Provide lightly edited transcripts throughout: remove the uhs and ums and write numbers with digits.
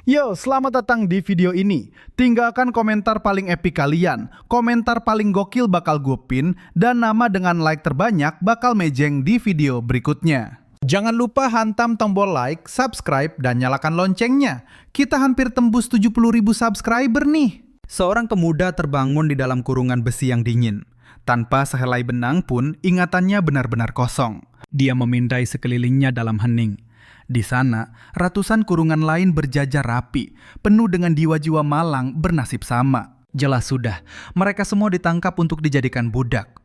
Yo, selamat datang di video ini. Tinggalkan komentar paling epic kalian, komentar paling gokil bakal gue pin, dan nama dengan like terbanyak bakal mejeng di video berikutnya. Jangan lupa hantam tombol like, subscribe, dan nyalakan loncengnya. Kita hampir tembus 70.000 subscriber nih. Seorang pemuda terbangun di dalam kurungan besi yang dingin. Tanpa sehelai benang pun, ingatannya benar-benar kosong. Dia memindai sekelilingnya dalam hening. Di sana, ratusan kurungan lain berjajar rapi, penuh dengan jiwa-jiwa malang bernasib sama. Jelas sudah, mereka semua ditangkap untuk dijadikan budak.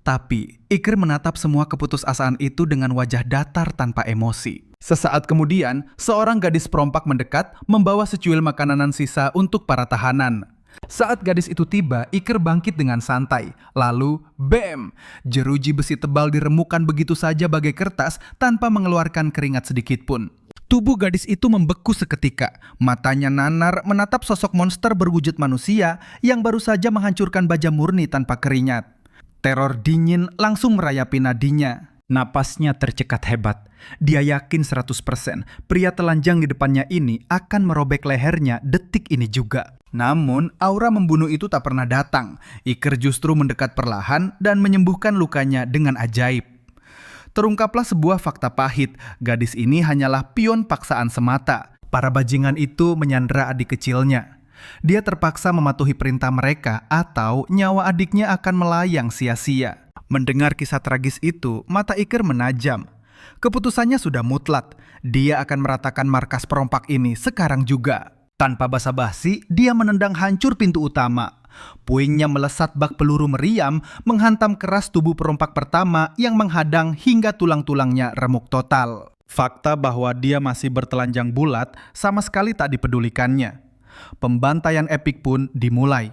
Tapi, Iker menatap semua keputusasaan itu dengan wajah datar tanpa emosi. Sesaat kemudian, seorang gadis perompak mendekat, membawa secuil makanan sisa untuk para tahanan. Saat gadis itu tiba, Iker bangkit dengan santai. Lalu, bam! Jeruji besi tebal diremukkan begitu saja bagai kertas tanpa mengeluarkan keringat sedikit pun. Tubuh gadis itu membeku seketika. Matanya nanar menatap sosok monster berwujud manusia yang baru saja menghancurkan baja murni tanpa keringat. Teror dingin langsung merayapi nadinya. Napasnya tercekat hebat. Dia yakin 100% pria telanjang di depannya ini akan merobek lehernya detik ini juga. Namun, aura membunuh itu tak pernah datang. Iker justru mendekat perlahan dan menyembuhkan lukanya dengan ajaib. Terungkaplah sebuah fakta pahit. Gadis ini hanyalah pion paksaan semata. Para bajingan itu menyandera adik kecilnya. Dia terpaksa mematuhi perintah mereka atau nyawa adiknya akan melayang sia-sia. Mendengar kisah tragis itu, mata Iker menajam. Keputusannya sudah mutlak. Dia akan meratakan markas perompak ini sekarang juga. Tanpa basa-basi, dia menendang hancur pintu utama. Puingnya melesat bak peluru meriam, menghantam keras tubuh perompak pertama yang menghadang hingga tulang-tulangnya remuk total. Fakta bahwa dia masih bertelanjang bulat sama sekali tak dipedulikannya. Pembantaian epik pun dimulai.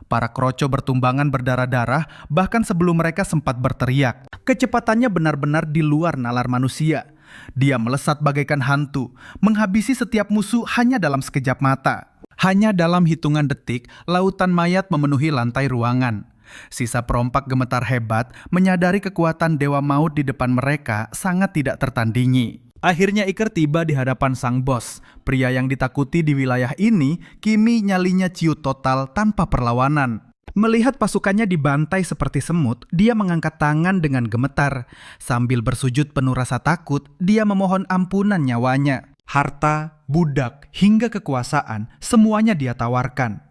Para kroco bertumbangan berdarah-darah bahkan sebelum mereka sempat berteriak. Kecepatannya benar-benar di luar nalar manusia. Dia melesat bagaikan hantu, menghabisi setiap musuh hanya dalam sekejap mata. Hanya dalam hitungan detik, lautan mayat memenuhi lantai ruangan. Sisa perompak gemetar hebat, menyadari kekuatan Dewa Maut di depan mereka sangat tidak tertandingi. Akhirnya Iker tiba di hadapan sang bos. Pria yang ditakuti di wilayah ini, kini nyalinya ciut total tanpa perlawanan. Melihat pasukannya dibantai seperti semut, dia mengangkat tangan dengan gemetar. Sambil bersujud penuh rasa takut, dia memohon ampunan nyawanya. Harta, budak, hingga kekuasaan, semuanya dia tawarkan.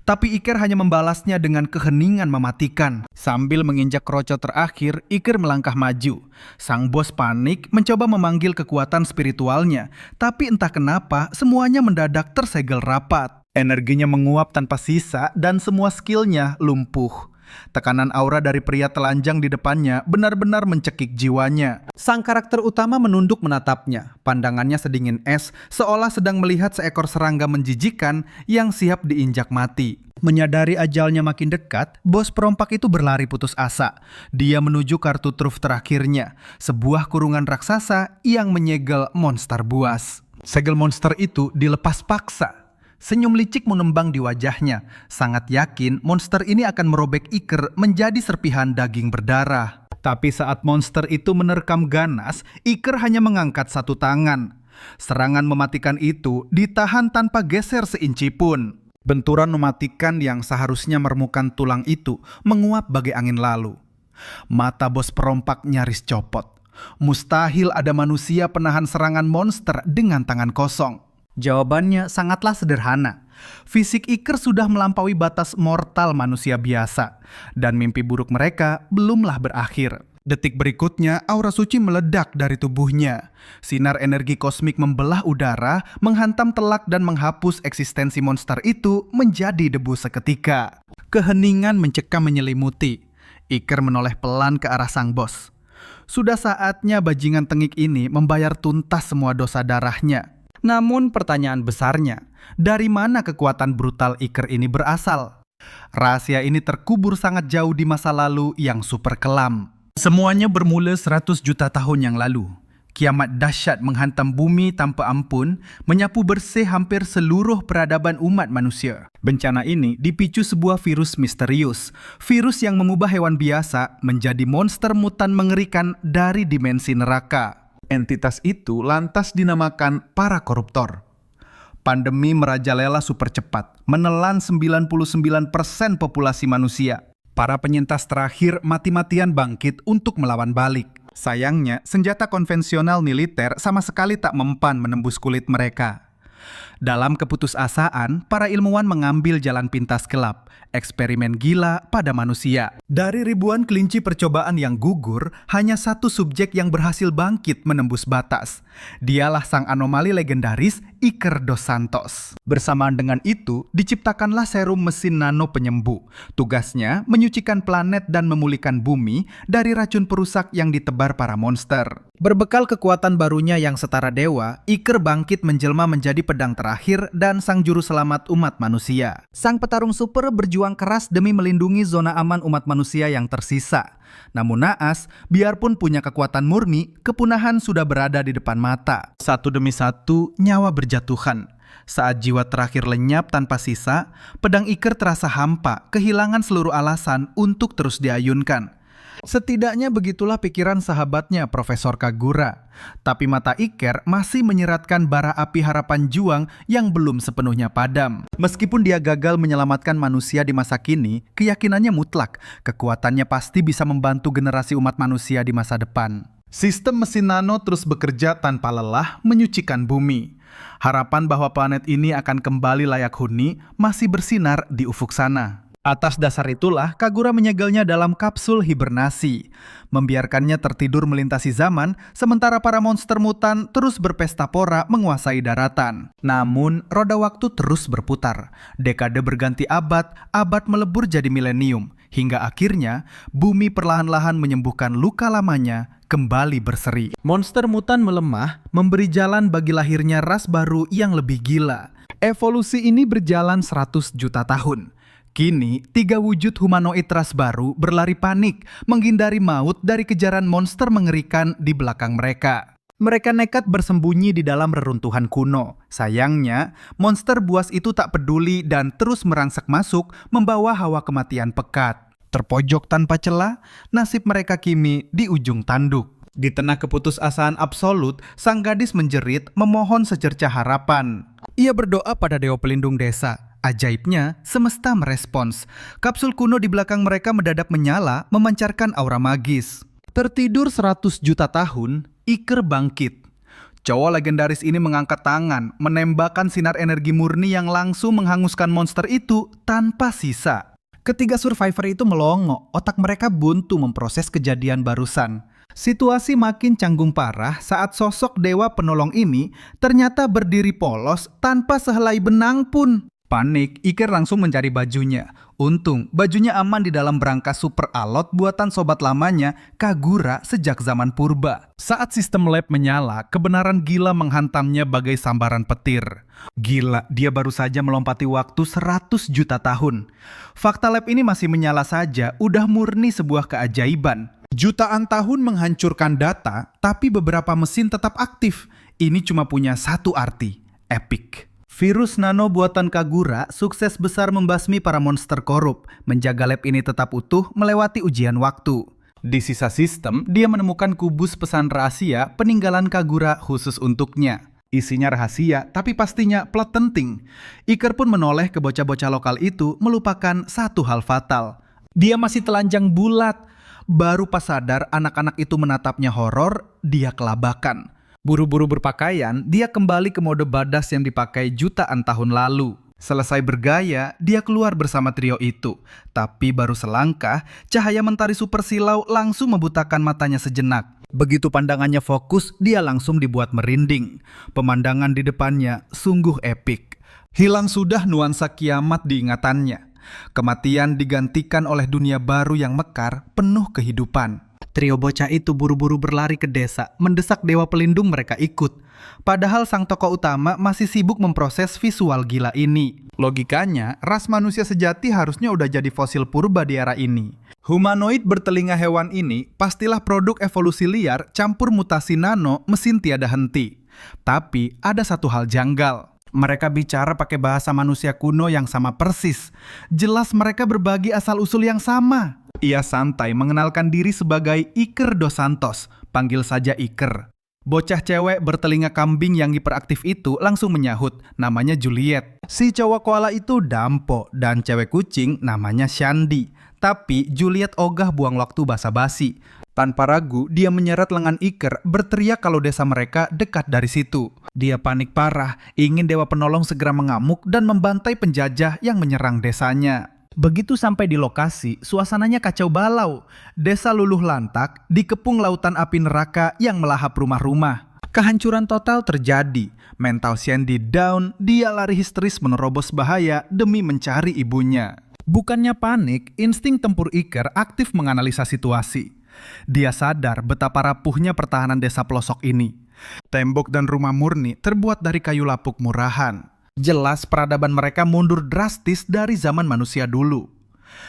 Tapi Iker hanya membalasnya dengan keheningan mematikan. Sambil menginjak kroco terakhir, Iker melangkah maju. Sang bos panik mencoba memanggil kekuatan spiritualnya. Tapi entah kenapa, semuanya mendadak tersegel rapat. Energinya menguap tanpa sisa dan semua skillnya lumpuh. Tekanan aura dari pria telanjang di depannya benar-benar mencekik jiwanya. Sang karakter utama menunduk menatapnya. Pandangannya sedingin es, seolah sedang melihat seekor serangga menjijikan yang siap diinjak mati. Menyadari ajalnya makin dekat, bos perompak itu berlari putus asa. Dia menuju kartu truf terakhirnya, sebuah kurungan raksasa yang menyegel monster buas. Segel monster itu dilepas paksa. Senyum licik menembang di wajahnya. Sangat yakin monster ini akan merobek Iker menjadi serpihan daging berdarah. Tapi saat monster itu menerkam ganas, Iker hanya mengangkat satu tangan. Serangan mematikan itu ditahan tanpa geser seinci pun. Benturan mematikan yang seharusnya meremukkan tulang itu menguap bagai angin lalu. Mata bos perompak nyaris copot. Mustahil ada manusia penahan serangan monster dengan tangan kosong. Jawabannya sangatlah sederhana. Fisik Iker sudah melampaui batas mortal manusia biasa. Dan mimpi buruk mereka belumlah berakhir. Detik berikutnya, aura suci meledak dari tubuhnya. Sinar energi kosmik membelah udara, menghantam telak dan menghapus eksistensi monster itu menjadi debu seketika. Keheningan mencekam menyelimuti. Iker menoleh pelan ke arah sang bos. Sudah saatnya bajingan tengik ini membayar tuntas semua dosa darahnya. Namun pertanyaan besarnya, dari mana kekuatan brutal Iker ini berasal? Rahasia ini terkubur sangat jauh di masa lalu yang super kelam. Semuanya bermula 100 juta tahun yang lalu. Kiamat dahsyat menghantam bumi tanpa ampun, menyapu bersih hampir seluruh peradaban umat manusia. Bencana ini dipicu sebuah virus misterius. Virus yang mengubah hewan biasa menjadi monster mutan mengerikan dari dimensi neraka. Entitas itu lantas dinamakan para koruptor. Pandemi merajalela super cepat, menelan 99% populasi manusia. Para penyintas terakhir mati-matian bangkit untuk melawan balik. Sayangnya, senjata konvensional militer sama sekali tak mempan menembus kulit mereka. Dalam keputusasaan, para ilmuwan mengambil jalan pintas gelap, eksperimen gila pada manusia. Dari ribuan kelinci percobaan yang gugur, hanya satu subjek yang berhasil bangkit menembus batas. Dialah sang anomali legendaris Iker dos Santos. Bersamaan dengan itu, diciptakanlah serum mesin nano penyembuh. Tugasnya menyucikan planet dan memulihkan bumi dari racun perusak yang ditebar para monster. Berbekal kekuatan barunya yang setara dewa, Iker bangkit menjelma menjadi pedang terakhir dan sang juru selamat umat manusia. Sang petarung super berjuang keras demi melindungi zona aman umat manusia yang tersisa. Namun naas, biarpun punya kekuatan murni, kepunahan sudah berada di depan mata. Satu demi satu, nyawa berjatuhan. Saat jiwa terakhir lenyap tanpa sisa, pedang Iker terasa hampa, kehilangan seluruh alasan untuk terus diayunkan. Setidaknya begitulah pikiran sahabatnya Profesor Kagura. Tapi mata Iker masih menyeratkan bara api harapan juang yang belum sepenuhnya padam. Meskipun dia gagal menyelamatkan manusia di masa kini, keyakinannya mutlak, kekuatannya pasti bisa membantu generasi umat manusia di masa depan. Sistem mesin nano terus bekerja tanpa lelah menyucikan bumi. Harapan bahwa planet ini akan kembali layak huni masih bersinar di ufuk sana. Atas dasar itulah Kagura menyegelnya dalam kapsul hibernasi, membiarkannya tertidur melintasi zaman, sementara para monster mutan terus berpesta pora menguasai daratan. Namun, roda waktu terus berputar. Dekade berganti abad, abad melebur jadi milenium, hingga akhirnya bumi perlahan-lahan menyembuhkan luka lamanya, kembali berseri. Monster mutan melemah, memberi jalan bagi lahirnya ras baru yang lebih gila. Evolusi ini berjalan 100 juta tahun. Kini, 3 wujud humanoid ras baru berlari panik, menghindari maut dari kejaran monster mengerikan di belakang mereka. Mereka nekat bersembunyi di dalam reruntuhan kuno. Sayangnya, monster buas itu tak peduli dan terus merangsek masuk, membawa hawa kematian pekat. Terpojok tanpa celah, nasib mereka kini di ujung tanduk. Di tengah keputusasaan absolut, sang gadis menjerit memohon secercah harapan. Ia berdoa pada dewa pelindung desa. Ajaibnya, semesta merespons. Kapsul kuno di belakang mereka mendadak menyala, memancarkan aura magis. Tertidur 100 juta tahun, Iker bangkit. Cowok legendaris ini mengangkat tangan, menembakkan sinar energi murni yang langsung menghanguskan monster itu tanpa sisa. Ketiga survivor itu melongo, otak mereka buntu memproses kejadian barusan. Situasi makin canggung parah saat sosok dewa penolong ini ternyata berdiri polos tanpa sehelai benang pun. Panik, Iker langsung mencari bajunya. Untung, bajunya aman di dalam berangkas super alot buatan sobat lamanya, Kagura sejak zaman purba. Saat sistem lab menyala, kebenaran gila menghantamnya bagai sambaran petir. Gila, dia baru saja melompati waktu 100 juta tahun. Fakta lab ini masih menyala saja, udah murni sebuah keajaiban. Jutaan tahun menghancurkan data, tapi beberapa mesin tetap aktif. Ini cuma punya satu arti, epic. Virus nano buatan Kagura sukses besar membasmi para monster korup, menjaga lab ini tetap utuh melewati ujian waktu. Di sisa sistem, dia menemukan kubus pesan rahasia peninggalan Kagura khusus untuknya. Isinya rahasia, tapi pastinya plot penting. Iker pun menoleh ke bocah-bocah lokal itu melupakan satu hal fatal. Dia masih telanjang bulat. Baru pas sadar anak-anak itu menatapnya horor, dia kelabakan. Buru-buru berpakaian, dia kembali ke mode badass yang dipakai jutaan tahun lalu. Selesai bergaya, dia keluar bersama trio itu. Tapi baru selangkah, cahaya mentari super silau langsung membutakan matanya sejenak. Begitu pandangannya fokus, dia langsung dibuat merinding. Pemandangan di depannya sungguh epik. Hilang sudah nuansa kiamat di ingatannya. Kematian digantikan oleh dunia baru yang mekar, penuh kehidupan. Trio bocah itu buru-buru berlari ke desa, mendesak dewa pelindung mereka ikut. Padahal sang tokoh utama masih sibuk memproses visual gila ini. Logikanya, ras manusia sejati harusnya udah jadi fosil purba di era ini. Humanoid bertelinga hewan ini pastilah produk evolusi liar campur mutasi nano mesin tiada henti. Tapi ada satu hal janggal. Mereka bicara pakai bahasa manusia kuno yang sama persis. Jelas mereka berbagi asal-usul yang sama. Ia santai mengenalkan diri sebagai Iker dos Santos, panggil saja Iker. Bocah cewek bertelinga kambing yang hiperaktif itu langsung menyahut, namanya Juliet. Si cowok koala itu Dampo dan cewek kucing namanya Shandy. Tapi Juliet ogah buang waktu basa-basi. Tanpa ragu, dia menyeret lengan Iker, berteriak kalau desa mereka dekat dari situ. Dia panik parah, ingin dewa penolong segera mengamuk dan membantai penjajah yang menyerang desanya. Begitu sampai di lokasi, suasananya kacau balau. Desa luluh lantak, dikepung lautan api neraka yang melahap rumah-rumah. Kehancuran total terjadi. Mental Shandy down, dia lari histeris menerobos bahaya demi mencari ibunya. Bukannya panik, insting tempur Iker aktif menganalisa situasi. Dia sadar betapa rapuhnya pertahanan desa pelosok ini. Tembok dan rumah murni terbuat dari kayu lapuk murahan. Jelas peradaban mereka mundur drastis dari zaman manusia dulu.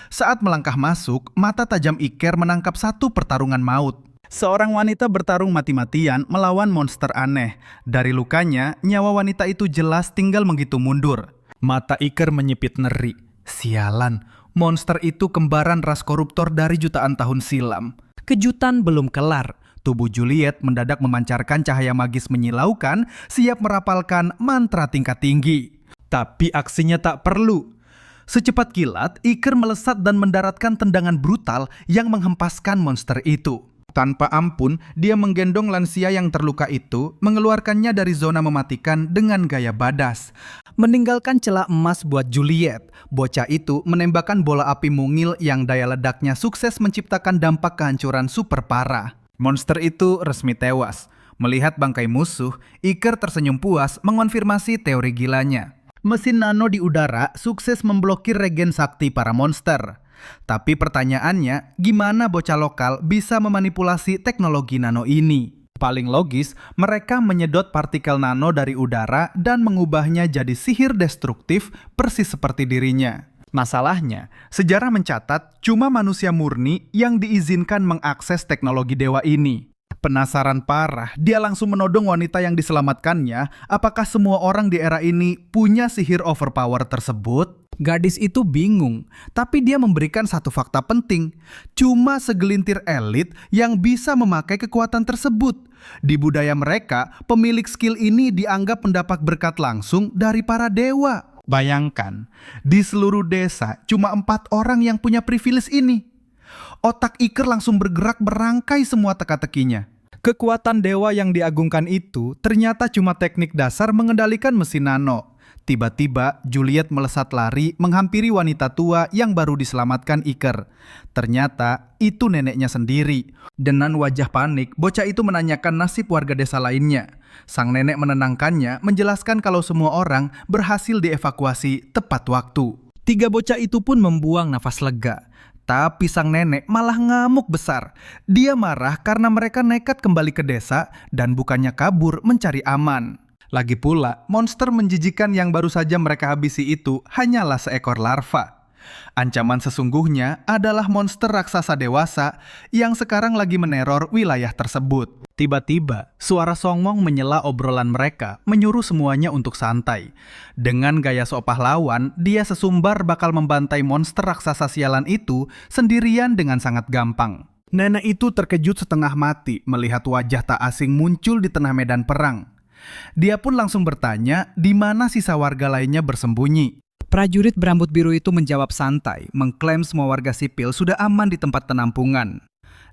Saat melangkah masuk, mata tajam Iker menangkap satu pertarungan maut. Seorang wanita bertarung mati-matian melawan monster aneh. Dari lukanya, nyawa wanita itu jelas tinggal menghitung mundur. Mata Iker menyipit ngeri. Sialan, monster itu kembaran ras koruptor dari jutaan tahun silam. Kejutan belum kelar. Tubuh Juliet mendadak memancarkan cahaya magis menyilaukan, siap merapalkan mantra tingkat tinggi. Tapi aksinya tak perlu. Secepat kilat, Iker melesat dan mendaratkan tendangan brutal yang menghempaskan monster itu. Tanpa ampun, dia menggendong lansia yang terluka itu, mengeluarkannya dari zona mematikan dengan gaya badas. Meninggalkan celah emas buat Juliet, bocah itu menembakkan bola api mungil yang daya ledaknya sukses menciptakan dampak kehancuran super parah. Monster itu resmi tewas. Melihat bangkai musuh, Iker tersenyum puas mengonfirmasi teori gilanya. Mesin nano di udara sukses memblokir regen sakti para monster. Tapi pertanyaannya, gimana bocah lokal bisa memanipulasi teknologi nano ini? Paling logis, mereka menyedot partikel nano dari udara dan mengubahnya jadi sihir destruktif persis seperti dirinya. Masalahnya, sejarah mencatat cuma manusia murni yang diizinkan mengakses teknologi dewa ini. Penasaran parah, dia langsung menodong wanita yang diselamatkannya, apakah semua orang di era ini punya sihir overpower tersebut? Gadis itu bingung, tapi dia memberikan satu fakta penting. Cuma segelintir elit yang bisa memakai kekuatan tersebut. Di budaya mereka, pemilik skill ini dianggap mendapat berkat langsung dari para dewa. Bayangkan, di seluruh desa cuma 4 orang yang punya privilege ini. Otak Iker langsung bergerak merangkai semua teka-tekinya. Kekuatan dewa yang diagungkan itu ternyata cuma teknik dasar mengendalikan mesin nano. Tiba-tiba Juliet melesat lari menghampiri wanita tua yang baru diselamatkan Iker. Ternyata itu neneknya sendiri. Dengan wajah panik, bocah itu menanyakan nasib warga desa lainnya. Sang nenek menenangkannya, menjelaskan kalau semua orang berhasil dievakuasi tepat waktu. 3 bocah itu pun membuang nafas lega. Tapi sang nenek malah ngamuk besar. Dia marah karena mereka nekat kembali ke desa dan bukannya kabur mencari aman. Lagi pula, monster menjijikan yang baru saja mereka habisi itu hanyalah seekor larva. Ancaman sesungguhnya adalah monster raksasa dewasa yang sekarang lagi meneror wilayah tersebut. Tiba-tiba, suara songong menyela obrolan mereka, menyuruh semuanya untuk santai. Dengan gaya sok pahlawan, dia sesumbar bakal membantai monster raksasa sialan itu sendirian dengan sangat gampang. Nenek itu terkejut setengah mati melihat wajah tak asing muncul di tengah medan perang. Dia pun langsung bertanya di mana sisa warga lainnya bersembunyi. Prajurit berambut biru itu menjawab santai, mengklaim semua warga sipil sudah aman di tempat penampungan.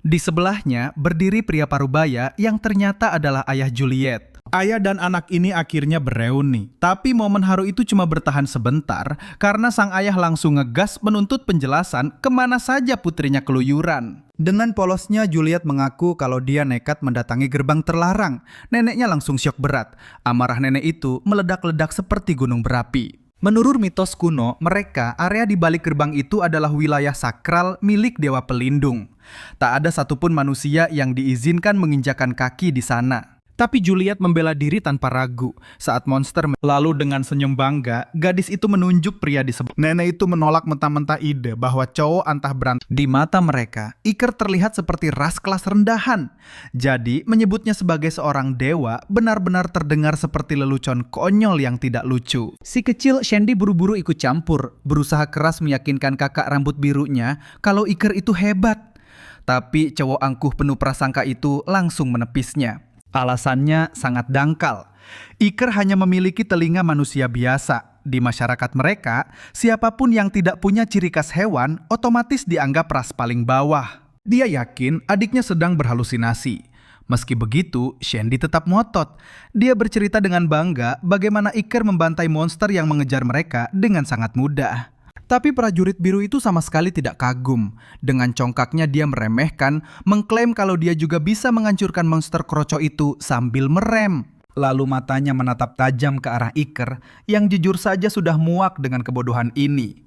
Di sebelahnya berdiri pria parubaya yang ternyata adalah ayah Juliet. Ayah dan anak ini akhirnya bereuni, tapi momen haru itu cuma bertahan sebentar karena sang ayah langsung ngegas menuntut penjelasan kemana saja putrinya keluyuran. Dengan polosnya Juliet mengaku kalau dia nekat mendatangi gerbang terlarang. Neneknya langsung syok berat. Amarah nenek itu meledak-ledak seperti gunung berapi. Menurut mitos kuno, mereka area di balik gerbang itu adalah wilayah sakral milik dewa pelindung. Tak ada satupun manusia yang diizinkan menginjakan kaki di sana. Tapi Juliet membela diri tanpa ragu. Saat monster lalu dengan senyum bangga, gadis itu menunjuk pria di sebelah. Nenek itu menolak mentah-mentah ide bahwa cowok antah berantem. Di mata mereka, Iker terlihat seperti ras kelas rendahan. Jadi, menyebutnya sebagai seorang dewa benar-benar terdengar seperti lelucon konyol yang tidak lucu. Si kecil Shandy buru-buru ikut campur, berusaha keras meyakinkan kakak rambut birunya kalau Iker itu hebat. Tapi cowok angkuh penuh prasangka itu langsung menepisnya. Alasannya sangat dangkal. Iker hanya memiliki telinga manusia biasa. Di masyarakat mereka, siapapun yang tidak punya ciri khas hewan otomatis dianggap ras paling bawah. Dia yakin adiknya sedang berhalusinasi. Meski begitu, Shandy tetap ngotot. Dia bercerita dengan bangga bagaimana Iker membantai monster yang mengejar mereka dengan sangat mudah. Tapi prajurit biru itu sama sekali tidak kagum. Dengan congkaknya dia meremehkan, mengklaim kalau dia juga bisa menghancurkan monster kroco itu sambil merem. Lalu matanya menatap tajam ke arah Iker yang jujur saja sudah muak dengan kebodohan ini.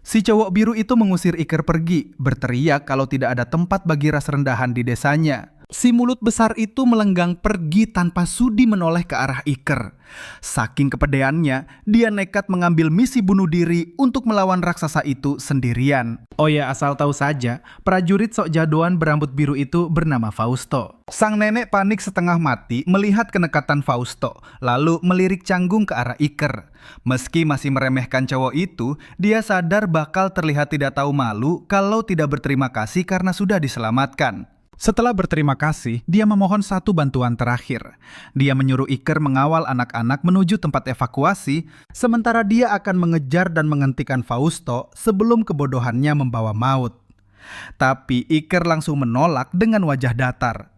Si cowok biru itu mengusir Iker pergi, berteriak kalau tidak ada tempat bagi ras rendahan di desanya. Si mulut besar itu melenggang pergi tanpa sudi menoleh ke arah Iker. Saking kepedeannya, dia nekat mengambil misi bunuh diri untuk melawan raksasa itu sendirian. Oh ya, asal tahu saja, prajurit sok jadoan berambut biru itu bernama Fausto. Sang nenek panik setengah mati melihat kenekatan Fausto, lalu melirik canggung ke arah Iker. Meski masih meremehkan cowok itu, dia sadar bakal terlihat tidak tahu malu kalau tidak berterima kasih karena sudah diselamatkan. Setelah berterima kasih, dia memohon satu bantuan terakhir. Dia menyuruh Iker mengawal anak-anak menuju tempat evakuasi, sementara dia akan mengejar dan menghentikan Fausto sebelum kebodohannya membawa maut. Tapi Iker langsung menolak dengan wajah datar.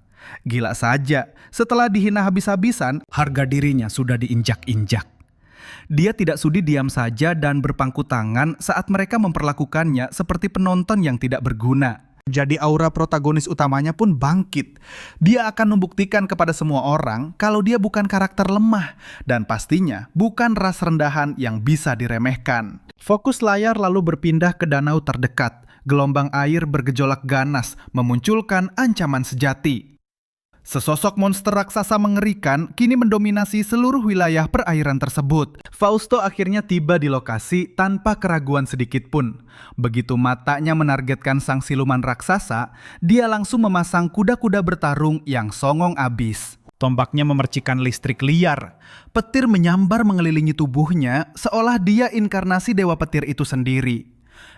Gila saja, setelah dihina habis-habisan, harga dirinya sudah diinjak-injak. Dia tidak sudi diam saja dan berpangku tangan saat mereka memperlakukannya seperti penonton yang tidak berguna. Jadi aura protagonis utamanya pun bangkit. Dia akan membuktikan kepada semua orang kalau dia bukan karakter lemah dan pastinya bukan ras rendahan yang bisa diremehkan. Fokus layar lalu berpindah ke danau terdekat. Gelombang air bergejolak ganas, memunculkan ancaman sejati. Sesosok monster raksasa mengerikan kini mendominasi seluruh wilayah perairan tersebut. Fausto akhirnya tiba di lokasi tanpa keraguan sedikit pun. Begitu matanya menargetkan sang siluman raksasa, dia langsung memasang kuda-kuda bertarung yang songong abis. Tombaknya memercikan listrik liar. Petir menyambar mengelilingi tubuhnya seolah dia inkarnasi dewa petir itu sendiri.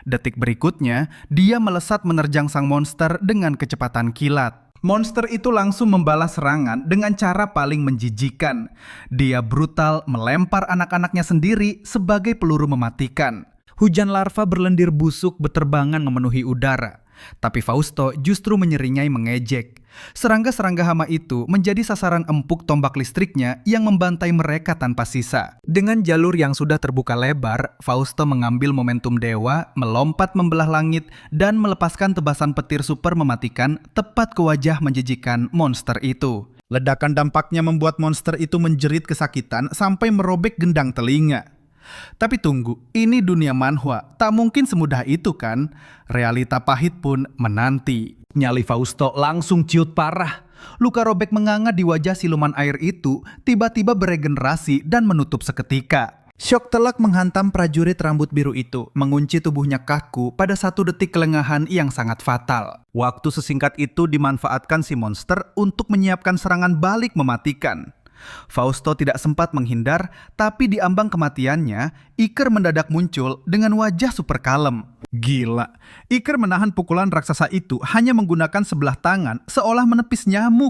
Detik berikutnya, dia melesat menerjang sang monster dengan kecepatan kilat. Monster itu langsung membalas serangan dengan cara paling menjijikan. Dia brutal melempar anak-anaknya sendiri sebagai peluru mematikan. Hujan larva berlendir busuk beterbangan memenuhi udara. Tapi Fausto justru menyeringai mengejek. Serangga-serangga hama itu menjadi sasaran empuk tombak listriknya yang membantai mereka tanpa sisa. Dengan jalur yang sudah terbuka lebar, Fausto mengambil momentum dewa, melompat membelah langit, dan melepaskan tebasan petir super mematikan tepat ke wajah menjijikan monster itu. Ledakan dampaknya membuat monster itu menjerit kesakitan sampai merobek gendang telinga. Tapi tunggu, ini dunia manhwa, tak mungkin semudah itu kan? Realita pahit pun menanti. Nyali Fausto langsung ciut parah. Luka robek menganga di wajah siluman air itu tiba-tiba beregenerasi dan menutup seketika. Syok telak menghantam prajurit rambut biru itu, mengunci tubuhnya kaku pada 1 detik kelengahan yang sangat fatal. Waktu sesingkat itu dimanfaatkan si monster untuk menyiapkan serangan balik mematikan. Fausto tidak sempat menghindar, tapi di ambang kematiannya, Iker mendadak muncul dengan wajah super kalem. Gila, Iker menahan pukulan raksasa itu hanya menggunakan sebelah tangan seolah menepis nyamuk.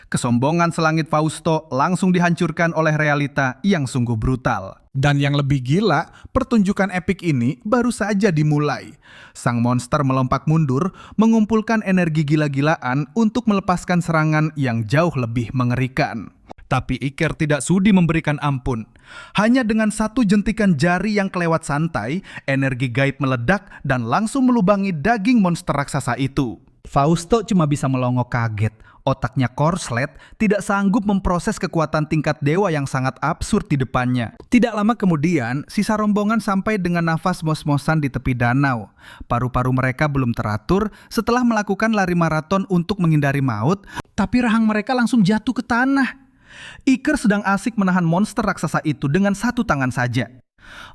Kesombongan selangit Fausto langsung dihancurkan oleh realita yang sungguh brutal. Dan yang lebih gila, pertunjukan epik ini baru saja dimulai. Sang monster melompat mundur, mengumpulkan energi gila-gilaan untuk melepaskan serangan yang jauh lebih mengerikan. Tapi Iker tidak sudi memberikan ampun. Hanya dengan 1 jentikan jari yang kelewat santai, energi gaib meledak dan langsung melubangi daging monster raksasa itu. Fausto cuma bisa melongo kaget. Otaknya korslet, tidak sanggup memproses kekuatan tingkat dewa yang sangat absurd di depannya. Tidak lama kemudian, sisa rombongan sampai dengan nafas mos-mosan di tepi danau. Paru-paru mereka belum teratur setelah melakukan lari maraton untuk menghindari maut, tapi rahang mereka langsung jatuh ke tanah. Iker sedang asik menahan monster raksasa itu dengan 1 tangan saja.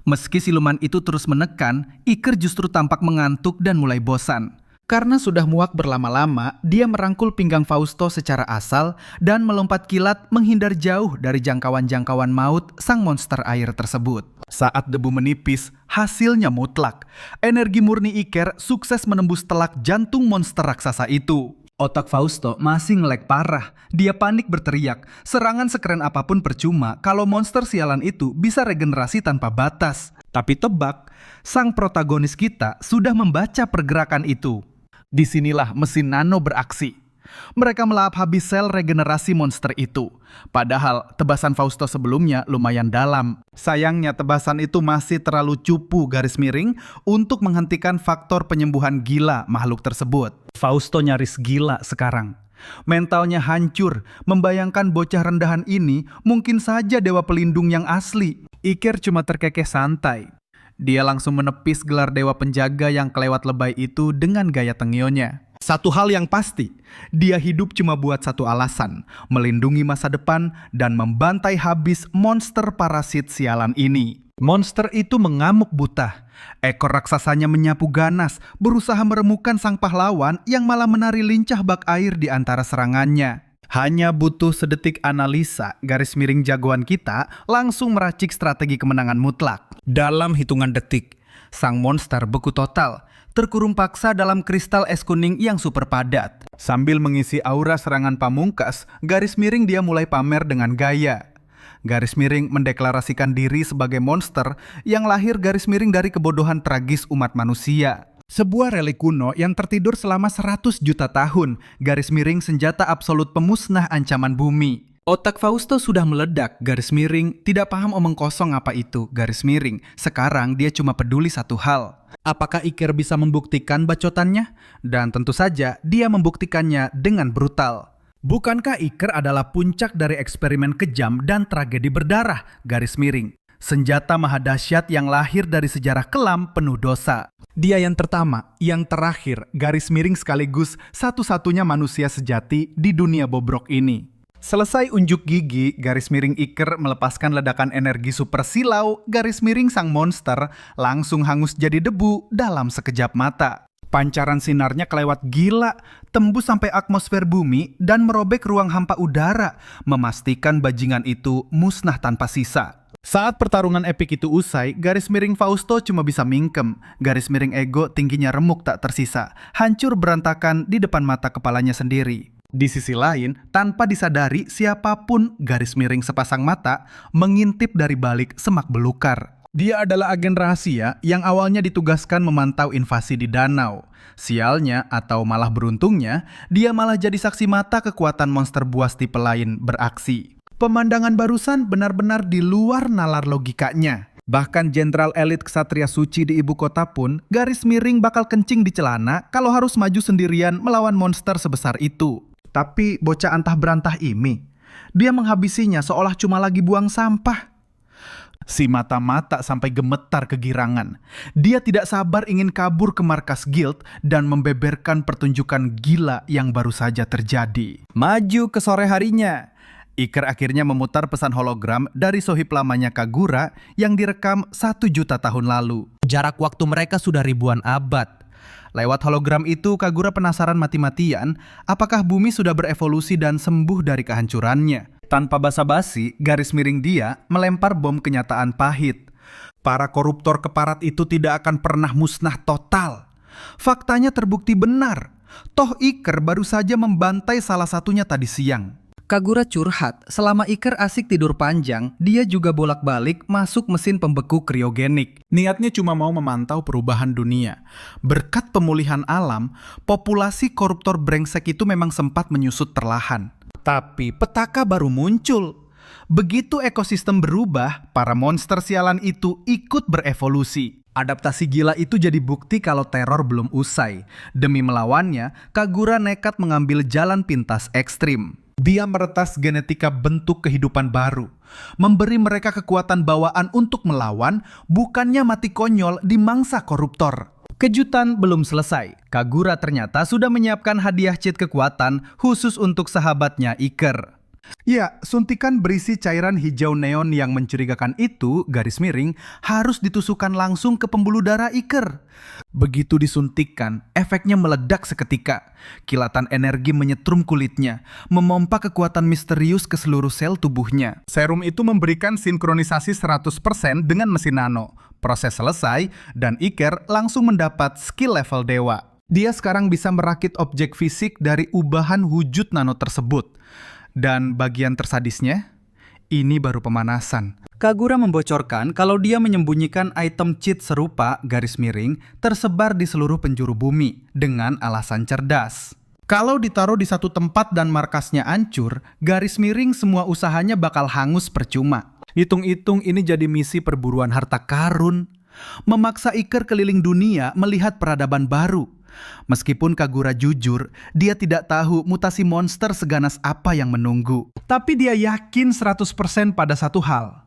Meski siluman itu terus menekan, Iker justru tampak mengantuk dan mulai bosan. Karena sudah muak berlama-lama, dia merangkul pinggang Fausto secara asal dan melompat kilat menghindar jauh dari jangkauan-jangkauan maut sang monster air tersebut. Saat debu menipis, hasilnya mutlak. Energi murni Iker sukses menembus telak jantung monster raksasa itu. Otak Fausto masih nge-lag parah. Dia panik berteriak, serangan sekeren apapun percuma kalau monster sialan itu bisa regenerasi tanpa batas. Tapi tebak, sang protagonis kita sudah membaca pergerakan itu. Disinilah mesin nano beraksi. Mereka melahap habis sel regenerasi monster itu. Padahal tebasan Fausto sebelumnya lumayan dalam. Sayangnya tebasan itu masih terlalu cupu garis miring untuk menghentikan faktor penyembuhan gila makhluk tersebut. Fausto nyaris gila sekarang. Mentalnya hancur, membayangkan bocah rendahan ini mungkin saja dewa pelindung yang asli. Iker cuma terkekeh santai. Dia langsung menepis gelar dewa penjaga yang kelewat lebay itu dengan gaya tengionya. Satu hal yang pasti, dia hidup cuma buat satu alasan, melindungi masa depan dan membantai habis monster parasit sialan ini. Monster itu mengamuk buta. Ekor raksasanya menyapu ganas, berusaha meremukan sang pahlawan yang malah menari lincah bak air di antara serangannya. Hanya butuh sedetik analisa, garis miring jagoan kita langsung meracik strategi kemenangan mutlak. Dalam hitungan detik, sang monster beku total, terkurung paksa dalam kristal es kuning yang super padat. Sambil mengisi aura serangan pamungkas, garis miring dia mulai pamer dengan gaya. Garis miring mendeklarasikan diri sebagai monster yang lahir garis miring dari kebodohan tragis umat manusia. Sebuah relik kuno yang tertidur selama 100 juta tahun, garis miring senjata absolut pemusnah ancaman bumi. Otak Fausto sudah meledak, garis miring tidak paham omong kosong apa itu, garis miring. Sekarang dia cuma peduli satu hal. Apakah Iker bisa membuktikan bacotannya? Dan tentu saja dia membuktikannya dengan brutal. Bukankah Iker adalah puncak dari eksperimen kejam dan tragedi berdarah, garis miring? Senjata maha dahsyat yang lahir dari sejarah kelam penuh dosa. Dia yang pertama, yang terakhir, garis miring sekaligus satu-satunya manusia sejati di dunia bobrok ini. Selesai unjuk gigi, garis miring Iker melepaskan ledakan energi super silau, garis miring sang monster langsung hangus jadi debu dalam sekejap mata. Pancaran sinarnya kelewat gila, tembus sampai atmosfer bumi dan merobek ruang hampa udara, memastikan bajingan itu musnah tanpa sisa. Saat pertarungan epik itu usai, garis miring Fausto cuma bisa mingkem. Garis miring ego tingginya remuk tak tersisa, hancur berantakan di depan mata kepalanya sendiri. Di sisi lain, tanpa disadari siapapun, garis miring sepasang mata mengintip dari balik semak belukar. Dia adalah agen rahasia yang awalnya ditugaskan memantau invasi di danau. Sialnya atau malah beruntungnya, dia malah jadi saksi mata kekuatan monster buas tipe lain beraksi. Pemandangan barusan benar-benar di luar nalar logikanya. Bahkan jenderal elit ksatria suci di ibu kota pun garis miring bakal kencing di celana kalau harus maju sendirian melawan monster sebesar itu. Tapi bocah antah berantah ini, dia menghabisinya seolah cuma lagi buang sampah. Si mata-mata sampai gemetar kegirangan. Dia tidak sabar ingin kabur ke markas guild dan membeberkan pertunjukan gila yang baru saja terjadi. Maju ke sore harinya. Iker akhirnya memutar pesan hologram dari sohib lamanya Kagura yang direkam 1 juta tahun lalu. Jarak waktu mereka sudah ribuan abad. Lewat hologram itu, Kagura penasaran mati-matian apakah bumi sudah berevolusi dan sembuh dari kehancurannya. Tanpa basa-basi, garis miring dia melempar bom kenyataan pahit. Para koruptor keparat itu tidak akan pernah musnah total. Faktanya terbukti benar. Toh Iker baru saja membantai salah satunya tadi siang. Kagura curhat, selama Iker asik tidur panjang, dia juga bolak-balik masuk mesin pembeku kriogenik. Niatnya cuma mau memantau perubahan dunia. Berkat pemulihan alam, populasi koruptor brengsek itu memang sempat menyusut perlahan. Tapi petaka baru muncul. Begitu ekosistem berubah, para monster sialan itu ikut berevolusi. Adaptasi gila itu jadi bukti kalau teror belum usai. Demi melawannya, Kagura nekat mengambil jalan pintas ekstrim. Dia meretas genetika bentuk kehidupan baru, memberi mereka kekuatan bawaan untuk melawan, bukannya mati konyol di mangsa koruptor. Kejutan belum selesai. Kagura ternyata sudah menyiapkan hadiah cheat kekuatan khusus untuk sahabatnya Iker. Ya, suntikan berisi cairan hijau neon yang mencurigakan itu, garis miring, harus ditusukkan langsung ke pembuluh darah Iker. Begitu disuntikkan, efeknya meledak seketika. Kilatan energi menyetrum kulitnya, memompa kekuatan misterius ke seluruh sel tubuhnya. Serum itu memberikan sinkronisasi 100% dengan mesin nano. Proses selesai, dan Iker langsung mendapat skill level dewa. Dia sekarang bisa merakit objek fisik dari ubahan wujud nano tersebut. Dan bagian tersadisnya, ini baru pemanasan. Kagura membocorkan kalau dia menyembunyikan item cheat serupa garis miring tersebar di seluruh penjuru bumi dengan alasan cerdas. Kalau ditaruh di satu tempat dan markasnya hancur, garis miring semua usahanya bakal hangus percuma. Hitung-hitung ini jadi misi perburuan harta karun. Memaksa Iker keliling dunia melihat peradaban baru. Meskipun Kagura jujur, dia tidak tahu mutasi monster seganas apa yang menunggu. Tapi dia yakin 100% pada satu hal.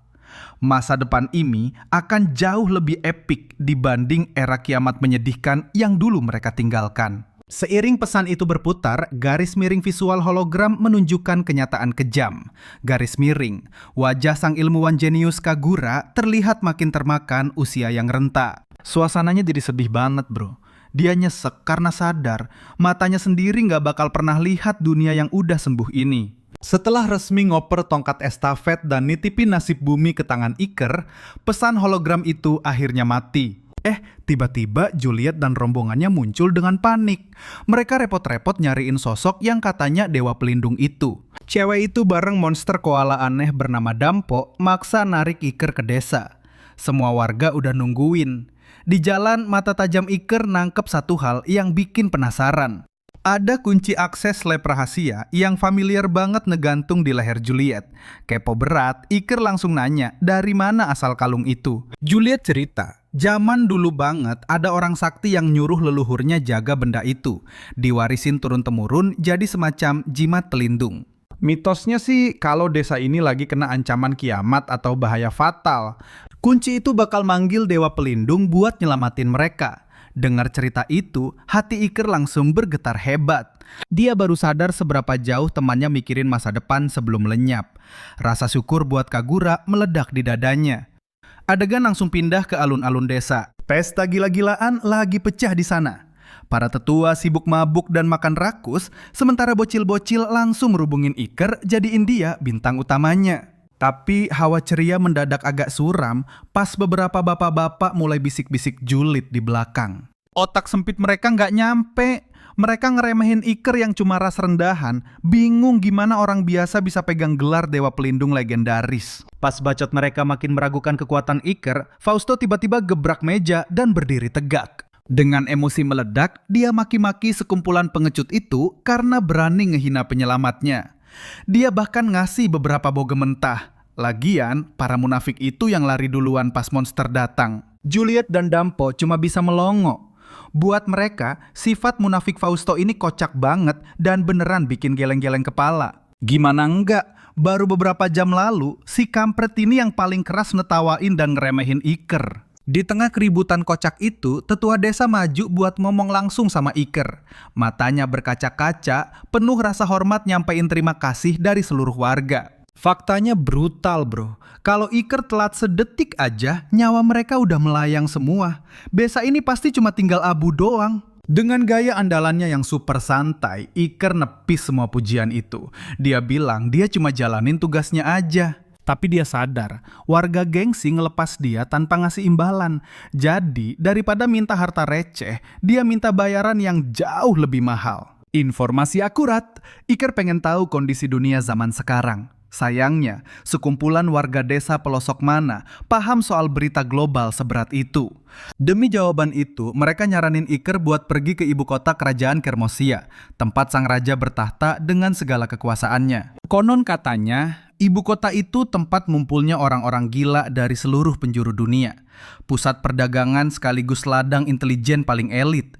Masa depan ini akan jauh lebih epik dibanding era kiamat menyedihkan yang dulu mereka tinggalkan. Seiring pesan itu berputar, garis miring visual hologram menunjukkan kenyataan kejam. Garis miring, wajah sang ilmuwan jenius Kagura terlihat makin termakan usia yang renta. Suasananya jadi sedih banget, bro. Dia nyesek karena sadar matanya sendiri gak bakal pernah lihat dunia yang udah sembuh ini. Setelah resmi ngoper tongkat estafet dan nitipin nasib bumi ke tangan Iker, pesan hologram itu akhirnya mati. Tiba-tiba Juliet dan rombongannya muncul dengan panik. Mereka repot-repot nyariin sosok yang katanya dewa pelindung itu. Cewek itu bareng monster koala aneh bernama Dampo maksa narik Iker ke desa. Semua warga udah nungguin. Di jalan, mata tajam Iker nangkep satu hal yang bikin penasaran. Ada kunci akses lab rahasia yang familiar banget ngegantung di leher Juliet. Kepo berat, Iker langsung nanya dari mana asal kalung itu. Juliet cerita, zaman dulu banget ada orang sakti yang nyuruh leluhurnya jaga benda itu. Diwarisin turun-temurun jadi semacam jimat pelindung. Mitosnya sih kalau desa ini lagi kena ancaman kiamat atau bahaya fatal, kunci itu bakal manggil dewa pelindung buat nyelamatin mereka. Dengar cerita itu, hati Iker langsung bergetar hebat. Dia baru sadar seberapa jauh temannya mikirin masa depan sebelum lenyap. Rasa syukur buat Kagura meledak di dadanya. Adegan langsung pindah ke alun-alun desa. Pesta gila-gilaan lagi pecah di sana. Para tetua sibuk mabuk dan makan rakus, sementara bocil-bocil langsung merubungin Iker jadiin dia bintang utamanya. Tapi hawa ceria mendadak agak suram pas beberapa bapak-bapak mulai bisik-bisik julid di belakang. Otak sempit mereka nggak nyampe. Mereka ngeremehin Iker yang cuma ras rendahan, bingung gimana orang biasa bisa pegang gelar dewa pelindung legendaris. Pas bacot mereka makin meragukan kekuatan Iker, Fausto tiba-tiba gebrak meja dan berdiri tegak. Dengan emosi meledak, dia maki-maki sekumpulan pengecut itu karena berani ngehina penyelamatnya. Dia bahkan ngasih beberapa boge mentah. Lagian, para munafik itu yang lari duluan pas monster datang. Juliet dan Dampo cuma bisa melongo. Buat mereka, sifat munafik Fausto ini kocak banget dan beneran bikin geleng-geleng kepala. Gimana enggak? Baru beberapa jam lalu, si kampret ini yang paling keras netawain dan ngeremehin Iker. Di tengah keributan kocak itu, tetua desa maju buat ngomong langsung sama Iker. Matanya berkaca-kaca, penuh rasa hormat nyampein terima kasih dari seluruh warga. Faktanya brutal, bro. Kalau Iker telat sedetik aja, nyawa mereka udah melayang semua. Desa ini pasti cuma tinggal abu doang. Dengan gaya andalannya yang super santai, Iker nepis semua pujian itu. Dia bilang dia cuma jalanin tugasnya aja. Tapi dia sadar, warga gengsi ngelepas dia tanpa ngasih imbalan. Jadi, daripada minta harta receh, dia minta bayaran yang jauh lebih mahal. Informasi akurat, Iker pengen tahu kondisi dunia zaman sekarang. Sayangnya, sekumpulan warga desa pelosok mana paham soal berita global seberat itu. Demi jawaban itu, mereka nyaranin Iker buat pergi ke ibu kota kerajaan Kermosia, tempat sang raja bertahta dengan segala kekuasaannya. Konon katanya, ibu kota itu tempat ngumpulnya orang-orang gila dari seluruh penjuru dunia. Pusat perdagangan sekaligus ladang intelijen paling elit.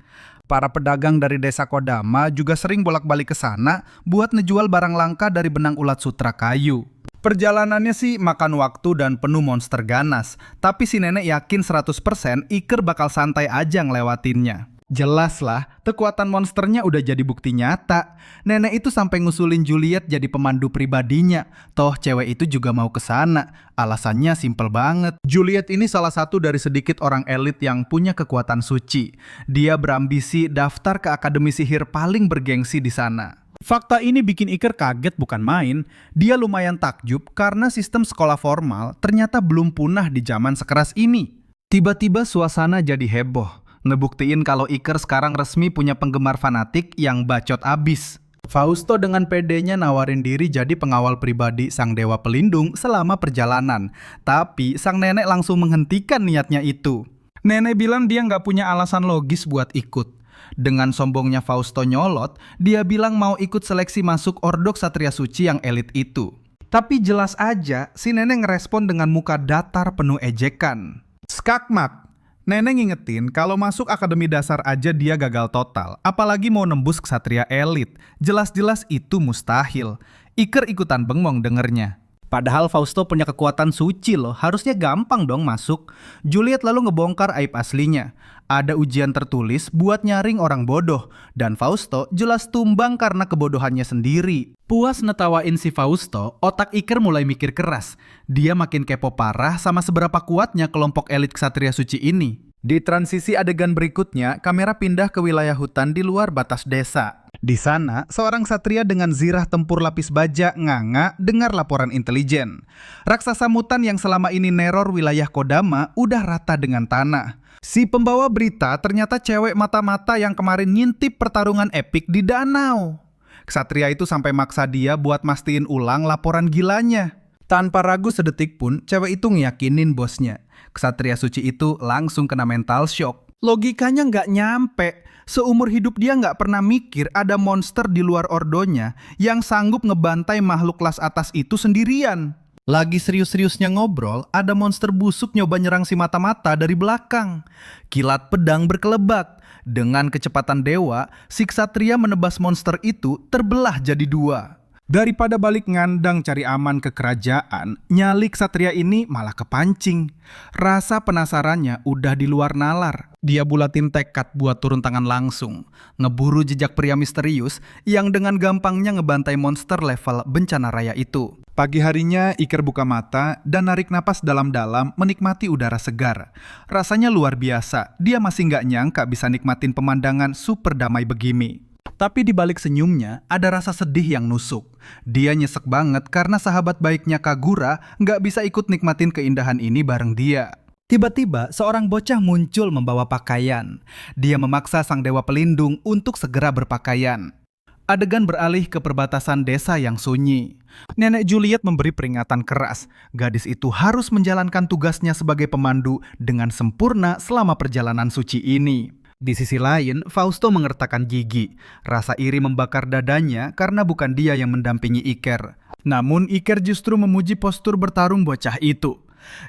Para pedagang dari desa Kodama juga sering bolak-balik ke sana buat ngejual barang langka dari benang ulat sutra kayu. Perjalanannya sih makan waktu dan penuh monster ganas, tapi si nenek yakin 100% Iker bakal santai aja ngelewatinnya. Jelas lah, kekuatan monsternya udah jadi bukti nyata. Nenek itu sampai ngusulin Juliet jadi pemandu pribadinya. Toh cewek itu juga mau ke sana. Alasannya simpel banget. Juliet ini salah satu dari sedikit orang elit yang punya kekuatan suci. Dia berambisi daftar ke akademi sihir paling bergengsi di sana. Fakta ini bikin Iker kaget bukan main. Dia lumayan takjub karena sistem sekolah formal ternyata belum punah di zaman sekeras ini. Tiba-tiba suasana jadi heboh. ngebuktiin kalau Iker sekarang resmi punya penggemar fanatik yang bacot abis. Fausto dengan pedenya nawarin diri jadi pengawal pribadi sang dewa pelindung selama perjalanan. Tapi sang nenek langsung menghentikan niatnya itu. Nenek bilang dia nggak punya alasan logis buat ikut. Dengan sombongnya Fausto nyolot, dia bilang mau ikut seleksi masuk Ordo Ksatria Suci yang elit itu. Tapi jelas aja si nenek ngerespon dengan muka datar penuh ejekan. Skakmat. Nenek ngingetin kalau masuk akademi dasar aja dia gagal total, apalagi mau nembus ksatria elit. Jelas-jelas itu mustahil. Iker ikutan bengong dengernya. Padahal Fausto punya kekuatan suci loh, harusnya gampang dong masuk. Juliet lalu ngebongkar aib aslinya. Ada ujian tertulis buat nyaring orang bodoh, dan Fausto jelas tumbang karena kebodohannya sendiri. Puas netawain si Fausto, otak Iker mulai mikir keras. Dia makin kepo parah sama seberapa kuatnya kelompok elit ksatria suci ini. Di transisi adegan berikutnya, kamera pindah ke wilayah hutan di luar batas desa. Di sana, seorang ksatria dengan zirah tempur lapis baja nganga dengar laporan intelijen. Raksasa mutan yang selama ini neror wilayah Kodama udah rata dengan tanah. Si pembawa berita ternyata cewek mata-mata yang kemarin ngintip pertarungan epik di danau. Ksatria itu sampai maksa dia buat mastiin ulang laporan gilanya. Tanpa ragu sedetik pun, cewek itu ngeyakinin bosnya. Ksatria suci itu langsung kena mental shock. Logikanya nggak nyampe. Seumur hidup dia nggak pernah mikir ada monster di luar ordonya yang sanggup ngebantai makhluk kelas atas itu sendirian. Lagi serius-seriusnya ngobrol, ada monster busuk nyoba nyerang si mata-mata dari belakang. Kilat pedang berkelebak. Dengan kecepatan dewa, si ksatria menebas monster itu terbelah jadi dua. Daripada balik ngandang cari aman ke kerajaan, nyali ksatria ini malah kepancing. Rasa penasarannya udah di luar nalar. Dia bulatin tekad buat turun tangan langsung, ngeburu jejak pria misterius yang dengan gampangnya ngebantai monster level bencana raya itu. Pagi harinya Iker buka mata dan narik napas dalam-dalam menikmati udara segar. Rasanya luar biasa, dia masih nggak nyangka bisa nikmatin pemandangan super damai begini. Tapi di balik senyumnya ada rasa sedih yang nusuk. Dia nyesek banget karena sahabat baiknya Kagura nggak bisa ikut nikmatin keindahan ini bareng dia. Tiba-tiba seorang bocah muncul membawa pakaian. Dia memaksa sang dewa pelindung untuk segera berpakaian. Adegan beralih ke perbatasan desa yang sunyi. Nenek Juliet memberi peringatan keras. Gadis itu harus menjalankan tugasnya sebagai pemandu dengan sempurna selama perjalanan suci ini. Di sisi lain, Fausto mengertakkan gigi. Rasa iri membakar dadanya karena bukan dia yang mendampingi Iker. Namun Iker justru memuji postur bertarung bocah itu.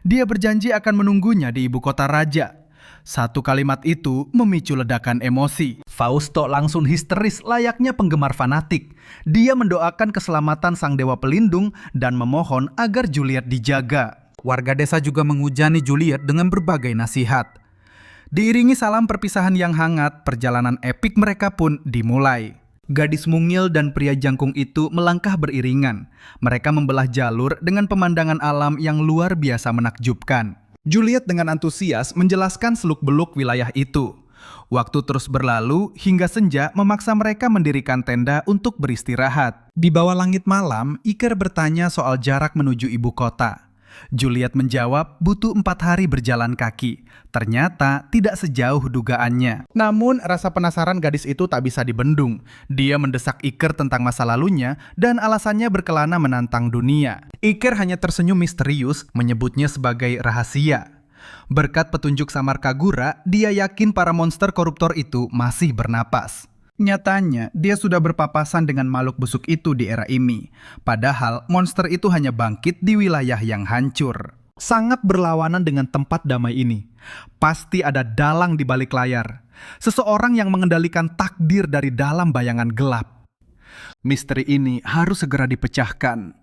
Dia berjanji akan menunggunya di ibu kota raja. Satu kalimat itu memicu ledakan emosi. Fausto langsung histeris layaknya penggemar fanatik. Dia mendoakan keselamatan sang dewa pelindung dan memohon agar Juliet dijaga. Warga desa juga menghujani Juliet dengan berbagai nasihat. Diiringi salam perpisahan yang hangat, perjalanan epik mereka pun dimulai. Gadis mungil dan pria jangkung itu melangkah beriringan. Mereka membelah jalur dengan pemandangan alam yang luar biasa menakjubkan. Juliet dengan antusias menjelaskan seluk-beluk wilayah itu. Waktu terus berlalu hingga senja memaksa mereka mendirikan tenda untuk beristirahat. Di bawah langit malam, Iker bertanya soal jarak menuju ibu kota. Juliet menjawab butuh 4 hari berjalan kaki. Ternyata tidak sejauh dugaannya. Namun rasa penasaran gadis itu tak bisa dibendung. Dia mendesak Iker tentang masa lalunya dan alasannya berkelana menantang dunia. Iker hanya tersenyum misterius menyebutnya sebagai rahasia. Berkat petunjuk samar Kagura, dia yakin para monster koruptor itu masih bernapas. Nyatanya, dia sudah berpapasan dengan makhluk busuk itu di era ini. Padahal, monster itu hanya bangkit di wilayah yang hancur. Sangat berlawanan dengan tempat damai ini. Pasti ada dalang di balik layar. Seseorang yang mengendalikan takdir dari dalam bayangan gelap. Misteri ini harus segera dipecahkan.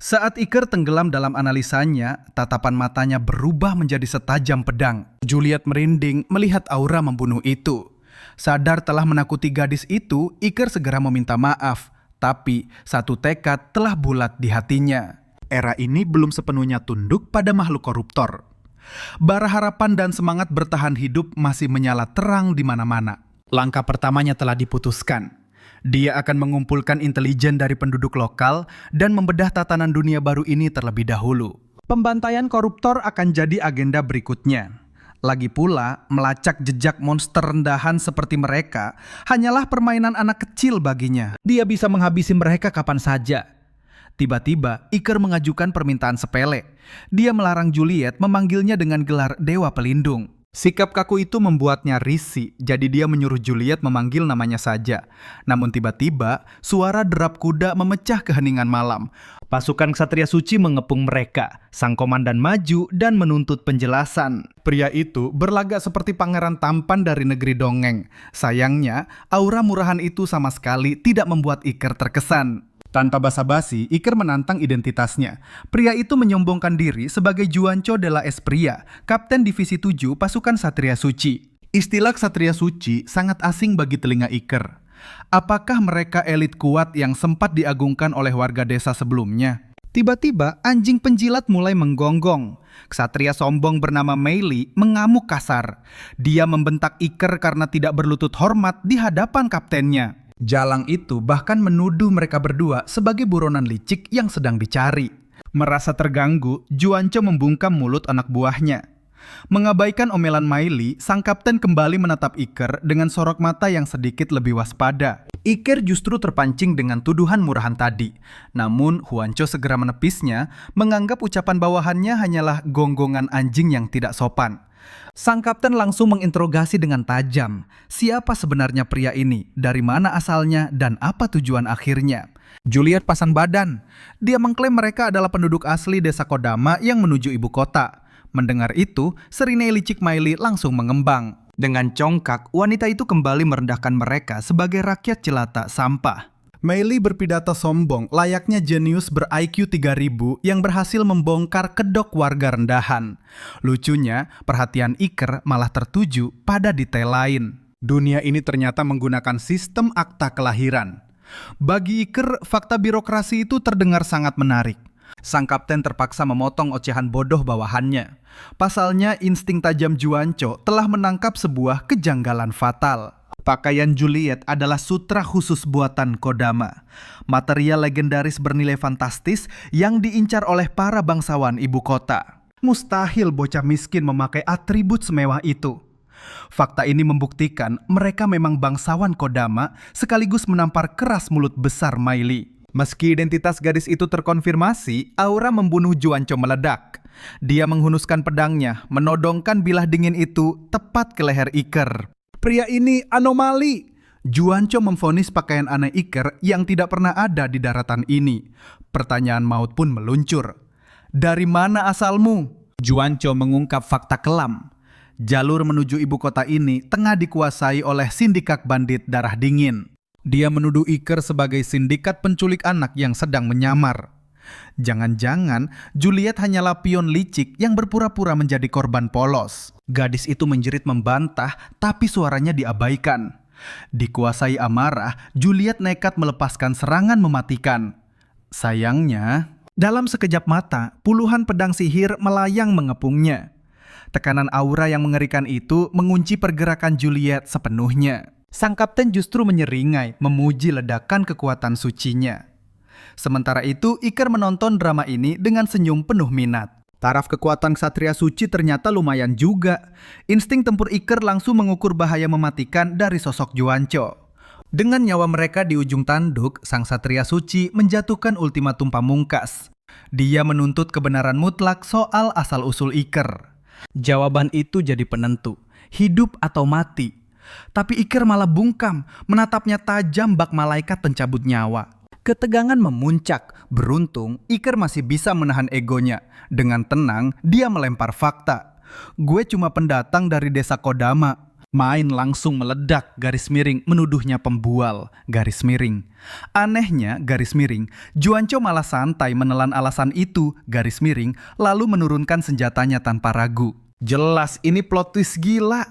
Saat Iker tenggelam dalam analisanya, tatapan matanya berubah menjadi setajam pedang. Juliet merinding melihat aura membunuh itu. Sadar telah menakuti gadis itu, Iker segera meminta maaf. Tapi satu tekad telah bulat di hatinya. Era ini belum sepenuhnya tunduk pada makhluk koruptor. Bara harapan dan semangat bertahan hidup masih menyala terang di mana-mana. Langkah pertamanya telah diputuskan. Dia akan mengumpulkan intelijen dari penduduk lokal dan membedah tatanan dunia baru ini terlebih dahulu. Pembantaian koruptor akan jadi agenda berikutnya. Lagi pula, melacak jejak monster rendahan seperti mereka hanyalah permainan anak kecil baginya. Dia bisa menghabisi mereka kapan saja. Tiba-tiba, Iker mengajukan permintaan sepele. Dia melarang Juliet memanggilnya dengan gelar Dewa Pelindung. Sikap kaku itu membuatnya risih, jadi dia menyuruh Juliet memanggil namanya saja. Namun tiba-tiba, suara derap kuda memecah keheningan malam. Pasukan Ksatria Suci mengepung mereka. Sang komandan maju dan menuntut penjelasan. Pria itu berlagak seperti pangeran tampan dari negeri dongeng. Sayangnya, aura murahan itu sama sekali tidak membuat Iker terkesan. Tanpa basa-basi, Iker menantang identitasnya. Pria itu menyombongkan diri sebagai Juancho de la Espria, Kapten Divisi 7 pasukan Ksatria Suci. Istilah Ksatria Suci sangat asing bagi telinga Iker. Apakah mereka elit kuat yang sempat diagungkan oleh warga desa sebelumnya? Tiba-tiba, anjing penjilat mulai menggonggong. Ksatria sombong bernama Meili mengamuk kasar. Dia membentak Iker karena tidak berlutut hormat di hadapan kaptennya. Jalang itu bahkan menuduh mereka berdua sebagai buronan licik yang sedang dicari. Merasa terganggu, Juancho membungkam mulut anak buahnya. Mengabaikan omelan Meili, sang kapten kembali menatap Iker dengan sorok mata yang sedikit lebih waspada. Iker justru terpancing dengan tuduhan murahan tadi. Namun, Juancho segera menepisnya, menganggap ucapan bawahannya hanyalah gonggongan anjing yang tidak sopan. Sang kapten langsung menginterogasi dengan tajam. Siapa sebenarnya pria ini? Dari mana asalnya? Dan apa tujuan akhirnya? Juliet pasang badan. Dia mengklaim mereka adalah penduduk asli desa Kodama yang menuju ibu kota. Mendengar itu, Serine licik Meili langsung mengembang. Dengan congkak, wanita itu kembali merendahkan mereka sebagai rakyat jelata sampah. Meili berpidato sombong layaknya jenius ber-IQ 3000 yang berhasil membongkar kedok warga rendahan. Lucunya, perhatian Iker malah tertuju pada detail lain. Dunia ini ternyata menggunakan sistem akta kelahiran. Bagi Iker, fakta birokrasi itu terdengar sangat menarik. Sang kapten terpaksa memotong ocehan bodoh bawahannya. Pasalnya, insting tajam Juancho telah menangkap sebuah kejanggalan fatal. Pakaian Juliet adalah sutra khusus buatan Kodama. Material legendaris bernilai fantastis yang diincar oleh para bangsawan ibu kota. Mustahil bocah miskin memakai atribut semewah itu. Fakta ini membuktikan mereka memang bangsawan Kodama sekaligus menampar keras mulut besar Meili. Meski identitas gadis itu terkonfirmasi, aura membunuh Juancho meledak. Dia menghunuskan pedangnya, menodongkan bilah dingin itu tepat ke leher Iker. Pria ini anomali. Juancho memvonis pakaian aneh Iker yang tidak pernah ada di daratan ini. Pertanyaan maut pun meluncur. Dari mana asalmu? Juancho mengungkap fakta kelam. Jalur menuju ibu kota ini tengah dikuasai oleh sindikat bandit darah dingin. Dia menuduh Iker sebagai sindikat penculik anak yang sedang menyamar. Jangan-jangan Juliet hanyalah pion licik yang berpura-pura menjadi korban polos. Gadis itu menjerit membantah, tapi suaranya diabaikan. Dikuasai amarah, Juliet nekat melepaskan serangan mematikan. Sayangnya, dalam sekejap mata, puluhan pedang sihir melayang mengepungnya. Tekanan aura yang mengerikan itu mengunci pergerakan Juliet sepenuhnya. Sang kapten justru menyeringai, memuji ledakan kekuatan sucinya. Sementara itu, Iker menonton drama ini dengan senyum penuh minat. Taraf kekuatan Ksatria Suci ternyata lumayan juga. Insting tempur Iker langsung mengukur bahaya mematikan dari sosok Juancho. Dengan nyawa mereka di ujung tanduk, sang Ksatria Suci menjatuhkan ultimatum pamungkas. Dia menuntut kebenaran mutlak soal asal-usul Iker. Jawaban itu jadi penentu, hidup atau mati. Tapi Iker malah bungkam, menatapnya tajam bak malaikat pencabut nyawa. Ketegangan memuncak. Beruntung, Iker masih bisa menahan egonya. Dengan tenang, dia melempar fakta. Gue cuma pendatang dari desa Kodama. Main langsung meledak, garis miring, menuduhnya pembual, garis miring. Anehnya, garis miring, Juancho malah santai menelan alasan itu, garis miring, lalu menurunkan senjatanya tanpa ragu. Jelas ini plot twist gila.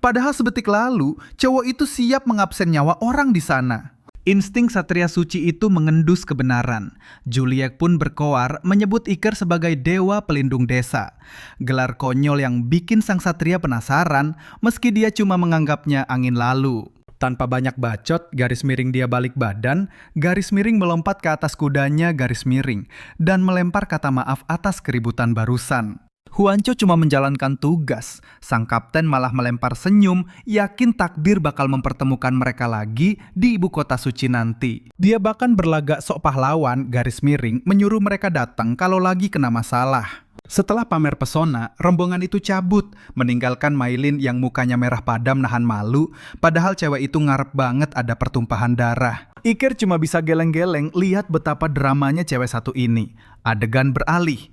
Padahal sedetik lalu, cowok itu siap mengabsen nyawa orang di sana. Insting Ksatria Suci itu mengendus kebenaran. Juliet pun berkoar menyebut Iker sebagai dewa pelindung desa. Gelar konyol yang bikin sang Ksatria penasaran meski dia cuma menganggapnya angin lalu. Tanpa banyak bacot, garis miring dia balik badan, garis miring melompat ke atas kudanya garis miring dan melempar kata maaf atas keributan barusan. Juancho cuma menjalankan tugas. Sang kapten malah melempar senyum, yakin takdir bakal mempertemukan mereka lagi di ibu kota suci nanti. Dia bahkan berlagak sok pahlawan, garis miring, menyuruh mereka datang kalau lagi kena masalah. Setelah pamer pesona, rombongan itu cabut, meninggalkan Maylin yang mukanya merah padam nahan malu, padahal cewek itu ngarep banget ada pertumpahan darah. Iker cuma bisa geleng-geleng lihat betapa dramanya cewek satu ini. Adegan beralih.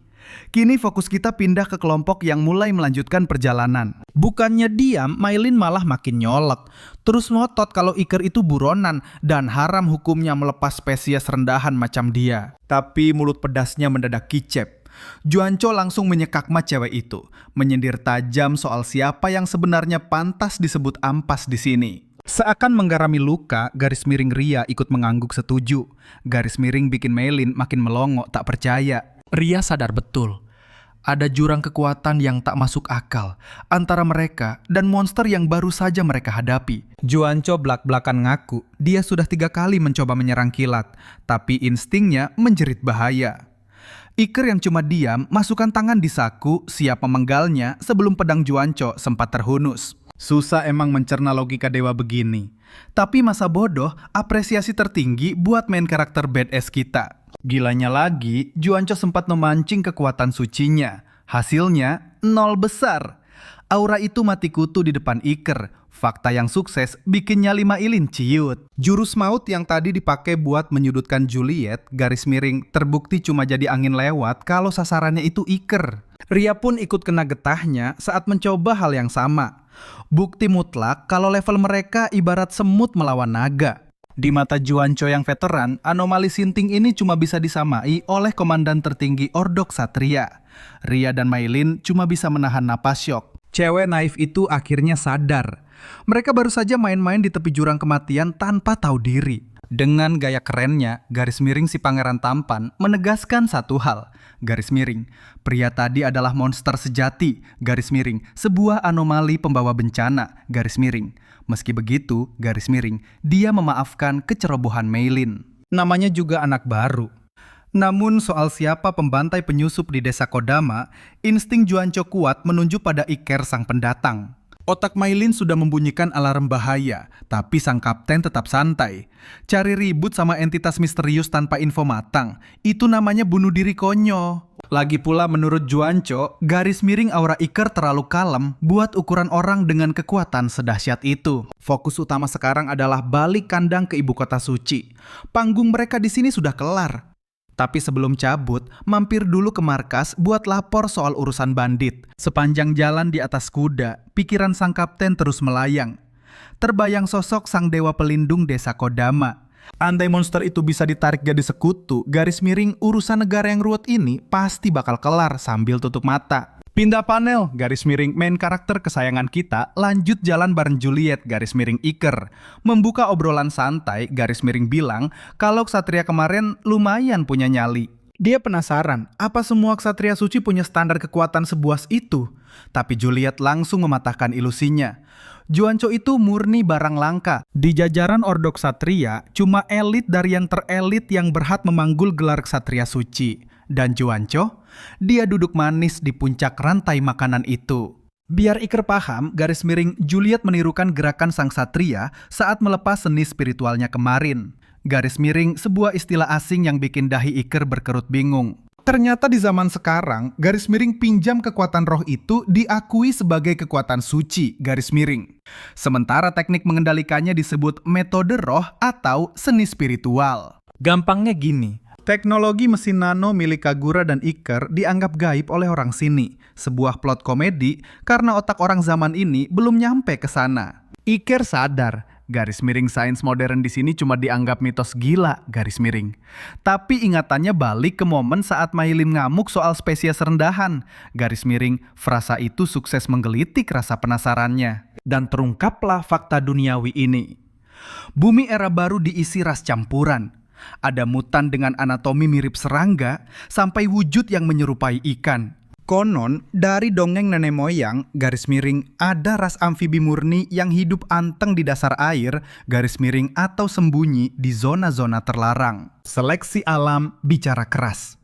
Kini fokus kita pindah ke kelompok yang mulai melanjutkan perjalanan. Bukannya diam, Maylin malah makin nyolek. Terus ngotot kalau Iker itu buronan dan haram hukumnya melepas spesies rendahan macam dia. Tapi mulut pedasnya mendadak kicep. Juancho langsung menyekak mat cewek itu, menyindir tajam soal siapa yang sebenarnya pantas disebut ampas di sini. Seakan menggarami luka, garis miring Ria ikut mengangguk setuju. Garis miring bikin Maylin makin melongo tak percaya. Ria sadar betul, ada jurang kekuatan yang tak masuk akal antara mereka dan monster yang baru saja mereka hadapi. Juancho belak-belakan ngaku, dia sudah 3 kali mencoba menyerang kilat, tapi instingnya menjerit bahaya. Iker yang cuma diam, masukkan tangan di saku, siap memenggalnya sebelum pedang Juancho sempat terhunus. Susah emang mencerna logika dewa begini. Tapi masa bodoh, apresiasi tertinggi buat main karakter badass kita. Gilanya lagi, Juancho sempat memancing kekuatan sucinya. Hasilnya, 0 besar. Aura itu mati kutu di depan Iker. Fakta yang sukses bikin nyali Maylin ciut. Jurus maut yang tadi dipakai buat menyudutkan Juliet, garis miring, terbukti cuma jadi angin lewat kalau sasarannya itu Iker. Ria pun ikut kena getahnya saat mencoba hal yang sama. Bukti mutlak kalau level mereka ibarat semut melawan naga. Di mata Juancho yang veteran, anomali sinting ini cuma bisa disamai oleh komandan tertinggi Ordok Satria. Ria dan Maylin cuma bisa menahan napas syok. Cewek naif itu akhirnya sadar. Mereka baru saja main-main di tepi jurang kematian tanpa tahu diri. Dengan gaya kerennya, garis miring si pangeran tampan menegaskan satu hal. Garis miring, pria tadi adalah monster sejati. Garis miring, sebuah anomali pembawa bencana. Garis miring. Meski begitu, garis miring, dia memaafkan kecerobohan Maylin. Namanya juga anak baru. Namun soal siapa pembantai penyusup di desa Kodama, insting Juancho kuat menunjuk pada Iker sang pendatang. Otak Maylin sudah membunyikan alarm bahaya, tapi sang kapten tetap santai. Cari ribut sama entitas misterius tanpa info matang, itu namanya bunuh diri konyol. Lagi pula menurut Juancho, garis miring aura Iker terlalu kalem buat ukuran orang dengan kekuatan sedahsyat itu. Fokus utama sekarang adalah balik kandang ke ibu kota suci. Panggung mereka di sini sudah kelar. Tapi sebelum cabut, mampir dulu ke markas buat lapor soal urusan bandit. Sepanjang jalan di atas kuda, pikiran sang kapten terus melayang. Terbayang sosok sang dewa pelindung desa Kodama. Andai monster itu bisa ditarik jadi sekutu, garis miring urusan negara yang ruwet ini pasti bakal kelar sambil tutup mata. Pindah panel, garis miring main karakter kesayangan kita lanjut jalan bareng Juliet, garis miring Iker. Membuka obrolan santai, garis miring bilang kalau ksatria kemarin lumayan punya nyali. Dia penasaran, apa semua ksatria suci punya standar kekuatan sebuas itu? Tapi Juliet langsung mematahkan ilusinya. Juancho itu murni barang langka. Di jajaran Ordok Ksatria, cuma elit dari yang terelit yang berhak memanggul gelar ksatria suci. Dan Juancho, dia duduk manis di puncak rantai makanan itu. Biar Iker paham, garis miring Juliet menirukan gerakan sang ksatria saat melepas seni spiritualnya kemarin. Garis miring sebuah istilah asing yang bikin dahi Iker berkerut bingung. Ternyata di zaman sekarang, garis miring pinjam kekuatan roh itu diakui sebagai kekuatan suci, garis miring. Sementara teknik mengendalikannya disebut metode roh atau seni spiritual. Gampangnya gini, teknologi mesin nano milik Kagura dan Iker dianggap gaib oleh orang sini. Sebuah plot komedi karena otak orang zaman ini belum nyampe ke sana. Iker sadar, garis miring sains modern di sini cuma dianggap mitos gila, garis miring. Tapi ingatannya balik ke momen saat Maylin ngamuk soal spesies rendahan. Garis miring, frasa itu sukses menggelitik rasa penasarannya. Dan terungkaplah fakta duniawi ini. Bumi era baru diisi ras campuran. Ada mutan dengan anatomi mirip serangga, sampai wujud yang menyerupai ikan. Konon, dari dongeng nenek moyang, garis miring, ada ras amfibi murni yang hidup anteng di dasar air, garis miring atau sembunyi di zona-zona terlarang. Seleksi alam bicara keras.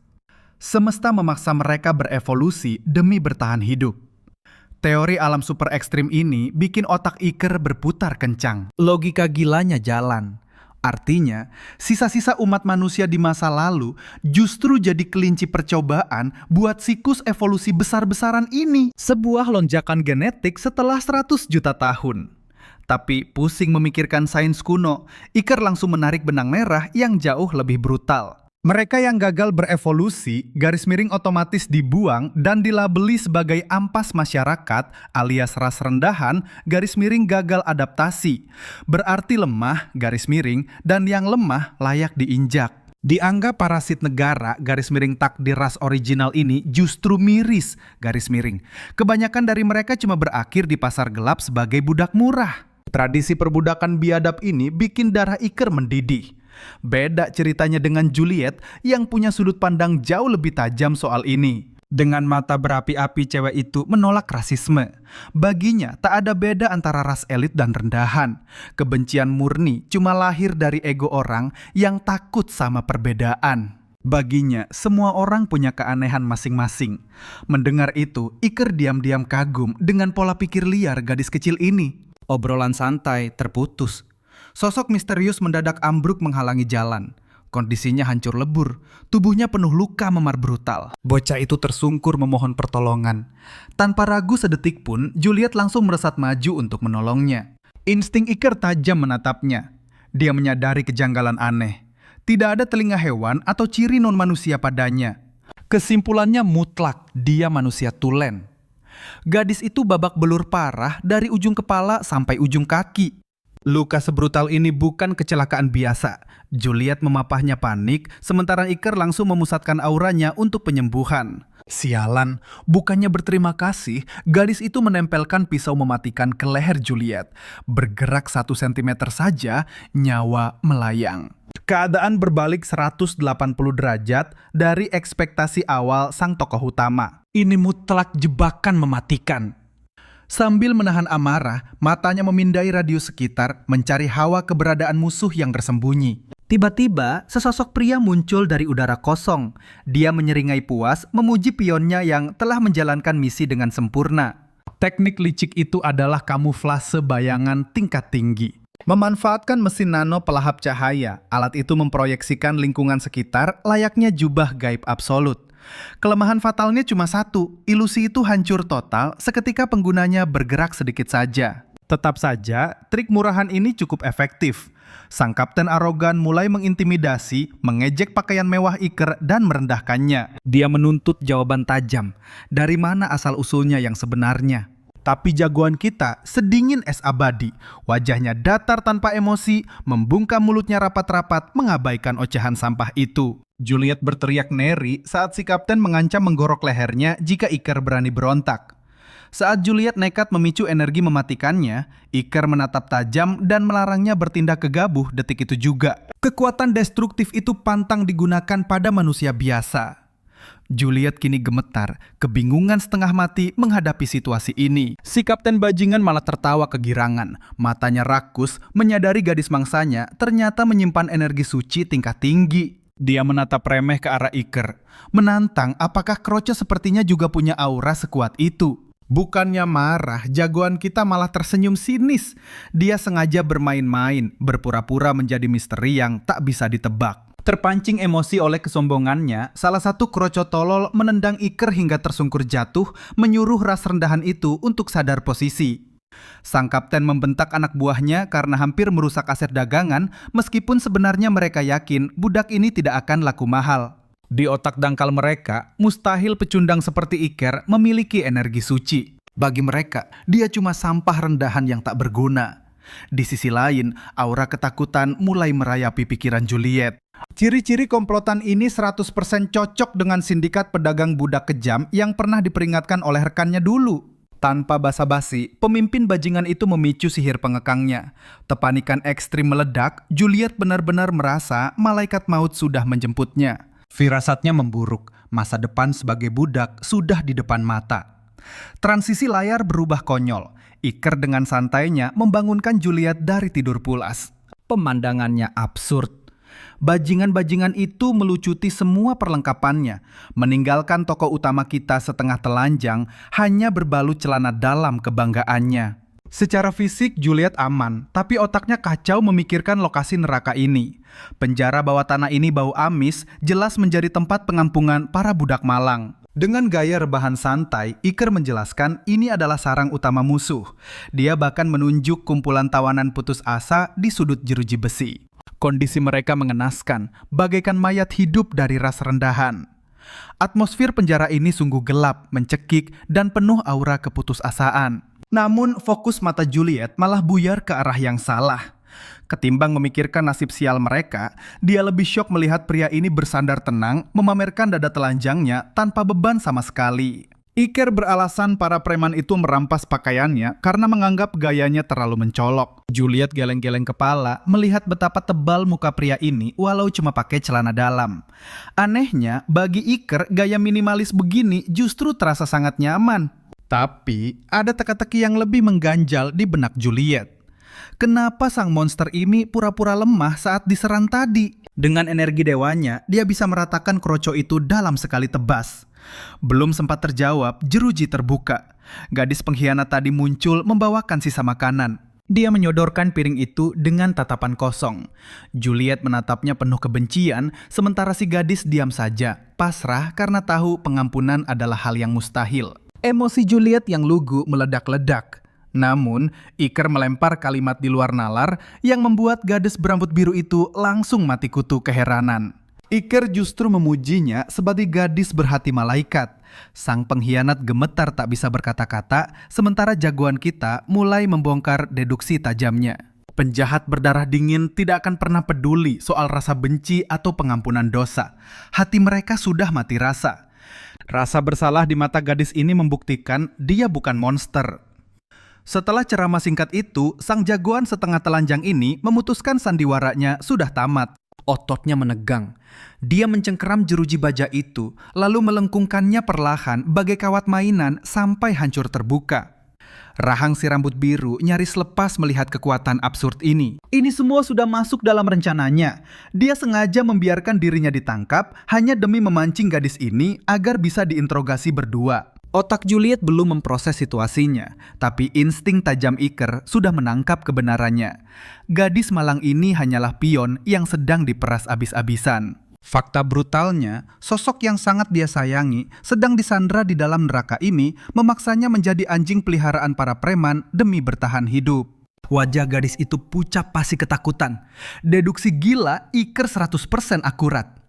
Semesta memaksa mereka berevolusi demi bertahan hidup. Teori alam super ekstrim ini bikin otak Iker berputar kencang. Logika gilanya jalan. Artinya, sisa-sisa umat manusia di masa lalu justru jadi kelinci percobaan buat siklus evolusi besar-besaran ini. Sebuah lonjakan genetik setelah 100 juta tahun. Tapi pusing memikirkan sains kuno, Iker langsung menarik benang merah yang jauh lebih brutal. Mereka yang gagal berevolusi, garis miring otomatis dibuang dan dilabeli sebagai ampas masyarakat alias ras rendahan, garis miring gagal adaptasi. Berarti lemah, garis miring, dan yang lemah layak diinjak. Dianggap parasit negara, garis miring takdir ras original ini justru miris, garis miring. Kebanyakan dari mereka cuma berakhir di pasar gelap sebagai budak murah. Tradisi perbudakan biadab ini bikin darah Iker mendidih. Beda ceritanya dengan Juliet yang punya sudut pandang jauh lebih tajam soal ini. Dengan mata berapi-api cewek itu menolak rasisme. Baginya tak ada beda antara ras elit dan rendahan. Kebencian murni cuma lahir dari ego orang yang takut sama perbedaan. Baginya, semua orang punya keanehan masing-masing. Mendengar itu, Iker diam-diam kagum dengan pola pikir liar gadis kecil ini. Obrolan santai terputus. Sosok misterius mendadak ambruk menghalangi jalan. Kondisinya hancur lebur, tubuhnya penuh luka memar brutal. Bocah itu tersungkur memohon pertolongan. Tanpa ragu sedetik pun, Juliet langsung meresat maju untuk menolongnya. Insting Iker tajam menatapnya. Dia menyadari kejanggalan aneh. Tidak ada telinga hewan atau ciri non-manusia padanya. Kesimpulannya mutlak, dia manusia tulen. Gadis itu babak belur parah dari ujung kepala sampai ujung kaki. Luka sebrutal ini bukan kecelakaan biasa. Juliet memapahnya panik, sementara Iker langsung memusatkan auranya untuk penyembuhan. Sialan, bukannya berterima kasih, gadis itu menempelkan pisau mematikan ke leher Juliet. Bergerak 1 cm saja, nyawa melayang. Keadaan berbalik 180 derajat dari ekspektasi awal sang tokoh utama. Ini mutlak jebakan mematikan. Sambil menahan amarah, matanya memindai radius sekitar, mencari hawa keberadaan musuh yang tersembunyi. Tiba-tiba, sesosok pria muncul dari udara kosong. Dia menyeringai puas, memuji pionnya yang telah menjalankan misi dengan sempurna. Teknik licik itu adalah kamuflase bayangan tingkat tinggi. Memanfaatkan mesin nano pelahap cahaya, alat itu memproyeksikan lingkungan sekitar layaknya jubah gaib absolut. Kelemahan fatalnya cuma satu, ilusi itu hancur total seketika penggunanya bergerak sedikit saja. Tetap saja, trik murahan ini cukup efektif. Sang kapten arogan mulai mengintimidasi, mengejek pakaian mewah Iker dan merendahkannya. Dia menuntut jawaban tajam, dari mana asal-usulnya yang sebenarnya. Tapi jagoan kita sedingin es abadi, wajahnya datar tanpa emosi, membungkam mulutnya rapat-rapat mengabaikan ocehan sampah itu. Juliet berteriak neri saat si kapten mengancam menggorok lehernya jika Iker berani berontak. Saat Juliet nekat memicu energi mematikannya, Iker menatap tajam dan melarangnya bertindak gegabah detik itu juga. Kekuatan destruktif itu pantang digunakan pada manusia biasa. Juliet kini gemetar, kebingungan setengah mati menghadapi situasi ini. Si kapten bajingan malah tertawa kegirangan. Matanya rakus, menyadari gadis mangsanya ternyata menyimpan energi suci tingkat tinggi. Dia menatap remeh ke arah Iker. Menantang apakah Kroce sepertinya juga punya aura sekuat itu. Bukannya marah, jagoan kita malah tersenyum sinis. Dia sengaja bermain-main, berpura-pura menjadi misteri yang tak bisa ditebak. Terpancing emosi oleh kesombongannya, salah satu kroco tolol menendang Iker hingga tersungkur jatuh, menyuruh ras rendahan itu untuk sadar posisi. Sang kapten membentak anak buahnya karena hampir merusak aset dagangan, meskipun sebenarnya mereka yakin budak ini tidak akan laku mahal. Di otak dangkal mereka, mustahil pecundang seperti Iker memiliki energi suci. Bagi mereka, dia cuma sampah rendahan yang tak berguna. Di sisi lain, aura ketakutan mulai merayapi pikiran Juliet. Ciri-ciri komplotan ini 100% cocok dengan sindikat pedagang budak kejam yang pernah diperingatkan oleh rekannya dulu. Tanpa basa-basi, pemimpin bajingan itu memicu sihir pengekangnya. Tepanikan ekstrim meledak, Juliet benar-benar merasa malaikat maut sudah menjemputnya. Firasatnya memburuk, masa depan sebagai budak sudah di depan mata. Transisi layar berubah konyol. Iker dengan santainya membangunkan Juliet dari tidur pulas. Pemandangannya absurd. Bajingan-bajingan itu melucuti semua perlengkapannya, meninggalkan tokoh utama kita setengah telanjang hanya berbalut celana dalam kebanggaannya. Secara fisik Juliet aman, tapi otaknya kacau memikirkan lokasi neraka ini. Penjara bawah tanah ini bau amis, jelas menjadi tempat pengampungan para budak malang. Dengan gaya rebahan santai, Iker menjelaskan ini adalah sarang utama musuh. Dia bahkan menunjuk kumpulan tawanan putus asa di sudut jeruji besi. Kondisi mereka mengenaskan, bagaikan mayat hidup dari ras rendahan. Atmosfer penjara ini sungguh gelap, mencekik, dan penuh aura keputusasaan. Namun fokus mata Juliet malah buyar ke arah yang salah. Ketimbang memikirkan nasib sial mereka, dia lebih syok melihat pria ini bersandar tenang, memamerkan dada telanjangnya tanpa beban sama sekali. Iker beralasan para preman itu merampas pakaiannya karena menganggap gayanya terlalu mencolok. Juliet geleng-geleng kepala melihat betapa tebal muka pria ini walau cuma pakai celana dalam. Anehnya, bagi Iker gaya minimalis begini justru terasa sangat nyaman. Tapi ada teka-teki yang lebih mengganjal di benak Juliet. Kenapa sang monster ini pura-pura lemah saat diserang tadi? Dengan energi dewanya, dia bisa meratakan kroco itu dalam sekali tebas. Belum sempat terjawab, jeruji terbuka. Gadis pengkhianat tadi muncul membawakan sisa makanan. Dia menyodorkan piring itu dengan tatapan kosong. Juliet menatapnya penuh kebencian, sementara si gadis diam saja, pasrah karena tahu pengampunan adalah hal yang mustahil. Emosi Juliet yang lugu meledak-ledak. Namun, Iker melempar kalimat di luar nalar yang membuat gadis berambut biru itu langsung mati kutu keheranan. Iker justru memujinya sebagai gadis berhati malaikat. Sang pengkhianat gemetar tak bisa berkata-kata, sementara jagoan kita mulai membongkar deduksi tajamnya. Penjahat berdarah dingin tidak akan pernah peduli soal rasa benci atau pengampunan dosa. Hati mereka sudah mati rasa. Rasa bersalah di mata gadis ini membuktikan dia bukan monster. Setelah ceramah singkat itu, sang jagoan setengah telanjang ini memutuskan sandiwaranya sudah tamat. Ototnya menegang. Dia mencengkeram jeruji baja itu, lalu melengkungkannya perlahan bagai kawat mainan sampai hancur terbuka. Rahang si rambut biru nyaris lepas melihat kekuatan absurd ini. Ini semua sudah masuk dalam rencananya. Dia sengaja membiarkan dirinya ditangkap hanya demi memancing gadis ini agar bisa diinterogasi berdua. Otak Juliet belum memproses situasinya, tapi insting tajam Iker sudah menangkap kebenarannya. Gadis malang ini hanyalah pion yang sedang diperas abis-abisan. Fakta brutalnya, sosok yang sangat dia sayangi sedang disandra di dalam neraka ini memaksanya menjadi anjing peliharaan para preman demi bertahan hidup. Wajah gadis itu pucat pasi ketakutan. Deduksi gila Iker 100% akurat.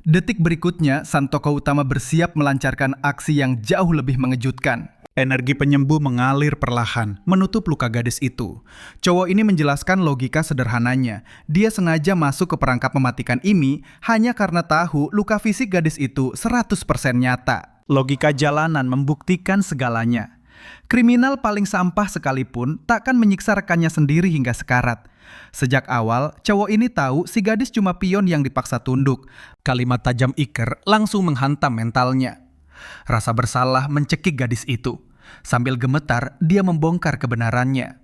Detik berikutnya, sang tokoh utama bersiap melancarkan aksi yang jauh lebih mengejutkan. Energi penyembuh mengalir perlahan, menutup luka gadis itu. Cowok ini menjelaskan logika sederhananya. Dia sengaja masuk ke perangkap mematikan ini hanya karena tahu luka fisik gadis itu 100% nyata. Logika jalanan membuktikan segalanya. Kriminal paling sampah sekalipun takkan menyiksa rekannya sendiri hingga sekarat. Sejak awal, cowok ini tahu si gadis cuma pion yang dipaksa tunduk. Kalimat tajam Iker langsung menghantam mentalnya. Rasa bersalah mencekik gadis itu. Sambil gemetar, dia membongkar kebenarannya.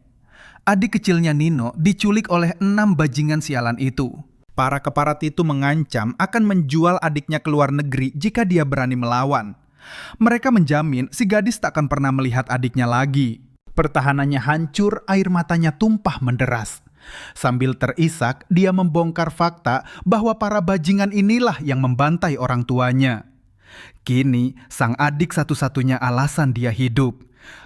Adik kecilnya Nino diculik oleh 6 bajingan sialan itu. Para keparat itu mengancam akan menjual adiknya ke luar negeri jika dia berani melawan. Mereka menjamin si gadis tak akan pernah melihat adiknya lagi. Pertahanannya hancur, air matanya tumpah menderas. Sambil terisak, dia membongkar fakta bahwa para bajingan inilah yang membantai orang tuanya. Kini, sang adik satu-satunya alasan dia hidup.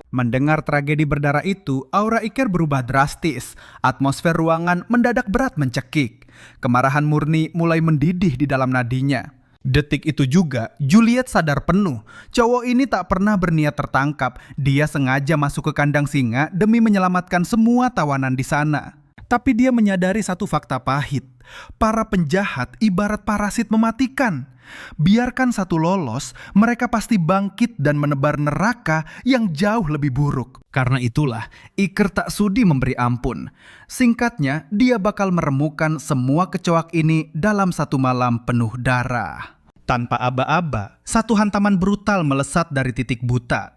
Mendengar tragedi berdarah itu, aura Iker berubah drastis. Atmosfer ruangan mendadak berat mencekik. Kemarahan murni mulai mendidih di dalam nadinya. Detik itu juga, Juliet sadar penuh. Cowok ini tak pernah berniat tertangkap. Dia sengaja masuk ke kandang singa demi menyelamatkan semua tawanan di sana. Tapi dia menyadari satu fakta pahit. Para penjahat ibarat parasit mematikan. Biarkan satu lolos, mereka pasti bangkit dan menebar neraka yang jauh lebih buruk. Karena itulah, Iker tak sudi memberi ampun. Singkatnya, dia bakal meremukan semua kecoak ini dalam satu malam penuh darah. Tanpa aba-aba, satu hantaman brutal melesat dari titik buta.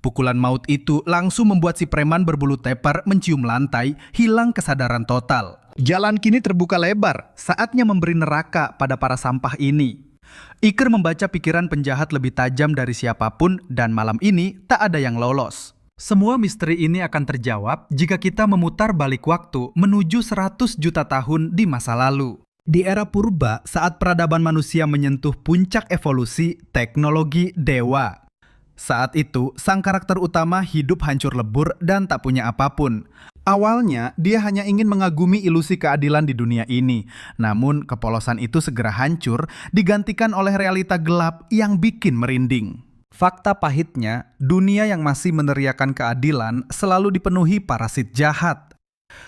Pukulan maut itu langsung membuat si preman berbulu tepar mencium lantai, hilang kesadaran total. Jalan kini terbuka lebar, saatnya memberi neraka pada para sampah ini. Iker membaca pikiran penjahat lebih tajam dari siapapun dan malam ini tak ada yang lolos. Semua misteri ini akan terjawab jika kita memutar balik waktu menuju 100 juta tahun di masa lalu. Di era purba, saat peradaban manusia menyentuh puncak evolusi teknologi dewa. Saat itu, sang karakter utama hidup hancur lebur dan tak punya apapun. Awalnya, dia hanya ingin mengagumi ilusi keadilan di dunia ini. Namun, kepolosan itu segera hancur, digantikan oleh realita gelap yang bikin merinding. Fakta pahitnya, dunia yang masih meneriakan keadilan selalu dipenuhi parasit jahat.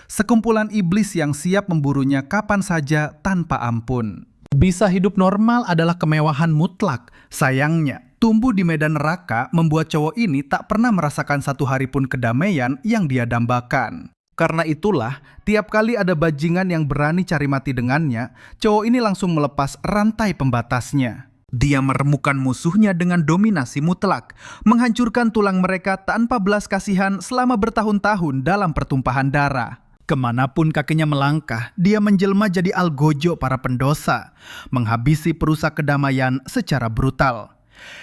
Sekumpulan iblis yang siap memburunya kapan saja tanpa ampun. Bisa hidup normal adalah kemewahan mutlak. Sayangnya, tumbuh di medan neraka membuat cowok ini tak pernah merasakan satu hari pun kedamaian yang dia dambakan. Karena itulah, tiap kali ada bajingan yang berani cari mati dengannya, cowok ini langsung melepas rantai pembatasnya. Dia meremukkan musuhnya dengan dominasi mutlak, menghancurkan tulang mereka tanpa belas kasihan selama bertahun-tahun dalam pertumpahan darah. Kemanapun kakinya melangkah, dia menjelma jadi algojo para pendosa, menghabisi perusak kedamaian secara brutal.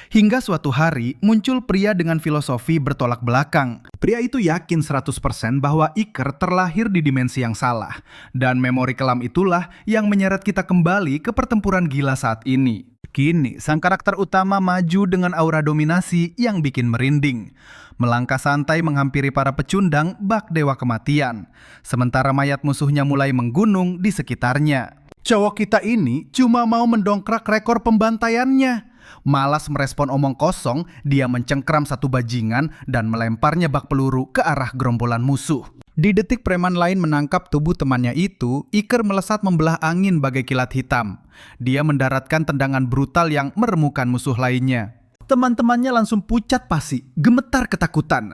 Hingga suatu hari muncul pria dengan filosofi bertolak belakang. Pria itu yakin 100% bahwa Iker terlahir di dimensi yang salah, dan memori kelam itulah yang menyeret kita kembali ke pertempuran gila saat ini. Kini, sang karakter utama maju dengan aura dominasi yang bikin merinding. Melangkah santai menghampiri para pecundang bak dewa kematian. Sementara mayat musuhnya mulai menggunung di sekitarnya. Cowok kita ini cuma mau mendongkrak rekor pembantaiannya. Malas merespon omong kosong, dia mencengkram satu bajingan dan melemparnya bak peluru ke arah gerombolan musuh. Di detik preman lain menangkap tubuh temannya itu, Iker melesat membelah angin bagai kilat hitam. Dia mendaratkan tendangan brutal yang meremukkan musuh lainnya. Teman-temannya langsung pucat pasi, gemetar ketakutan.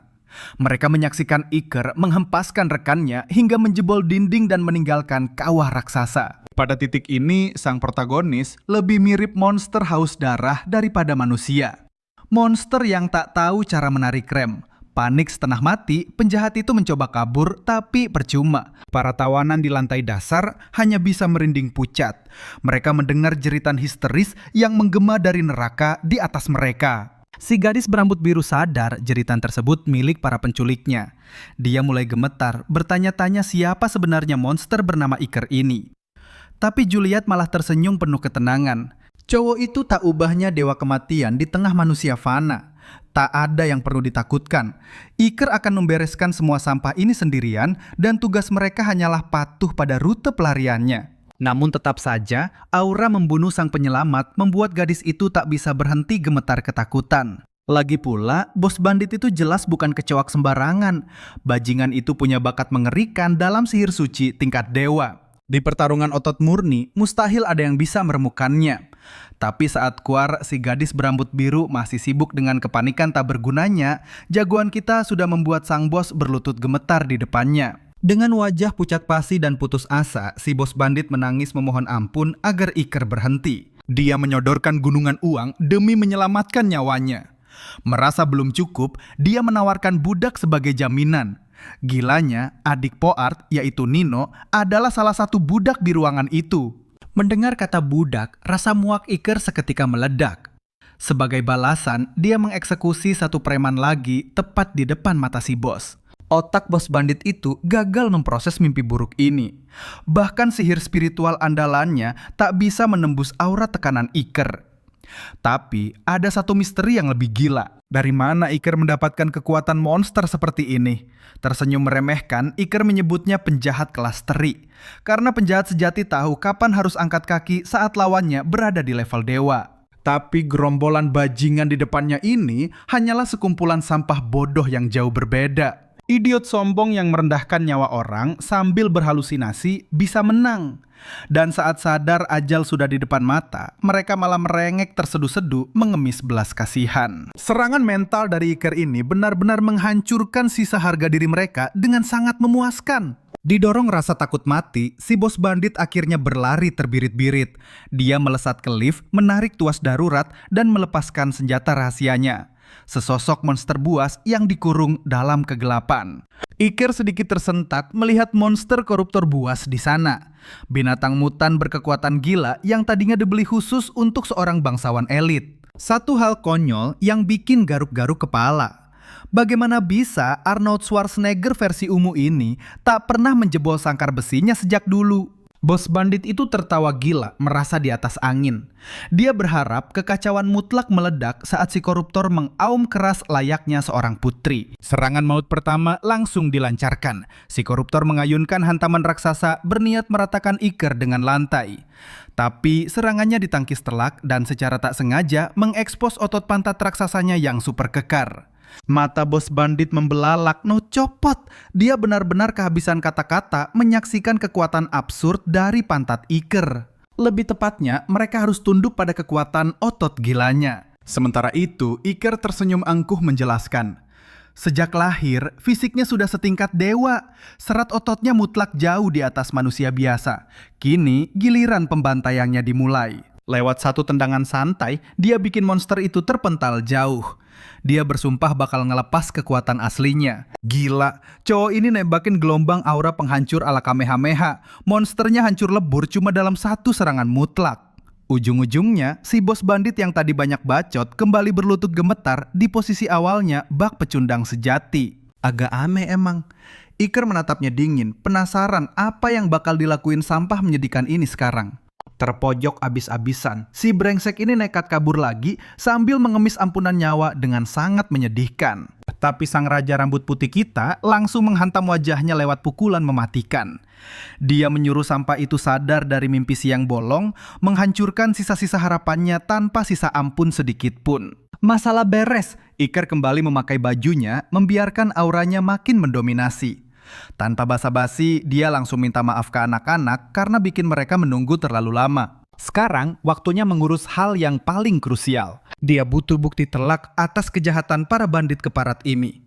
Mereka menyaksikan Iker menghempaskan rekannya hingga menjebol dinding dan meninggalkan kawah raksasa. Pada titik ini, sang protagonis lebih mirip monster haus darah daripada manusia. Monster yang tak tahu cara menarik rem. Panik setengah mati, penjahat itu mencoba kabur tapi percuma. Para tawanan di lantai dasar hanya bisa merinding pucat. Mereka mendengar jeritan histeris yang menggema dari neraka di atas mereka. Si gadis berambut biru sadar jeritan tersebut milik para penculiknya. Dia mulai gemetar, bertanya-tanya siapa sebenarnya monster bernama Iker ini. Tapi Juliet malah tersenyum penuh ketenangan. Cowok itu tak ubahnya dewa kematian di tengah manusia fana. Tak ada yang perlu ditakutkan. Iker akan membereskan semua sampah ini sendirian dan tugas mereka hanyalah patuh pada rute pelariannya. Namun tetap saja, aura membunuh sang penyelamat membuat gadis itu tak bisa berhenti gemetar ketakutan. Lagi pula, bos bandit itu jelas bukan kecoak sembarangan. Bajingan itu punya bakat mengerikan dalam sihir suci tingkat dewa. Di pertarungan otot murni, mustahil ada yang bisa meremukannya. Tapi saat keluar, si gadis berambut biru masih sibuk dengan kepanikan tak bergunanya, jagoan kita sudah membuat sang bos berlutut gemetar di depannya. Dengan wajah pucat pasi dan putus asa, si bos bandit menangis memohon ampun agar Iker berhenti. Dia menyodorkan gunungan uang demi menyelamatkan nyawanya. Merasa belum cukup, dia menawarkan budak sebagai jaminan. Gilanya, adik Poart, yaitu Nino, adalah salah satu budak di ruangan itu. Mendengar kata budak, rasa muak Iker seketika meledak. Sebagai balasan, dia mengeksekusi satu preman lagi tepat di depan mata si bos. Otak bos bandit itu gagal memproses mimpi buruk ini. Bahkan sihir spiritual andalannya tak bisa menembus aura tekanan Iker. Tapi ada satu misteri yang lebih gila. Dari mana Iker mendapatkan kekuatan monster seperti ini? Tersenyum meremehkan, Iker menyebutnya penjahat kelas teri. Karena penjahat sejati tahu kapan harus angkat kaki saat lawannya berada di level dewa. Tapi gerombolan bajingan di depannya ini hanyalah sekumpulan sampah bodoh yang jauh berbeda. Idiot sombong yang merendahkan nyawa orang sambil berhalusinasi bisa menang. Dan saat sadar ajal sudah di depan mata, mereka malah merengek terseduh-seduh mengemis belas kasihan. Serangan mental dari Iker ini benar-benar menghancurkan sisa harga diri mereka dengan sangat memuaskan. Didorong rasa takut mati, si bos bandit akhirnya berlari terbirit-birit. Dia melesat ke lift, menarik tuas darurat, dan melepaskan senjata rahasianya. Sesosok monster buas yang dikurung dalam kegelapan. Iker sedikit tersentak melihat monster koruptor buas di sana. Binatang mutan berkekuatan gila yang tadinya dibeli khusus untuk seorang bangsawan elit. Satu hal konyol yang bikin garuk-garuk kepala. Bagaimana bisa Arnold Schwarzenegger versi ungu ini tak pernah menjebol sangkar besinya sejak dulu? Bos bandit itu tertawa gila, merasa di atas angin. Dia berharap kekacauan mutlak meledak saat si koruptor mengaum keras layaknya seorang putri. Serangan maut pertama langsung dilancarkan. Si koruptor mengayunkan hantaman raksasa berniat meratakan Iker dengan lantai. Tapi serangannya ditangkis telak dan secara tak sengaja mengekspos otot pantat raksasanya yang super kekar. Mata bos bandit membelalak, no copot. Dia benar-benar kehabisan kata-kata menyaksikan kekuatan absurd dari pantat Iker. Lebih tepatnya, mereka harus tunduk pada kekuatan otot gilanya. Sementara itu, Iker tersenyum angkuh menjelaskan, sejak lahir, fisiknya sudah setingkat dewa. Serat ototnya mutlak jauh di atas manusia biasa. Kini, giliran pembantaiannya dimulai. Lewat satu tendangan santai, dia bikin monster itu terpental jauh. Dia bersumpah bakal ngelepas kekuatan aslinya. Gila, cowok ini nembakin gelombang aura penghancur ala Kamehameha. Monsternya hancur lebur cuma dalam satu serangan mutlak. Ujung-ujungnya, si bos bandit yang tadi banyak bacot kembali berlutut gemetar di posisi awalnya bak pecundang sejati. Agak aneh emang. Iker menatapnya dingin, penasaran apa yang bakal dilakuin sampah menyedihkan ini sekarang. Terpojok abis-abisan, si brengsek ini nekat kabur lagi sambil mengemis ampunan nyawa dengan sangat menyedihkan. Tapi sang raja rambut putih kita langsung menghantam wajahnya lewat pukulan mematikan. Dia menyuruh sampah itu sadar dari mimpi siang bolong, menghancurkan sisa-sisa harapannya tanpa sisa ampun sedikit pun. Masalah beres, Iker kembali memakai bajunya, membiarkan auranya makin mendominasi. Tanpa basa-basi, dia langsung minta maaf ke anak-anak karena bikin mereka menunggu terlalu lama. Sekarang, waktunya mengurus hal yang paling krusial. Dia butuh bukti telak atas kejahatan para bandit keparat ini.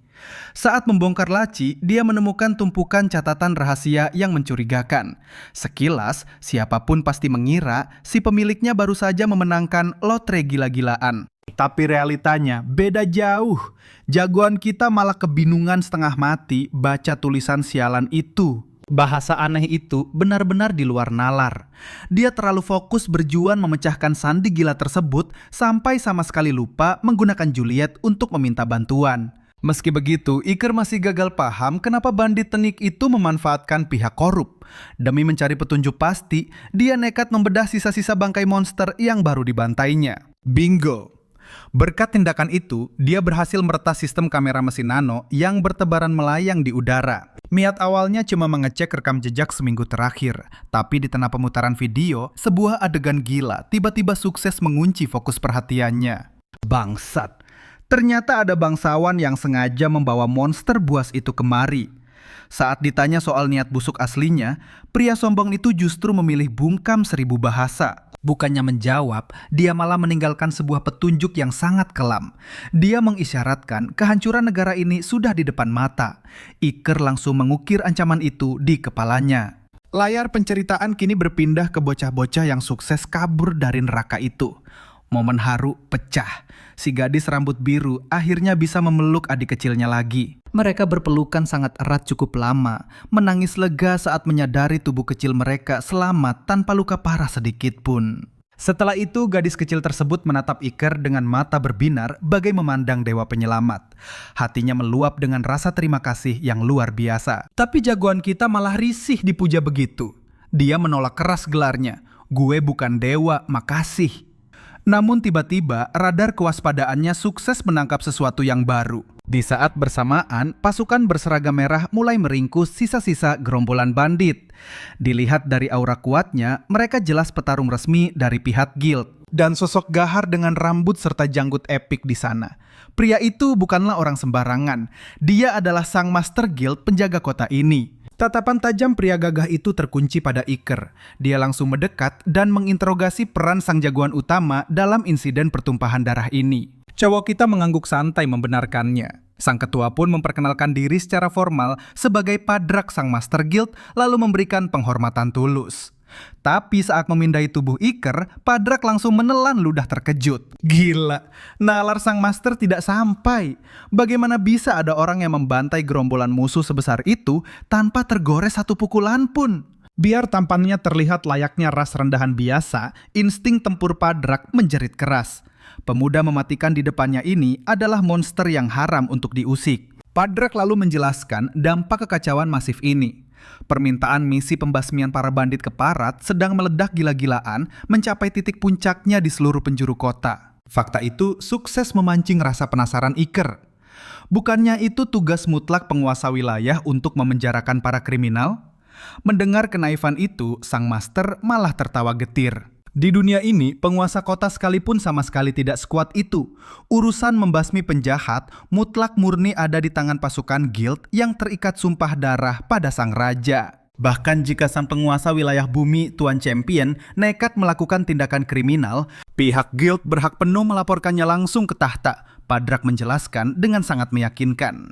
Saat membongkar laci, dia menemukan tumpukan catatan rahasia yang mencurigakan. Sekilas, siapapun pasti mengira si pemiliknya baru saja memenangkan lotre gila-gilaan. Tapi realitanya beda jauh. Jagoan kita malah kebingungan setengah mati baca tulisan sialan itu. Bahasa aneh itu benar-benar di luar nalar. Dia terlalu fokus berjuang memecahkan sandi gila tersebut sampai sama sekali lupa menggunakan Juliet untuk meminta bantuan. Meski begitu, Iker masih gagal paham kenapa bandit tenik itu memanfaatkan pihak korup. Demi mencari petunjuk pasti, dia nekat membedah sisa-sisa bangkai monster yang baru dibantainya. Bingo! Berkat tindakan itu, dia berhasil meretas sistem kamera mesin nano yang bertebaran melayang di udara. Niat awalnya cuma mengecek rekam jejak seminggu terakhir, tapi di tengah pemutaran video, sebuah adegan gila tiba-tiba sukses mengunci fokus perhatiannya. Bangsat! Ternyata ada bangsawan yang sengaja membawa monster buas itu kemari. Saat ditanya soal niat busuk aslinya, pria sombong itu justru memilih bungkam 1000 bahasa. Bukannya menjawab, dia malah meninggalkan sebuah petunjuk yang sangat kelam. Dia mengisyaratkan kehancuran negara ini sudah di depan mata. Iker langsung mengukir ancaman itu di kepalanya. Layar penceritaan kini berpindah ke bocah-bocah yang sukses kabur dari neraka itu. Momen haru pecah. Si gadis rambut biru akhirnya bisa memeluk adik kecilnya lagi. Mereka berpelukan sangat erat cukup lama, menangis lega saat menyadari tubuh kecil mereka selamat tanpa luka parah sedikit pun. Setelah itu, gadis kecil tersebut menatap Iker dengan mata berbinar bagai memandang dewa penyelamat. Hatinya meluap dengan rasa terima kasih yang luar biasa. Tapi jagoan kita malah risih dipuja begitu. Dia menolak keras gelarnya, "Gue bukan dewa, makasih." Namun tiba-tiba radar kewaspadaannya sukses menangkap sesuatu yang baru. Di saat bersamaan, pasukan berseragam merah mulai meringkus sisa-sisa gerombolan bandit. Dilihat dari aura kuatnya, mereka jelas petarung resmi dari pihak guild. Dan sosok gahar dengan rambut serta janggut epik di sana. Pria itu bukanlah orang sembarangan. Dia adalah sang master guild penjaga kota ini. Tatapan tajam pria gagah itu terkunci pada Iker. Dia langsung mendekat dan menginterogasi peran sang jagoan utama dalam insiden pertumpahan darah ini. Cowok kita mengangguk santai membenarkannya. Sang ketua pun memperkenalkan diri secara formal sebagai padrak sang master guild lalu memberikan penghormatan tulus. Tapi saat memindai tubuh Iker, Padrak langsung menelan ludah terkejut. Gila, nalar sang master tidak sampai. Bagaimana bisa ada orang yang membantai gerombolan musuh sebesar itu tanpa tergores satu pukulan pun? Biar tampannya terlihat layaknya ras rendahan biasa, insting tempur Padrak menjerit keras. Pemuda mematikan di depannya ini adalah monster yang haram untuk diusik. Padrak lalu menjelaskan dampak kekacauan masif ini. Permintaan misi pembasmian para bandit keparat sedang meledak gila-gilaan mencapai titik puncaknya di seluruh penjuru kota. Fakta itu sukses memancing rasa penasaran Iker. Bukannya itu tugas mutlak penguasa wilayah untuk memenjarakan para kriminal? Mendengar kenaifan itu, sang master malah tertawa getir. Di dunia ini, penguasa kota sekalipun sama sekali tidak sekuat itu. Urusan membasmi penjahat mutlak murni ada di tangan pasukan guild yang terikat sumpah darah pada sang raja. Bahkan jika sang penguasa wilayah bumi, Tuan Champion, nekat melakukan tindakan kriminal, pihak guild berhak penuh melaporkannya langsung ke tahta. Padrak menjelaskan dengan sangat meyakinkan.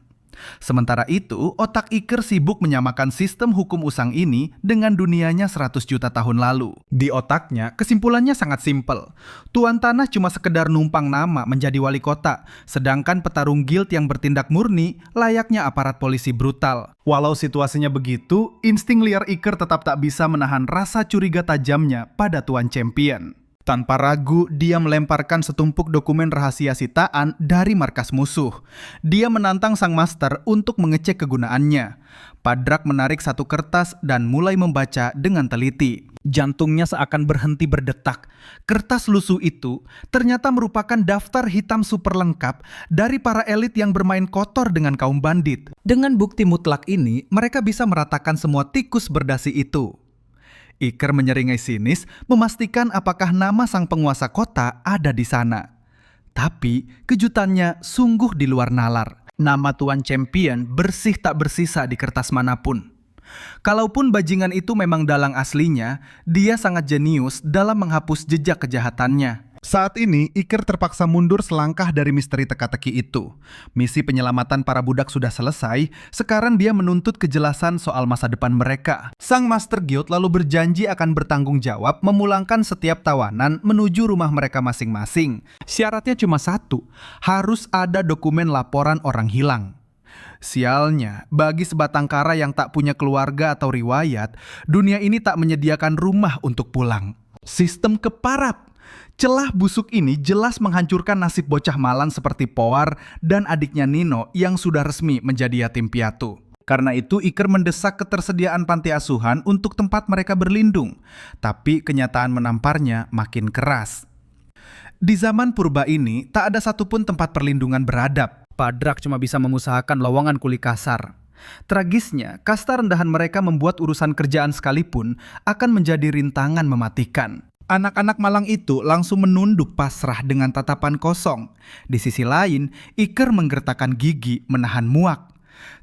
Sementara itu, otak Iker sibuk menyamakan sistem hukum usang ini dengan dunianya 100 juta tahun lalu. Di otaknya, kesimpulannya sangat simpel. Tuan Tanah cuma sekedar numpang nama menjadi wali kota, sedangkan petarung guild yang bertindak murni layaknya aparat polisi brutal. Walau situasinya begitu, insting liar Iker tetap tak bisa menahan rasa curiga tajamnya pada Tuan Champion. Tanpa ragu, dia melemparkan setumpuk dokumen rahasia sitaan dari markas musuh. Dia menantang sang master untuk mengecek kegunaannya. Padrak menarik satu kertas dan mulai membaca dengan teliti. Jantungnya seakan berhenti berdetak. Kertas lusuh itu ternyata merupakan daftar hitam super lengkap dari para elit yang bermain kotor dengan kaum bandit. Dengan bukti mutlak ini, mereka bisa meratakan semua tikus berdasi itu. Iker menyeringai sinis, memastikan apakah nama sang penguasa kota ada di sana. Tapi kejutannya sungguh di luar nalar. Nama Tuan Champion bersih tak bersisa di kertas manapun. Kalaupun bajingan itu memang dalang aslinya, dia sangat jenius dalam menghapus jejak kejahatannya. Saat ini, Iker terpaksa mundur selangkah dari misteri teka-teki itu. Misi penyelamatan para budak sudah selesai, sekarang dia menuntut kejelasan soal masa depan mereka. Sang Master Guild lalu berjanji akan bertanggung jawab memulangkan setiap tawanan menuju rumah mereka masing-masing. Syaratnya cuma satu, harus ada dokumen laporan orang hilang. Sialnya, bagi sebatang kara yang tak punya keluarga atau riwayat, dunia ini tak menyediakan rumah untuk pulang. Sistem keparat. Celah busuk ini jelas menghancurkan nasib bocah malang seperti Poar dan adiknya Nino yang sudah resmi menjadi yatim piatu. Karena itu Iker mendesak ketersediaan panti asuhan untuk tempat mereka berlindung. Tapi kenyataan menamparnya makin keras. Di zaman purba ini tak ada satupun tempat perlindungan beradab. Padrak cuma bisa mengusahakan lowongan kuli kasar. Tragisnya, kasta rendahan mereka membuat urusan kerjaan sekalipun akan menjadi rintangan mematikan. Anak-anak malang itu langsung menunduk pasrah dengan tatapan kosong. Di sisi lain, Iker menggertakkan gigi menahan muak.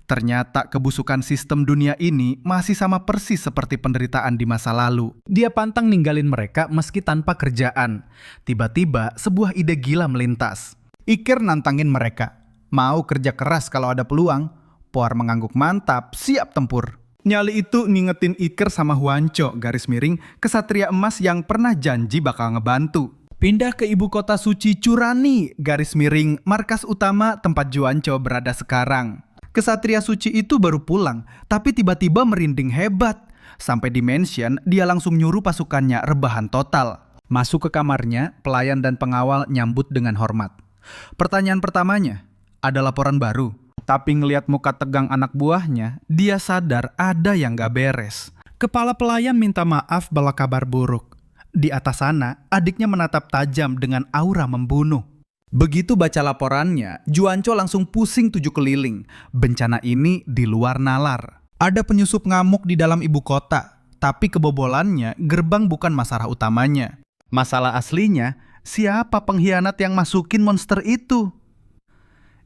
Ternyata kebusukan sistem dunia ini masih sama persis seperti penderitaan di masa lalu. Dia pantang ninggalin mereka meski tanpa kerjaan. Tiba-tiba sebuah ide gila melintas. Iker nantangin mereka. Mau kerja keras kalau ada peluang. Poar mengangguk mantap, siap tempur. Nyali itu ngingetin Iker sama Huanco, garis miring, kesatria emas yang pernah janji bakal ngebantu. Pindah ke ibu kota suci Curani, garis miring, markas utama tempat Juanco berada sekarang. Kesatria suci itu baru pulang, tapi tiba-tiba merinding hebat. Sampai di mansion, dia langsung nyuruh pasukannya rebahan total. Masuk ke kamarnya, pelayan dan pengawal nyambut dengan hormat. Pertanyaan pertamanya, ada laporan baru? Tapi ngelihat muka tegang anak buahnya, dia sadar ada yang gak beres. Kepala pelayan minta maaf bala kabar buruk. Di atas sana, adiknya menatap tajam dengan aura membunuh. Begitu baca laporannya, Juanco langsung pusing 7 keliling. Bencana ini di luar nalar. Ada penyusup ngamuk di dalam ibu kota, tapi kebobolannya gerbang bukan masalah utamanya. Masalah aslinya, siapa pengkhianat yang masukin monster itu?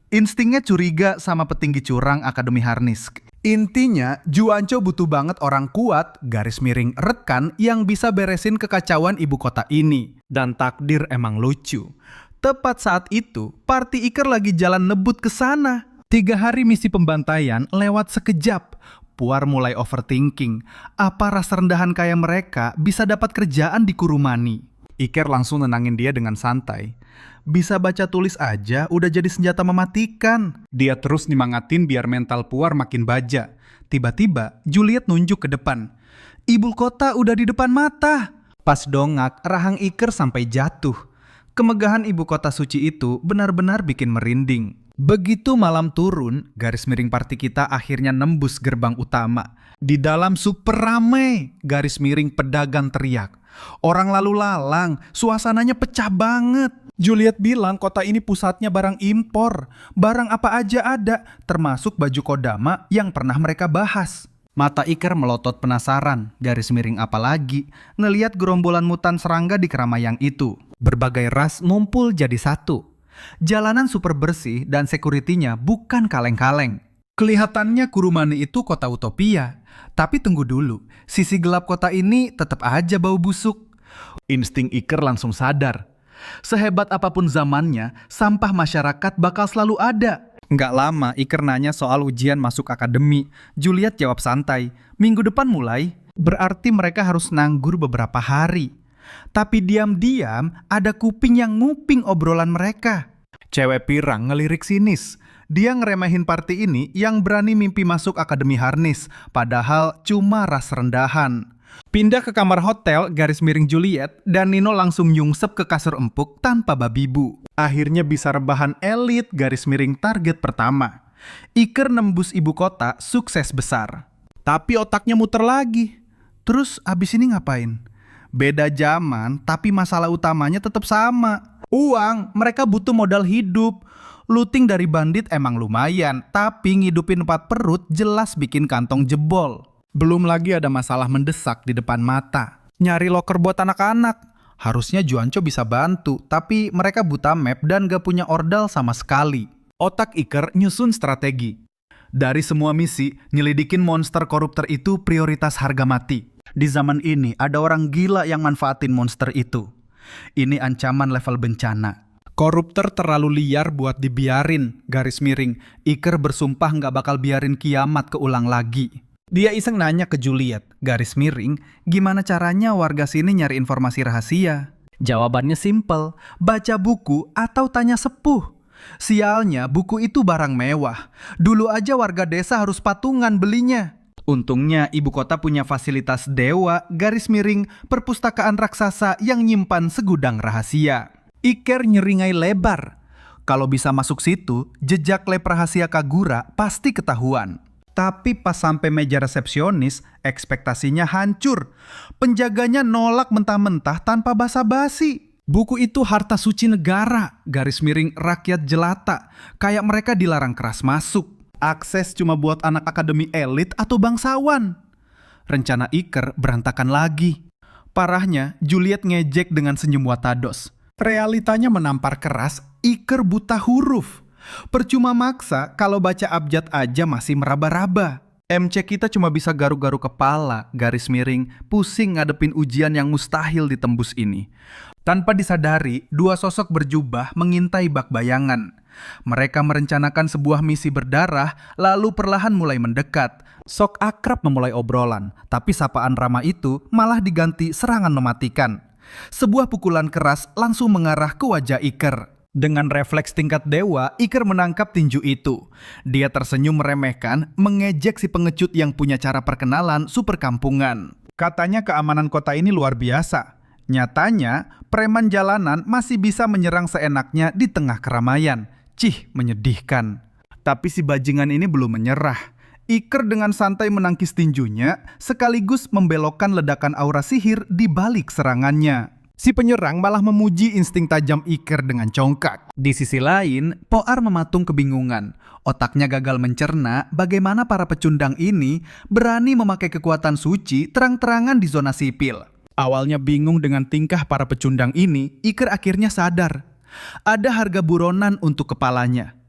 Instingnya curiga sama petinggi curang Akademi Harnisk. Intinya, Juanco butuh banget orang kuat, garis miring rekan yang bisa beresin kekacauan ibu kota ini. Dan takdir emang lucu. Tepat saat itu, party Iker lagi jalan nebut ke sana. 3 hari misi pembantaian lewat sekejap. Puar mulai overthinking. Apa ras rendahan kayak mereka bisa dapat kerjaan di Kurumani? Iker langsung nenangin dia dengan santai. Bisa baca tulis aja udah jadi senjata mematikan. Dia terus nyemangatin biar mental Puar makin baja. Tiba-tiba Juliet nunjuk ke depan. Ibu kota udah di depan mata. Pas dongak, rahang Iker sampai jatuh. Kemegahan ibu kota suci itu benar-benar bikin merinding. Begitu malam turun, garis miring party kita akhirnya nembus gerbang utama. Di dalam super rame, garis miring pedagang teriak. Orang lalu lalang, suasananya pecah banget. Juliet bilang kota ini pusatnya barang impor. Barang apa aja ada, termasuk baju kodama yang pernah mereka bahas. Mata Iker melotot penasaran, garis miring apalagi, ngeliat gerombolan mutan serangga di keramaian itu. Berbagai ras ngumpul jadi satu. Jalanan super bersih dan sekuritinya bukan kaleng-kaleng. Kelihatannya Kurumani itu kota utopia. Tapi tunggu dulu, sisi gelap kota ini tetap aja bau busuk. Insting Iker langsung sadar. Sehebat apapun zamannya, sampah masyarakat bakal selalu ada. Nggak lama Iker nanya soal ujian masuk akademi. Juliet jawab santai, minggu depan mulai. Berarti mereka harus nganggur beberapa hari. Tapi diam-diam ada kuping yang nguping obrolan mereka. Cewek pirang ngelirik sinis. Dia ngeremehin party ini yang berani mimpi masuk akademi harnis. Padahal cuma ras rendahan. Pindah ke kamar hotel, garis miring Juliet, dan Nino langsung nyungsep ke kasur empuk tanpa babi bu. Akhirnya bisa rebahan elit, garis miring target pertama. Iker nembus ibu kota, sukses besar. Tapi otaknya muter lagi. Terus abis ini ngapain? Beda zaman, tapi masalah utamanya tetap sama. Uang, mereka butuh modal hidup. Looting dari bandit emang lumayan, tapi ngidupin 4 perut jelas bikin kantong jebol. Belum lagi ada masalah mendesak di depan mata. Nyari loker buat anak-anak. Harusnya Juanco bisa bantu, tapi mereka buta map dan gak punya ordal sama sekali. Otak Iker nyusun strategi. Dari semua misi, nyelidikin monster koruptor itu prioritas harga mati. Di zaman ini ada orang gila yang manfaatin monster itu. Ini ancaman level bencana. Koruptor terlalu liar buat dibiarin, garis miring. Iker bersumpah gak bakal biarin kiamat keulang lagi. Dia iseng nanya ke Juliet, garis miring, gimana caranya warga sini nyari informasi rahasia? Jawabannya simpel, baca buku atau tanya sepuh. Sialnya buku itu barang mewah. Dulu aja warga desa harus patungan belinya. Untungnya ibu kota punya fasilitas dewa, garis miring, perpustakaan raksasa yang nyimpan segudang rahasia. Iker nyeringai lebar. Kalau bisa masuk situ, jejak lab rahasia Kagura pasti ketahuan. Tapi pas sampai meja resepsionis, ekspektasinya hancur. Penjaganya nolak mentah-mentah tanpa basa-basi. Buku itu harta suci negara, garis miring rakyat jelata. Kayak mereka dilarang keras masuk. Akses cuma buat anak akademi elit atau bangsawan. Rencana Iker berantakan lagi. Parahnya, Juliet ngejek dengan senyum watados. Realitanya menampar keras, Iker buta huruf. Percuma maksa kalau baca abjad aja masih meraba-raba. MC kita cuma bisa garu-garu kepala, garis miring, pusing ngadepin ujian yang mustahil ditembus ini. Tanpa disadari, 2 sosok berjubah mengintai bak bayangan. Mereka merencanakan sebuah misi berdarah, lalu perlahan mulai mendekat. Sok akrab memulai obrolan, tapi sapaan ramah itu malah diganti serangan mematikan. Sebuah pukulan keras langsung mengarah ke wajah Iker. Dengan refleks tingkat dewa, Iker menangkap tinju itu. Dia tersenyum meremehkan, mengejek si pengecut yang punya cara perkenalan super kampungan. Katanya keamanan kota ini luar biasa. Nyatanya, preman jalanan masih bisa menyerang seenaknya di tengah keramaian. Cih, menyedihkan. Tapi si bajingan ini belum menyerah. Iker dengan santai menangkis tinjunya, sekaligus membelokkan ledakan aura sihir di balik serangannya. Si penyerang malah memuji insting tajam Iker dengan congkak. Di sisi lain, Poar mematung kebingungan. Otaknya gagal mencerna bagaimana para pecundang ini berani memakai kekuatan suci terang-terangan di zona sipil. Awalnya bingung dengan tingkah para pecundang ini, Iker akhirnya sadar. Ada harga buronan untuk kepalanya.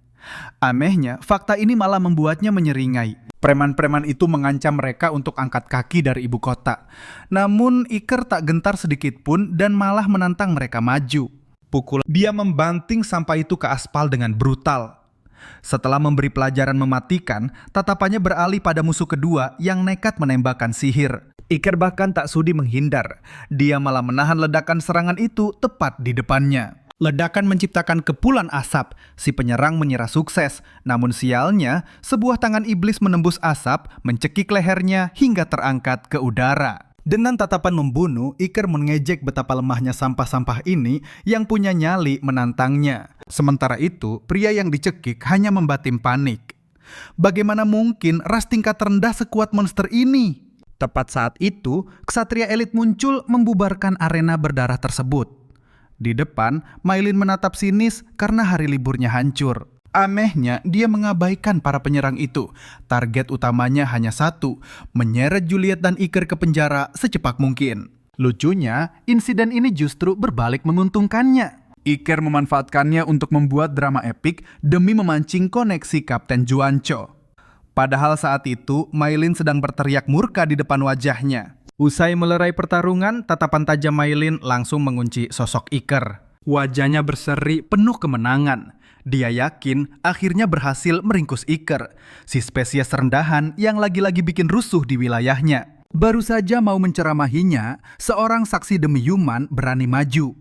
Anehnya, fakta ini malah membuatnya menyeringai. Preman-preman itu mengancam mereka untuk angkat kaki dari ibu kota. Namun Iker tak gentar sedikit pun dan malah menantang mereka maju. Dia membanting sampah itu ke aspal dengan brutal. Setelah memberi pelajaran mematikan, tatapannya beralih pada musuh kedua yang nekat menembakkan sihir. Iker bahkan tak sudi menghindar. Dia malah menahan ledakan serangan itu tepat di depannya. Ledakan menciptakan kepulan asap. Si penyerang mengira sukses. Namun sialnya, sebuah tangan iblis menembus asap, mencekik lehernya hingga terangkat ke udara. Dengan tatapan membunuh, Iker mengejek betapa lemahnya sampah-sampah ini yang punya nyali menantangnya. Sementara itu, pria yang dicekik hanya membatin panik. Bagaimana mungkin ras tingkat rendah sekuat monster ini? Tepat saat itu, ksatria elit muncul membubarkan arena berdarah tersebut. Di depan, Maylin menatap sinis karena hari liburnya hancur. Anehnya, dia mengabaikan para penyerang itu. Target utamanya hanya satu, menyeret Juliet dan Iker ke penjara secepat mungkin. Lucunya, insiden ini justru berbalik menguntungkannya. Iker memanfaatkannya untuk membuat drama epik demi memancing koneksi Kapten Juancho. Padahal saat itu, Maylin sedang berteriak murka di depan wajahnya. Usai melerai pertarungan, tatapan tajam Maylin langsung mengunci sosok Iker. Wajahnya berseri penuh kemenangan. Dia yakin akhirnya berhasil meringkus Iker, si spesies rendahan yang lagi-lagi bikin rusuh di wilayahnya. Baru saja mau menceramahinya, seorang saksi demi Yuman berani maju.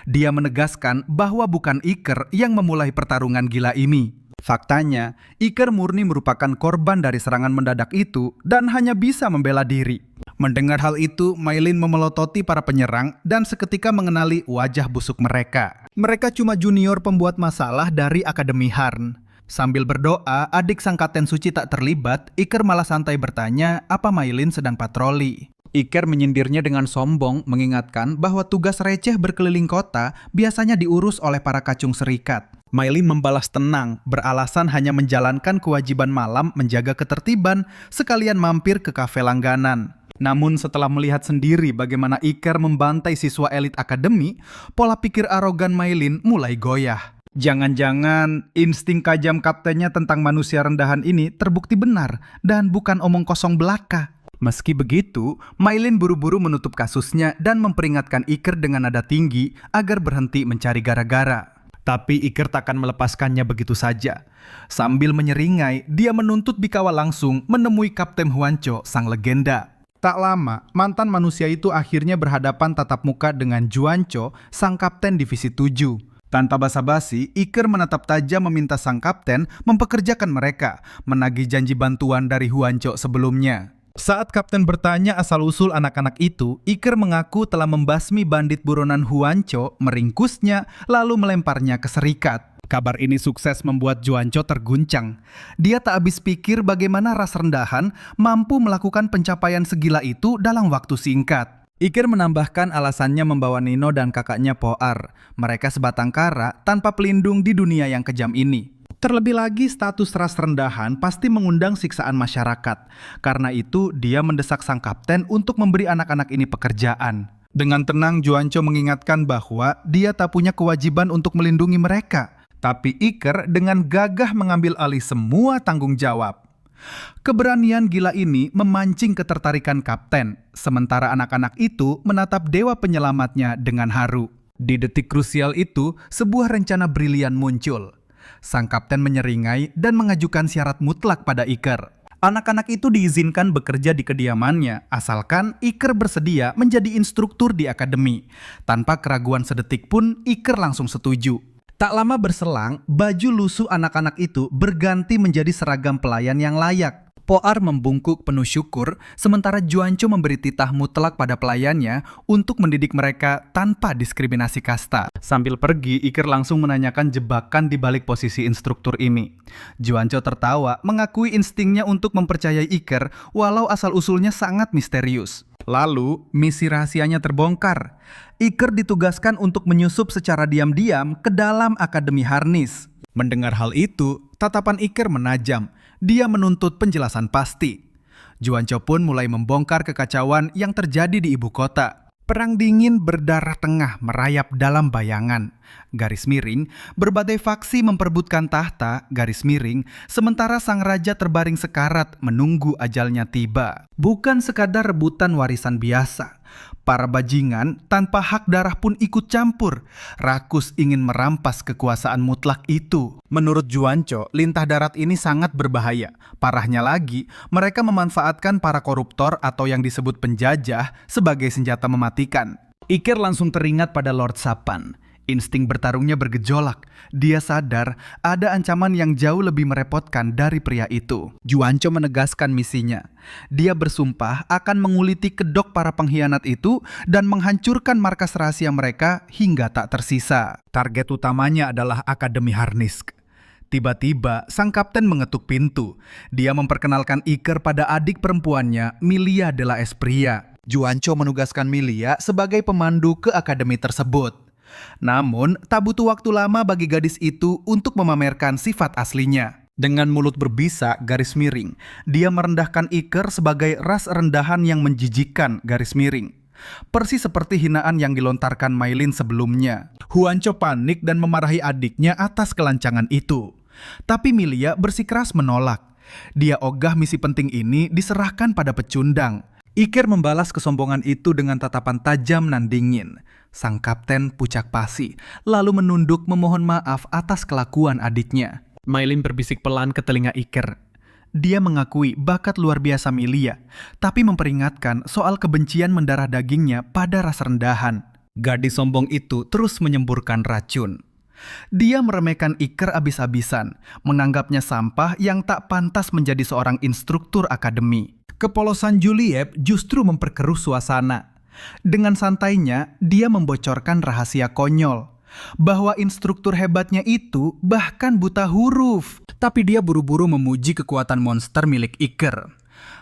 Dia menegaskan bahwa bukan Iker yang memulai pertarungan gila ini. Faktanya, Iker murni merupakan korban dari serangan mendadak itu dan hanya bisa membela diri. Mendengar hal itu, Maylin memelototi para penyerang dan seketika mengenali wajah busuk mereka. Mereka cuma junior pembuat masalah dari Akademi Harn. Sambil berdoa, adik sang Kapten Suci tak terlibat, Iker malah santai bertanya apa Maylin sedang patroli. Iker menyindirnya dengan sombong, mengingatkan bahwa tugas receh berkeliling kota biasanya diurus oleh para kacung serikat. Maylin membalas tenang, beralasan hanya menjalankan kewajiban malam menjaga ketertiban, sekalian mampir ke kafe langganan. Namun setelah melihat sendiri bagaimana Iker membantai siswa elit akademi, pola pikir arogan Maylin mulai goyah. Jangan-jangan insting kajam kaptennya tentang manusia rendahan ini terbukti benar dan bukan omong kosong belaka. Meski begitu, Maylin buru-buru menutup kasusnya dan memperingatkan Iker dengan nada tinggi agar berhenti mencari gara-gara. Tapi Iker takkan melepaskannya begitu saja. Sambil menyeringai, dia menuntut Bikawa langsung menemui Kapten Juancho, sang legenda. Tak lama, mantan manusia itu akhirnya berhadapan tatap muka dengan Juancho, sang kapten divisi 7. Tanpa basa-basi, Iker menatap tajam meminta sang kapten mempekerjakan mereka, menagih janji bantuan dari Juancho sebelumnya. Saat kapten bertanya asal-usul anak-anak itu, Iker mengaku telah membasmi bandit buronan Juancho, meringkusnya, lalu melemparnya ke serikat. Kabar ini sukses membuat Juancho terguncang. Dia tak habis pikir bagaimana ras rendahan mampu melakukan pencapaian segila itu dalam waktu singkat. Iker menambahkan alasannya membawa Nino dan kakaknya Poar. Mereka sebatang kara tanpa pelindung di dunia yang kejam ini. Terlebih lagi status ras rendahan pasti mengundang siksaan masyarakat. Karena itu dia mendesak sang kapten untuk memberi anak-anak ini pekerjaan. Dengan tenang Juancho mengingatkan bahwa dia tak punya kewajiban untuk melindungi mereka. Tapi Iker dengan gagah mengambil alih semua tanggung jawab. Keberanian gila ini memancing ketertarikan kapten, sementara anak-anak itu menatap dewa penyelamatnya dengan haru. Di detik krusial itu, sebuah rencana brilian muncul. Sang kapten menyeringai dan mengajukan syarat mutlak pada Iker. Anak-anak itu diizinkan bekerja di kediamannya, asalkan Iker bersedia menjadi instruktur di akademi. Tanpa keraguan sedetik pun, Iker langsung setuju. Tak lama berselang, baju lusuh anak-anak itu berganti menjadi seragam pelayan yang layak. Poar membungkuk penuh syukur, sementara Juancho memberi titah mutlak pada pelayannya untuk mendidik mereka tanpa diskriminasi kasta. Sambil pergi, Iker langsung menanyakan jebakan di balik posisi instruktur ini. Juancho tertawa, mengakui instingnya untuk mempercayai Iker, walau asal-usulnya sangat misterius. Lalu, misi rahasianya terbongkar. Iker ditugaskan untuk menyusup secara diam-diam ke dalam Akademi Harnis. Mendengar hal itu, tatapan Iker menajam. Dia menuntut penjelasan pasti. Juancho pun mulai membongkar kekacauan yang terjadi di ibu kota. Perang dingin berdarah tengah merayap dalam bayangan. Garis miring, berbagai faksi memperebutkan tahta, garis miring, sementara sang raja terbaring sekarat menunggu ajalnya tiba. Bukan sekadar rebutan warisan biasa. Para bajingan tanpa hak darah pun ikut campur. Rakus ingin merampas kekuasaan mutlak itu. Menurut Juancho, lintah darat ini sangat berbahaya. Parahnya lagi, mereka memanfaatkan para koruptor atau yang disebut penjajah sebagai senjata mematikan. Iker langsung teringat pada Lord Sapan. Insting bertarungnya bergejolak. Dia sadar ada ancaman yang jauh lebih merepotkan dari pria itu. Juancho menegaskan misinya. Dia bersumpah akan menguliti kedok para pengkhianat itu dan menghancurkan markas rahasia mereka hingga tak tersisa. Target utamanya adalah Akademi Harnisk. Tiba-tiba, sang kapten mengetuk pintu. Dia memperkenalkan Iker pada adik perempuannya, Milia de la Espria. Juancho menugaskan Milia sebagai pemandu ke akademi tersebut. Namun, tak butuh waktu lama bagi gadis itu untuk memamerkan sifat aslinya. Dengan mulut berbisa garis miring, dia merendahkan Iker sebagai ras rendahan yang menjijikkan garis miring. Persis seperti hinaan yang dilontarkan Maylin sebelumnya. Juancho panik dan memarahi adiknya atas kelancangan itu. Tapi Milia bersikeras menolak. Dia ogah misi penting ini diserahkan pada pecundang. Iker membalas kesombongan itu dengan tatapan tajam nan dingin. Sang kapten pucak pasi, lalu menunduk memohon maaf atas kelakuan adiknya. Maylin berbisik pelan ke telinga Iker. Dia mengakui bakat luar biasa Milia, tapi memperingatkan soal kebencian mendarah dagingnya pada ras rendahan. Gadis sombong itu terus menyemburkan racun. Dia meremehkan Iker abis-abisan, menganggapnya sampah yang tak pantas menjadi seorang instruktur akademi. Kepolosan Juliet justru memperkeruh suasana. Dengan santainya, dia membocorkan rahasia konyol. Bahwa instruktur hebatnya itu bahkan buta huruf. Tapi dia buru-buru memuji kekuatan monster milik Iker.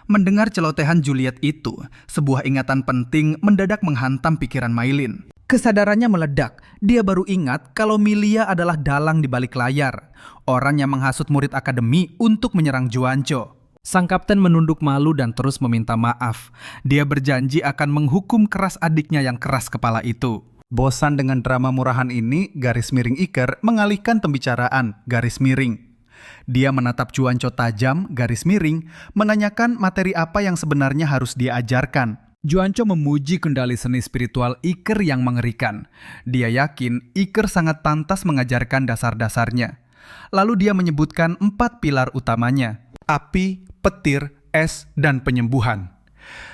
Mendengar celotehan Juliet itu, sebuah ingatan penting mendadak menghantam pikiran Maylin. Kesadarannya meledak. Dia baru ingat kalau Milia adalah dalang di balik layar. Orang yang menghasut murid akademi untuk menyerang Juancho. Sang kapten menunduk malu dan terus meminta maaf. Dia berjanji akan menghukum keras adiknya yang keras kepala itu. Bosan dengan drama murahan ini, garis miring Iker mengalihkan pembicaraan, garis miring. Dia menatap Juancho tajam, garis miring, menanyakan materi apa yang sebenarnya harus dia ajarkan. Juancho memuji kendali seni spiritual Iker yang mengerikan. Dia yakin Iker sangat pantas mengajarkan dasar-dasarnya. Lalu dia menyebutkan 4 pilar utamanya. Api, petir, es, dan penyembuhan.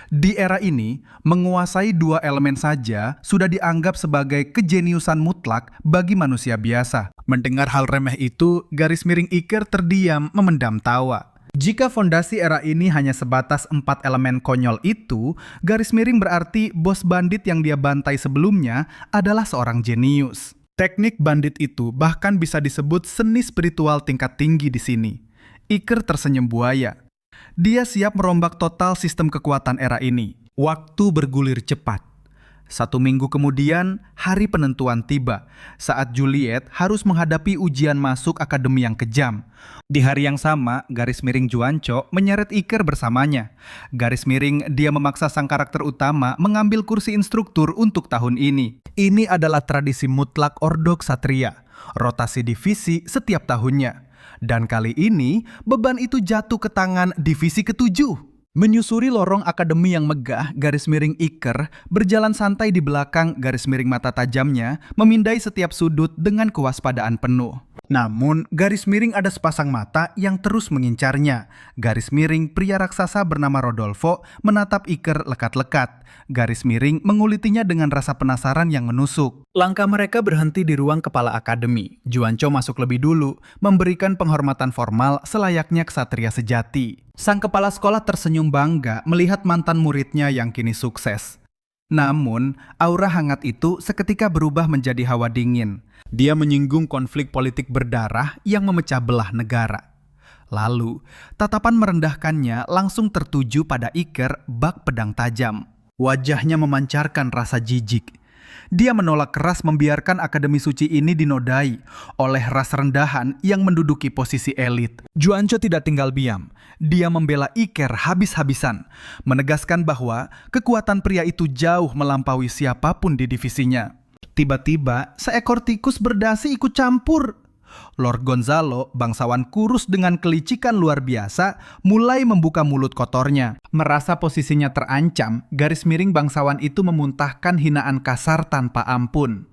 Di era ini, menguasai 2 elemen saja sudah dianggap sebagai kejeniusan mutlak bagi manusia biasa. Mendengar hal remeh itu, garis miring Iker terdiam memendam tawa. Jika fondasi era ini hanya sebatas 4 elemen konyol itu, garis miring berarti bos bandit yang dia bantai sebelumnya adalah seorang jenius. Teknik bandit itu bahkan bisa disebut seni spiritual tingkat tinggi di sini. Iker tersenyum buaya. Dia siap merombak total sistem kekuatan era ini. Waktu bergulir cepat. 1 minggu kemudian, hari penentuan tiba. Saat Juliet harus menghadapi ujian masuk akademi yang kejam. Di hari yang sama, garis miring Juancho menyeret Iker bersamanya. Garis miring dia memaksa sang karakter utama mengambil kursi instruktur untuk tahun ini. Ini adalah tradisi mutlak Ordo Ksatria. Rotasi divisi setiap tahunnya. Dan kali ini, beban itu jatuh ke tangan divisi ke-7. Menyusuri lorong akademi yang megah, garis miring Iker berjalan santai di belakang garis miring mata tajamnya, memindai setiap sudut dengan kewaspadaan penuh. Namun, garis miring ada sepasang mata yang terus mengincarnya. Garis miring pria raksasa bernama Rodolfo menatap Iker lekat-lekat. Garis miring mengulitinya dengan rasa penasaran yang menusuk. Langkah mereka berhenti di ruang kepala akademi. Juancho masuk lebih dulu, memberikan penghormatan formal selayaknya ksatria sejati. Sang kepala sekolah tersenyum bangga melihat mantan muridnya yang kini sukses. Namun, aura hangat itu seketika berubah menjadi hawa dingin. Dia menyinggung konflik politik berdarah yang memecah belah negara. Lalu, tatapan merendahkannya langsung tertuju pada Iker bak pedang tajam. Wajahnya memancarkan rasa jijik. Dia menolak keras membiarkan Akademi Suci ini dinodai oleh ras rendahan yang menduduki posisi elit. Juancho tidak tinggal diam. Dia membela Iker habis-habisan, menegaskan bahwa kekuatan pria itu jauh melampaui siapapun di divisinya. Tiba-tiba, seekor tikus berdasi ikut campur. Lord Gonzalo, bangsawan kurus dengan kelicikan luar biasa, mulai membuka mulut kotornya. Merasa posisinya terancam, garis miring bangsawan itu memuntahkan hinaan kasar tanpa ampun.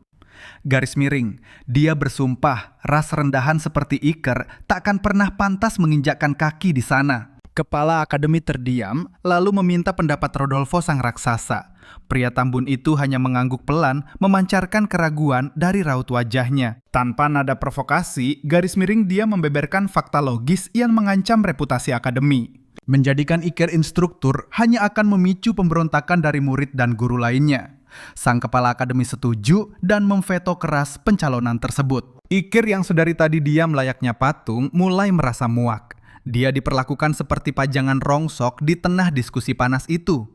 Garis miring, dia bersumpah ras rendahan seperti Iker takkan pernah pantas menginjakkan kaki di sana. Kepala akademi terdiam, lalu meminta pendapat Rodolfo sang raksasa. Pria tambun itu hanya mengangguk pelan, memancarkan keraguan dari raut wajahnya. Tanpa nada provokasi, garis miring dia membeberkan fakta logis yang mengancam reputasi akademi. Menjadikan Iker instruktur hanya akan memicu pemberontakan dari murid dan guru lainnya. Sang kepala akademi setuju dan memveto keras pencalonan tersebut. Iker yang sedari tadi diam layaknya patung mulai merasa muak. Dia diperlakukan seperti pajangan rongsok di tengah diskusi panas itu.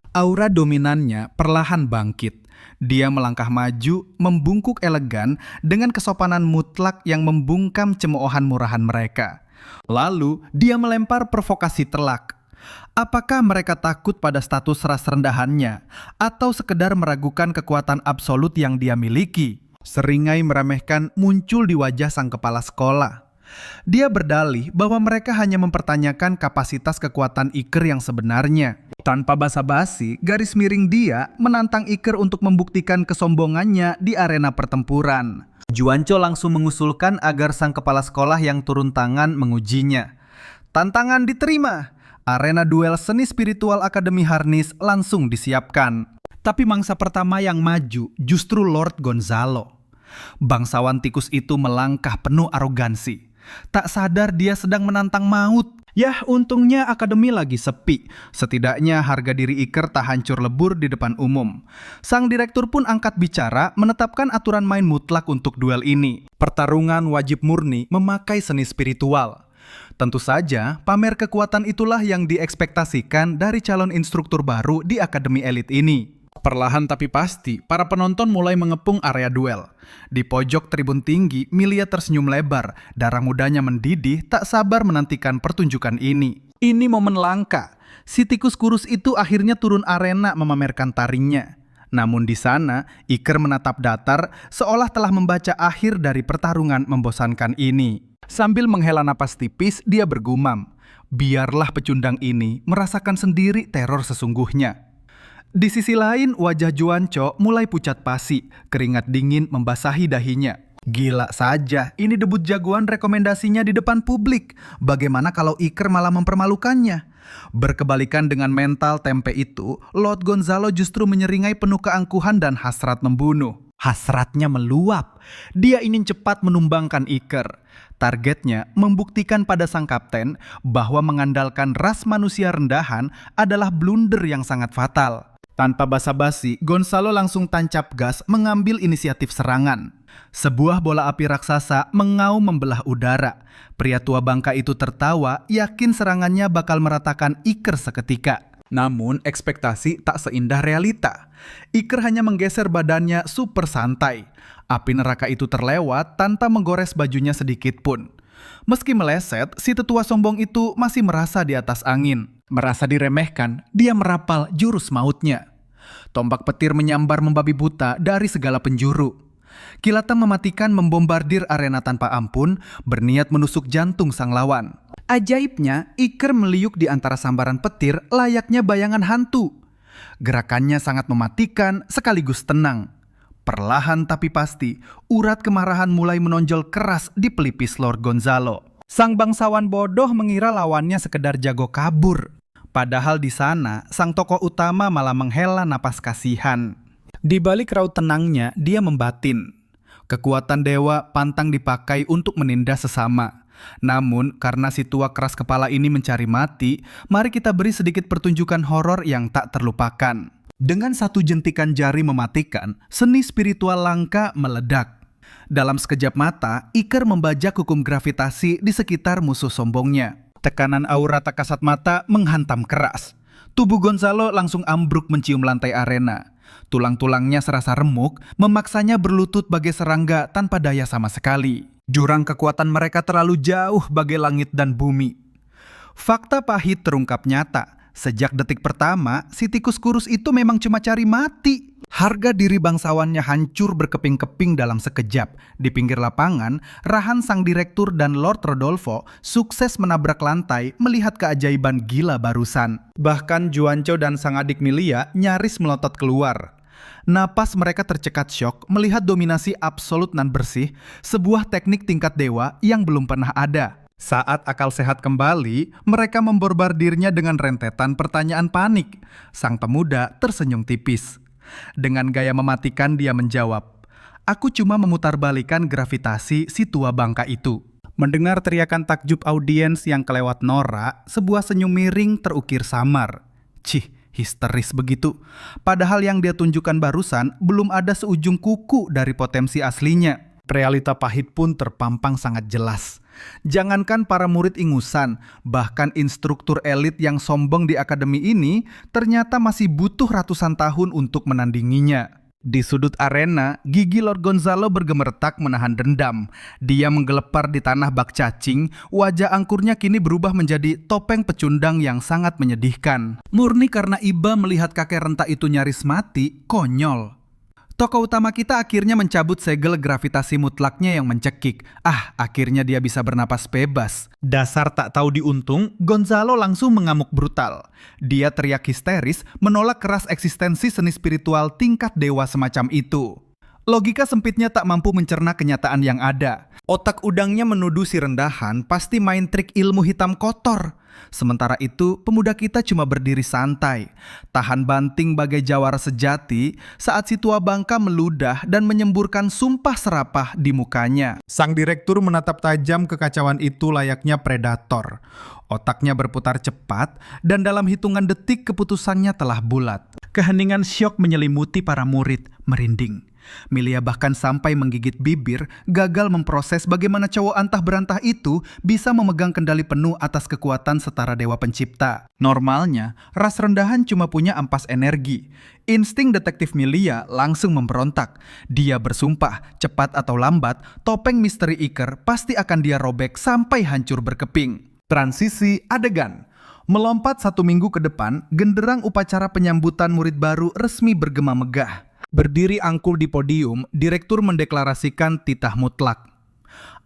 Aura dominannya perlahan bangkit. Dia melangkah maju, membungkuk elegan dengan kesopanan mutlak yang membungkam cemoohan murahan mereka. Lalu dia melempar provokasi telak. Apakah mereka takut pada status ras rendahannya atau sekedar meragukan kekuatan absolut yang dia miliki? Seringai meremehkan muncul di wajah sang kepala sekolah. Dia berdalih bahwa mereka hanya mempertanyakan kapasitas kekuatan Iker yang sebenarnya. Tanpa basa-basi, garis miring dia menantang Iker untuk membuktikan kesombongannya di arena pertempuran. Juancho langsung mengusulkan agar sang kepala sekolah yang turun tangan mengujinya. Tantangan diterima. Arena duel seni spiritual Akademi Harnis langsung disiapkan. Tapi mangsa pertama yang maju justru Lord Gonzalo. Bangsawan tikus itu melangkah penuh arogansi. Tak sadar dia sedang menantang maut. Yah, untungnya akademi lagi sepi. Setidaknya harga diri Iker tak hancur lebur di depan umum. Sang direktur pun angkat bicara menetapkan aturan main mutlak untuk duel ini. Pertarungan wajib murni memakai seni spiritual. Tentu saja, pamer kekuatan itulah yang diekspektasikan dari calon instruktur baru di akademi elit ini. Perlahan tapi pasti, para penonton mulai mengepung area duel. Di pojok tribun tinggi, Milia tersenyum lebar. Darah mudanya mendidih, tak sabar menantikan pertunjukan ini. Ini momen langka. Si tikus kurus itu akhirnya turun arena memamerkan taringnya. Namun di sana, Iker menatap datar, seolah telah membaca akhir dari pertarungan membosankan ini. Sambil menghela napas tipis, dia bergumam, biarlah pecundang ini merasakan sendiri teror sesungguhnya. Di sisi lain, wajah Juancho mulai pucat pasi, keringat dingin membasahi dahinya. Gila saja, ini debut jagoan rekomendasinya di depan publik. Bagaimana kalau Iker malah mempermalukannya? Berkebalikan dengan mental tempe itu, Lord Gonzalo justru menyeringai penuh keangkuhan dan hasrat membunuh. Hasratnya meluap. Dia ingin cepat menumbangkan Iker. Targetnya membuktikan pada sang kapten bahwa mengandalkan ras manusia rendahan adalah blunder yang sangat fatal. Tanpa basa-basi, Gonzalo langsung tancap gas mengambil inisiatif serangan. Sebuah bola api raksasa mengaum membelah udara. Pria tua bangka itu tertawa, yakin serangannya bakal meratakan Iker seketika. Namun, ekspektasi tak seindah realita. Iker hanya menggeser badannya super santai. Api neraka itu terlewat tanpa menggores bajunya sedikit pun. Meski meleset, si tetua sombong itu masih merasa di atas angin. Merasa diremehkan, dia merapal jurus mautnya. Tombak petir menyambar membabi buta dari segala penjuru. Kilatan mematikan membombardir arena tanpa ampun, berniat menusuk jantung sang lawan. Ajaibnya, Iker meliuk di antara sambaran petir layaknya bayangan hantu. Gerakannya sangat mematikan sekaligus tenang. Perlahan tapi pasti, urat kemarahan mulai menonjol keras di pelipis Lord Gonzalo. Sang bangsawan bodoh mengira lawannya sekedar jago kabur. Padahal di sana, sang tokoh utama malah menghela napas kasihan. Di balik raut tenangnya, dia membatin. Kekuatan dewa pantang dipakai untuk menindas sesama. Namun, karena si tua keras kepala ini mencari mati, mari kita beri sedikit pertunjukan horor yang tak terlupakan. Dengan satu jentikan jari mematikan, seni spiritual langka meledak. Dalam sekejap mata, Iker membajak hukum gravitasi di sekitar musuh sombongnya. Tekanan aura tak kasat mata menghantam keras. Tubuh Gonzalo langsung ambruk mencium lantai arena. Tulang-tulangnya serasa remuk, memaksanya berlutut bagai serangga tanpa daya sama sekali. Jurang kekuatan mereka terlalu jauh bagai langit dan bumi. Fakta pahit terungkap nyata. Sejak detik pertama, si tikus kurus itu memang cuma cari mati. Harga diri bangsawannya hancur berkeping-keping dalam sekejap. Di pinggir lapangan, Rahan sang direktur dan Lord Rodolfo sukses menabrak lantai melihat keajaiban gila barusan. Bahkan Juancho dan sang adik Milia nyaris melotot keluar. Napas mereka tercekat syok melihat dominasi absolut nan bersih, sebuah teknik tingkat dewa yang belum pernah ada. Saat akal sehat kembali, mereka memborbardirnya dengan rentetan pertanyaan panik. Sang pemuda tersenyum tipis. Dengan gaya mematikan dia menjawab, "Aku cuma memutarbalikan gravitasi si tua bangka itu." Mendengar teriakan takjub audiens yang kelewat norak, sebuah senyum miring terukir samar. Cih, histeris begitu. Padahal yang dia tunjukkan barusan belum ada seujung kuku dari potensi aslinya. Realita pahit pun terpampang sangat jelas. Jangankan para murid ingusan, bahkan instruktur elit yang sombong di akademi ini ternyata masih butuh ratusan tahun untuk menandinginya. Di sudut arena, gigi Lord Gonzalo bergemertak menahan dendam. Dia menggelepar di tanah bak cacing, wajah angkurnya kini berubah menjadi topeng pecundang yang sangat menyedihkan. Murni karena iba melihat kakek renta itu nyaris mati, konyol. Tokoh utama kita akhirnya mencabut segel gravitasi mutlaknya yang mencekik. Akhirnya dia bisa bernapas bebas. Dasar tak tahu diuntung, Gonzalo langsung mengamuk brutal. Dia teriak histeris, menolak keras eksistensi seni spiritual tingkat dewa semacam itu. Logika sempitnya tak mampu mencerna kenyataan yang ada. Otak udangnya menuduh si rendahan pasti main trik ilmu hitam kotor. Sementara itu, pemuda kita cuma berdiri santai, tahan banting bagai jawara sejati saat si tua bangka meludah dan menyemburkan sumpah serapah di mukanya. Sang direktur menatap tajam kekacauan itu layaknya predator. Otaknya berputar cepat dan dalam hitungan detik keputusannya telah bulat. Keheningan syok menyelimuti para murid, merinding. Milia bahkan sampai menggigit bibir, gagal memproses bagaimana cowok antah berantah itu bisa memegang kendali penuh atas kekuatan setara dewa pencipta. Normalnya, ras rendahan cuma punya ampas energi. Insting detektif Milia langsung memberontak. Dia bersumpah, cepat atau lambat, topeng misteri Iker pasti akan dia robek sampai hancur berkeping. Transisi adegan. Melompat 1 minggu ke depan, genderang upacara penyambutan murid baru resmi bergema megah. Berdiri angkul di podium, direktur mendeklarasikan titah mutlak.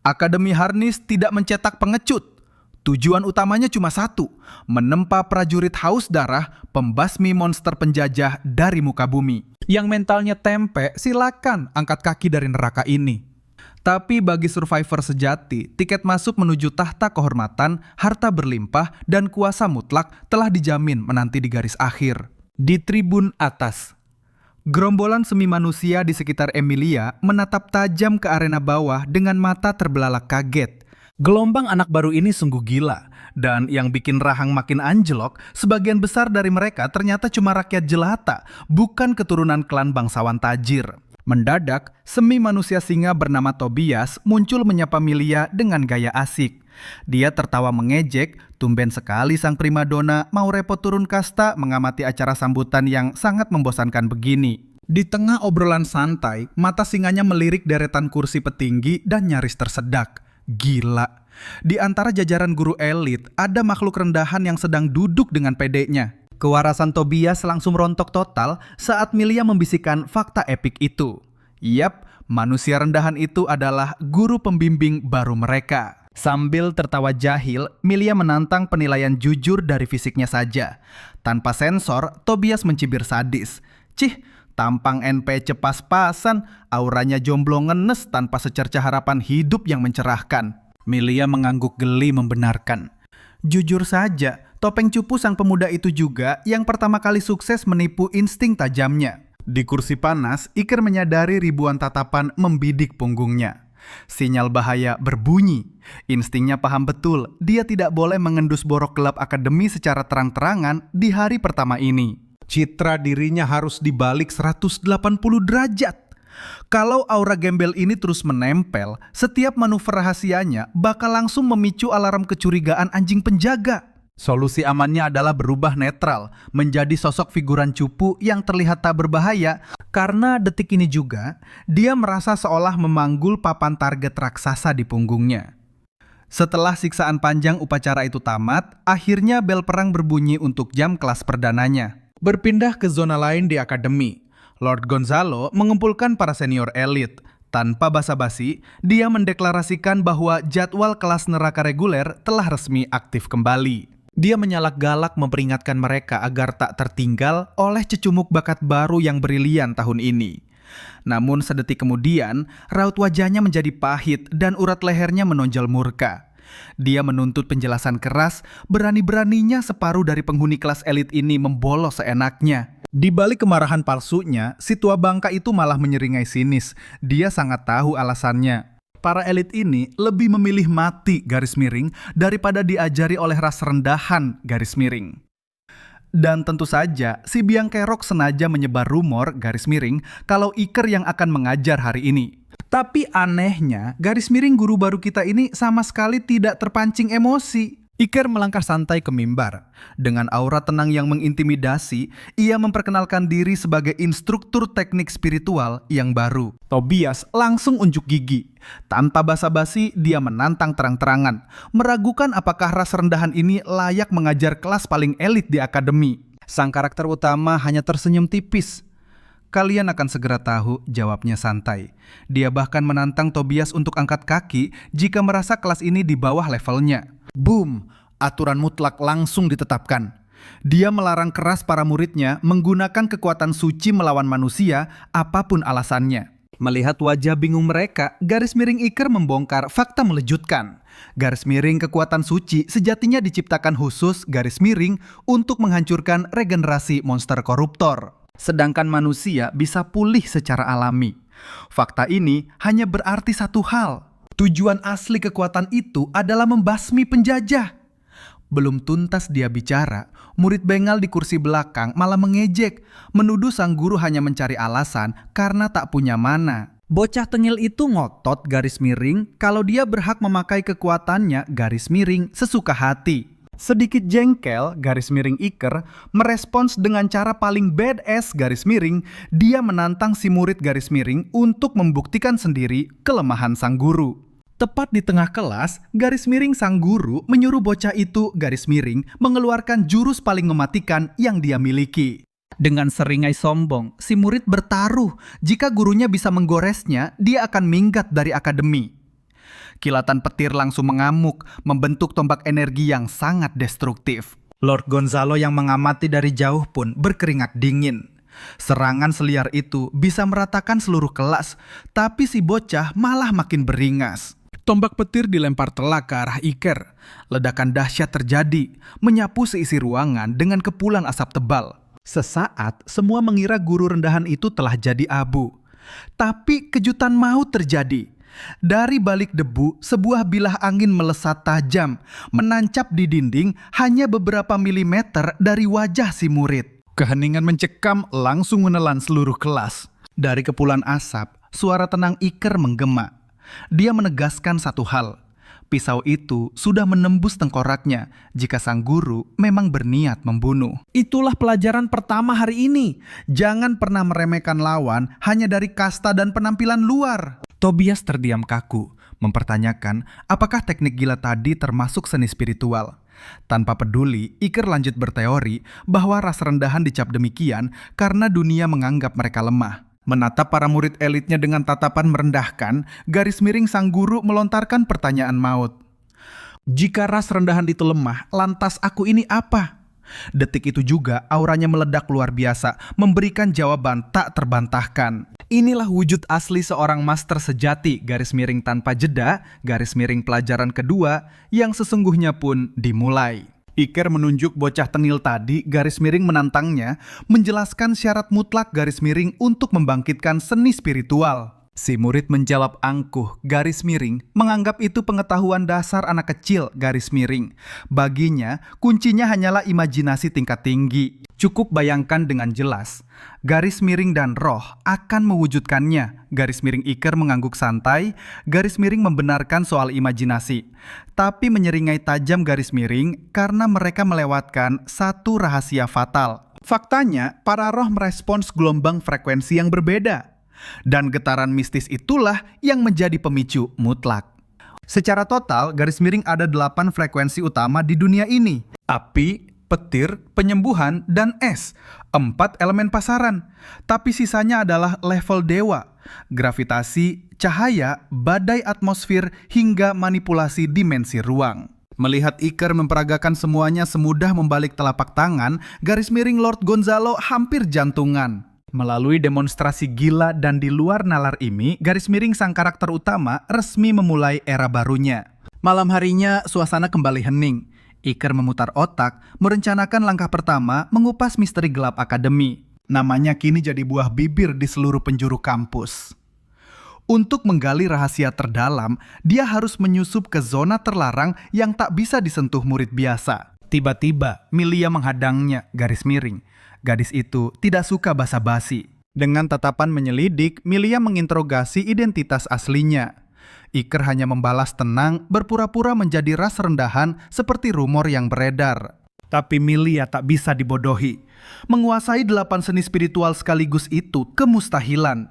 Akademi Harnis tidak mencetak pengecut. Tujuan utamanya cuma satu, menempa prajurit haus darah, pembasmi monster penjajah dari muka bumi. Yang mentalnya tempe, silakan angkat kaki dari neraka ini. Tapi bagi survivor sejati, tiket masuk menuju tahta kehormatan, harta berlimpah, dan kuasa mutlak telah dijamin menanti di garis akhir. Di tribun atas, gerombolan semi manusia di sekitar Emilia menatap tajam ke arena bawah dengan mata terbelalak kaget. Gelombang anak baru ini sungguh gila. Dan yang bikin rahang makin anjlok, sebagian besar dari mereka ternyata cuma rakyat jelata, bukan keturunan klan bangsawan tajir. Mendadak, semi manusia singa bernama Tobias muncul menyapa Milia dengan gaya asik. Dia tertawa mengejek, tumben sekali sang primadona mau repot turun kasta mengamati acara sambutan yang sangat membosankan begini. Di tengah obrolan santai, mata singanya melirik deretan kursi petinggi dan nyaris tersedak. Gila. Di antara jajaran guru elit, ada makhluk rendahan yang sedang duduk dengan pedenya. Kewarasan Tobias langsung rontok total saat Milia membisikkan fakta epik itu. Yap, manusia rendahan itu adalah guru pembimbing baru mereka. Sambil tertawa jahil, Milia menantang penilaian jujur dari fisiknya saja. Tanpa sensor, Tobias mencibir sadis. Cih, tampang NPC pas-pasan, auranya jomblo ngenes tanpa secerca harapan hidup yang mencerahkan. Milia mengangguk geli membenarkan. Jujur saja, topeng cupu sang pemuda itu juga yang pertama kali sukses menipu insting tajamnya. Di kursi panas, Iker menyadari ribuan tatapan membidik punggungnya. Sinyal bahaya berbunyi. Instingnya paham betul, dia tidak boleh mengendus borok gelap akademi secara terang-terangan di hari pertama ini. Citra dirinya harus dibalik 180 derajat. Kalau aura gembel ini terus menempel, setiap manuver rahasianya bakal langsung memicu alarm kecurigaan anjing penjaga. Solusi amannya adalah berubah netral, menjadi sosok figuran cupu yang terlihat tak berbahaya, karena detik ini juga, dia merasa seolah memanggul papan target raksasa di punggungnya. Setelah siksaan panjang upacara itu tamat, akhirnya bel perang berbunyi untuk jam kelas perdananya. Berpindah ke zona lain di akademi. Lord Gonzalo mengumpulkan para senior elit. Tanpa basa-basi, dia mendeklarasikan bahwa jadwal kelas neraka reguler telah resmi aktif kembali. Dia menyalak galak memperingatkan mereka agar tak tertinggal oleh cecumuk bakat baru yang brilian tahun ini. Namun sedetik kemudian, raut wajahnya menjadi pahit dan urat lehernya menonjol murka. Dia menuntut penjelasan keras, berani-beraninya separuh dari penghuni kelas elit ini membolos seenaknya. Di balik kemarahan palsunya, si tua bangka itu malah menyeringai sinis. Dia sangat tahu alasannya. Para elit ini lebih memilih mati garis miring daripada diajari oleh ras rendahan garis miring. Dan tentu saja, si biang kerok sengaja menyebar rumor garis miring kalau Iker yang akan mengajar hari ini. Tapi anehnya, garis miring guru baru kita ini sama sekali tidak terpancing emosi. Iker melangkah santai ke mimbar. Dengan aura tenang yang mengintimidasi, ia memperkenalkan diri sebagai instruktur teknik spiritual yang baru. Tobias langsung unjuk gigi. Tanpa basa-basi, dia menantang terang-terangan, meragukan apakah ras rendahan ini layak mengajar kelas paling elit di akademi. Sang karakter utama hanya tersenyum tipis. Kalian akan segera tahu, jawabnya santai. Dia bahkan menantang Tobias untuk angkat kaki jika merasa kelas ini di bawah levelnya. Boom! Aturan mutlak langsung ditetapkan. Dia melarang keras para muridnya menggunakan kekuatan suci melawan manusia, apapun alasannya. Melihat wajah bingung mereka, garis miring Iker membongkar fakta melejutkan. Garis miring kekuatan suci sejatinya diciptakan khusus garis miring untuk menghancurkan regenerasi monster koruptor. Sedangkan manusia bisa pulih secara alami. Fakta ini hanya berarti satu hal. Tujuan asli kekuatan itu adalah membasmi penjajah. Belum tuntas dia bicara, murid bengal di kursi belakang malah mengejek, menuduh sang guru hanya mencari alasan karena tak punya mana. Bocah tengil itu ngotot garis miring kalau dia berhak memakai kekuatannya garis miring sesuka hati. Sedikit jengkel, garis miring Iker merespons dengan cara paling badass garis miring. Dia menantang si murid garis miring untuk membuktikan sendiri kelemahan sang guru. Tepat di tengah kelas, garis miring sang guru menyuruh bocah itu garis miring mengeluarkan jurus paling mematikan yang dia miliki. Dengan seringai sombong, si murid bertaruh jika gurunya bisa menggoresnya, dia akan minggat dari akademi. Kilatan petir langsung mengamuk, membentuk tombak energi yang sangat destruktif. Lord Gonzalo yang mengamati dari jauh pun berkeringat dingin. Serangan seliar itu bisa meratakan seluruh kelas, tapi si bocah malah makin beringas. Tombak petir dilempar telak ke arah Iker. Ledakan dahsyat terjadi, menyapu seisi ruangan dengan kepulan asap tebal. Sesaat, semua mengira guru rendahan itu telah jadi abu. Tapi kejutan maut terjadi. Dari balik debu, sebuah bilah angin melesat tajam, menancap di dinding hanya beberapa milimeter dari wajah si murid. Keheningan mencekam langsung menelan seluruh kelas. Dari kepulan asap, suara tenang Iker menggema. Dia menegaskan satu hal. Pisau itu sudah menembus tengkoraknya jika sang guru memang berniat membunuh. Itulah pelajaran pertama hari ini. Jangan pernah meremehkan lawan hanya dari kasta dan penampilan luar. Tobias terdiam kaku, mempertanyakan apakah teknik gila tadi termasuk seni spiritual. Tanpa peduli, Iker lanjut berteori bahwa ras rendahan dicap demikian karena dunia menganggap mereka lemah. Menatap para murid elitnya dengan tatapan merendahkan, garis miring sang guru melontarkan pertanyaan maut. Jika ras rendahan itu lemah, lantas aku ini apa? Detik itu juga auranya meledak luar biasa, memberikan jawaban tak terbantahkan. Inilah wujud asli seorang master sejati, garis miring tanpa jeda, garis miring pelajaran kedua, yang sesungguhnya pun dimulai. Iker menunjuk bocah tenil tadi, garis miring menantangnya, menjelaskan syarat mutlak garis miring untuk membangkitkan seni spiritual. Si murid menjawab angkuh, garis miring, menganggap itu pengetahuan dasar anak kecil, garis miring. Baginya, kuncinya hanyalah imajinasi tingkat tinggi. Cukup bayangkan dengan jelas, garis miring dan roh akan mewujudkannya. Garis miring Iker mengangguk santai, garis miring membenarkan soal imajinasi. Tapi menyeringai tajam garis miring karena mereka melewatkan satu rahasia fatal. Faktanya, para roh merespons gelombang frekuensi yang berbeda. Dan getaran mistis itulah yang menjadi pemicu mutlak. Secara total, garis miring ada 8 frekuensi utama di dunia ini. Api, petir, penyembuhan, dan es. 4 elemen pasaran. Tapi sisanya adalah level dewa. Gravitasi, cahaya, badai atmosfer, hingga manipulasi dimensi ruang. Melihat Iker memperagakan semuanya semudah membalik telapak tangan, garis miring Lord Gonzalo hampir jantungan. Melalui demonstrasi gila dan di luar nalar ini, garis miring sang karakter utama resmi memulai era barunya. Malam harinya, suasana kembali hening. Iker memutar otak, merencanakan langkah pertama mengupas misteri gelap akademi. Namanya kini jadi buah bibir di seluruh penjuru kampus. Untuk menggali rahasia terdalam, dia harus menyusup ke zona terlarang yang tak bisa disentuh murid biasa. Tiba-tiba, Milia menghadangnya, garis miring. Gadis itu tidak suka basa-basi. Dengan tatapan menyelidik, Milia menginterogasi identitas aslinya. Iker hanya membalas tenang, berpura-pura menjadi ras rendahan seperti rumor yang beredar. Tapi Milia tak bisa dibodohi. Menguasai 8 seni spiritual sekaligus itu kemustahilan.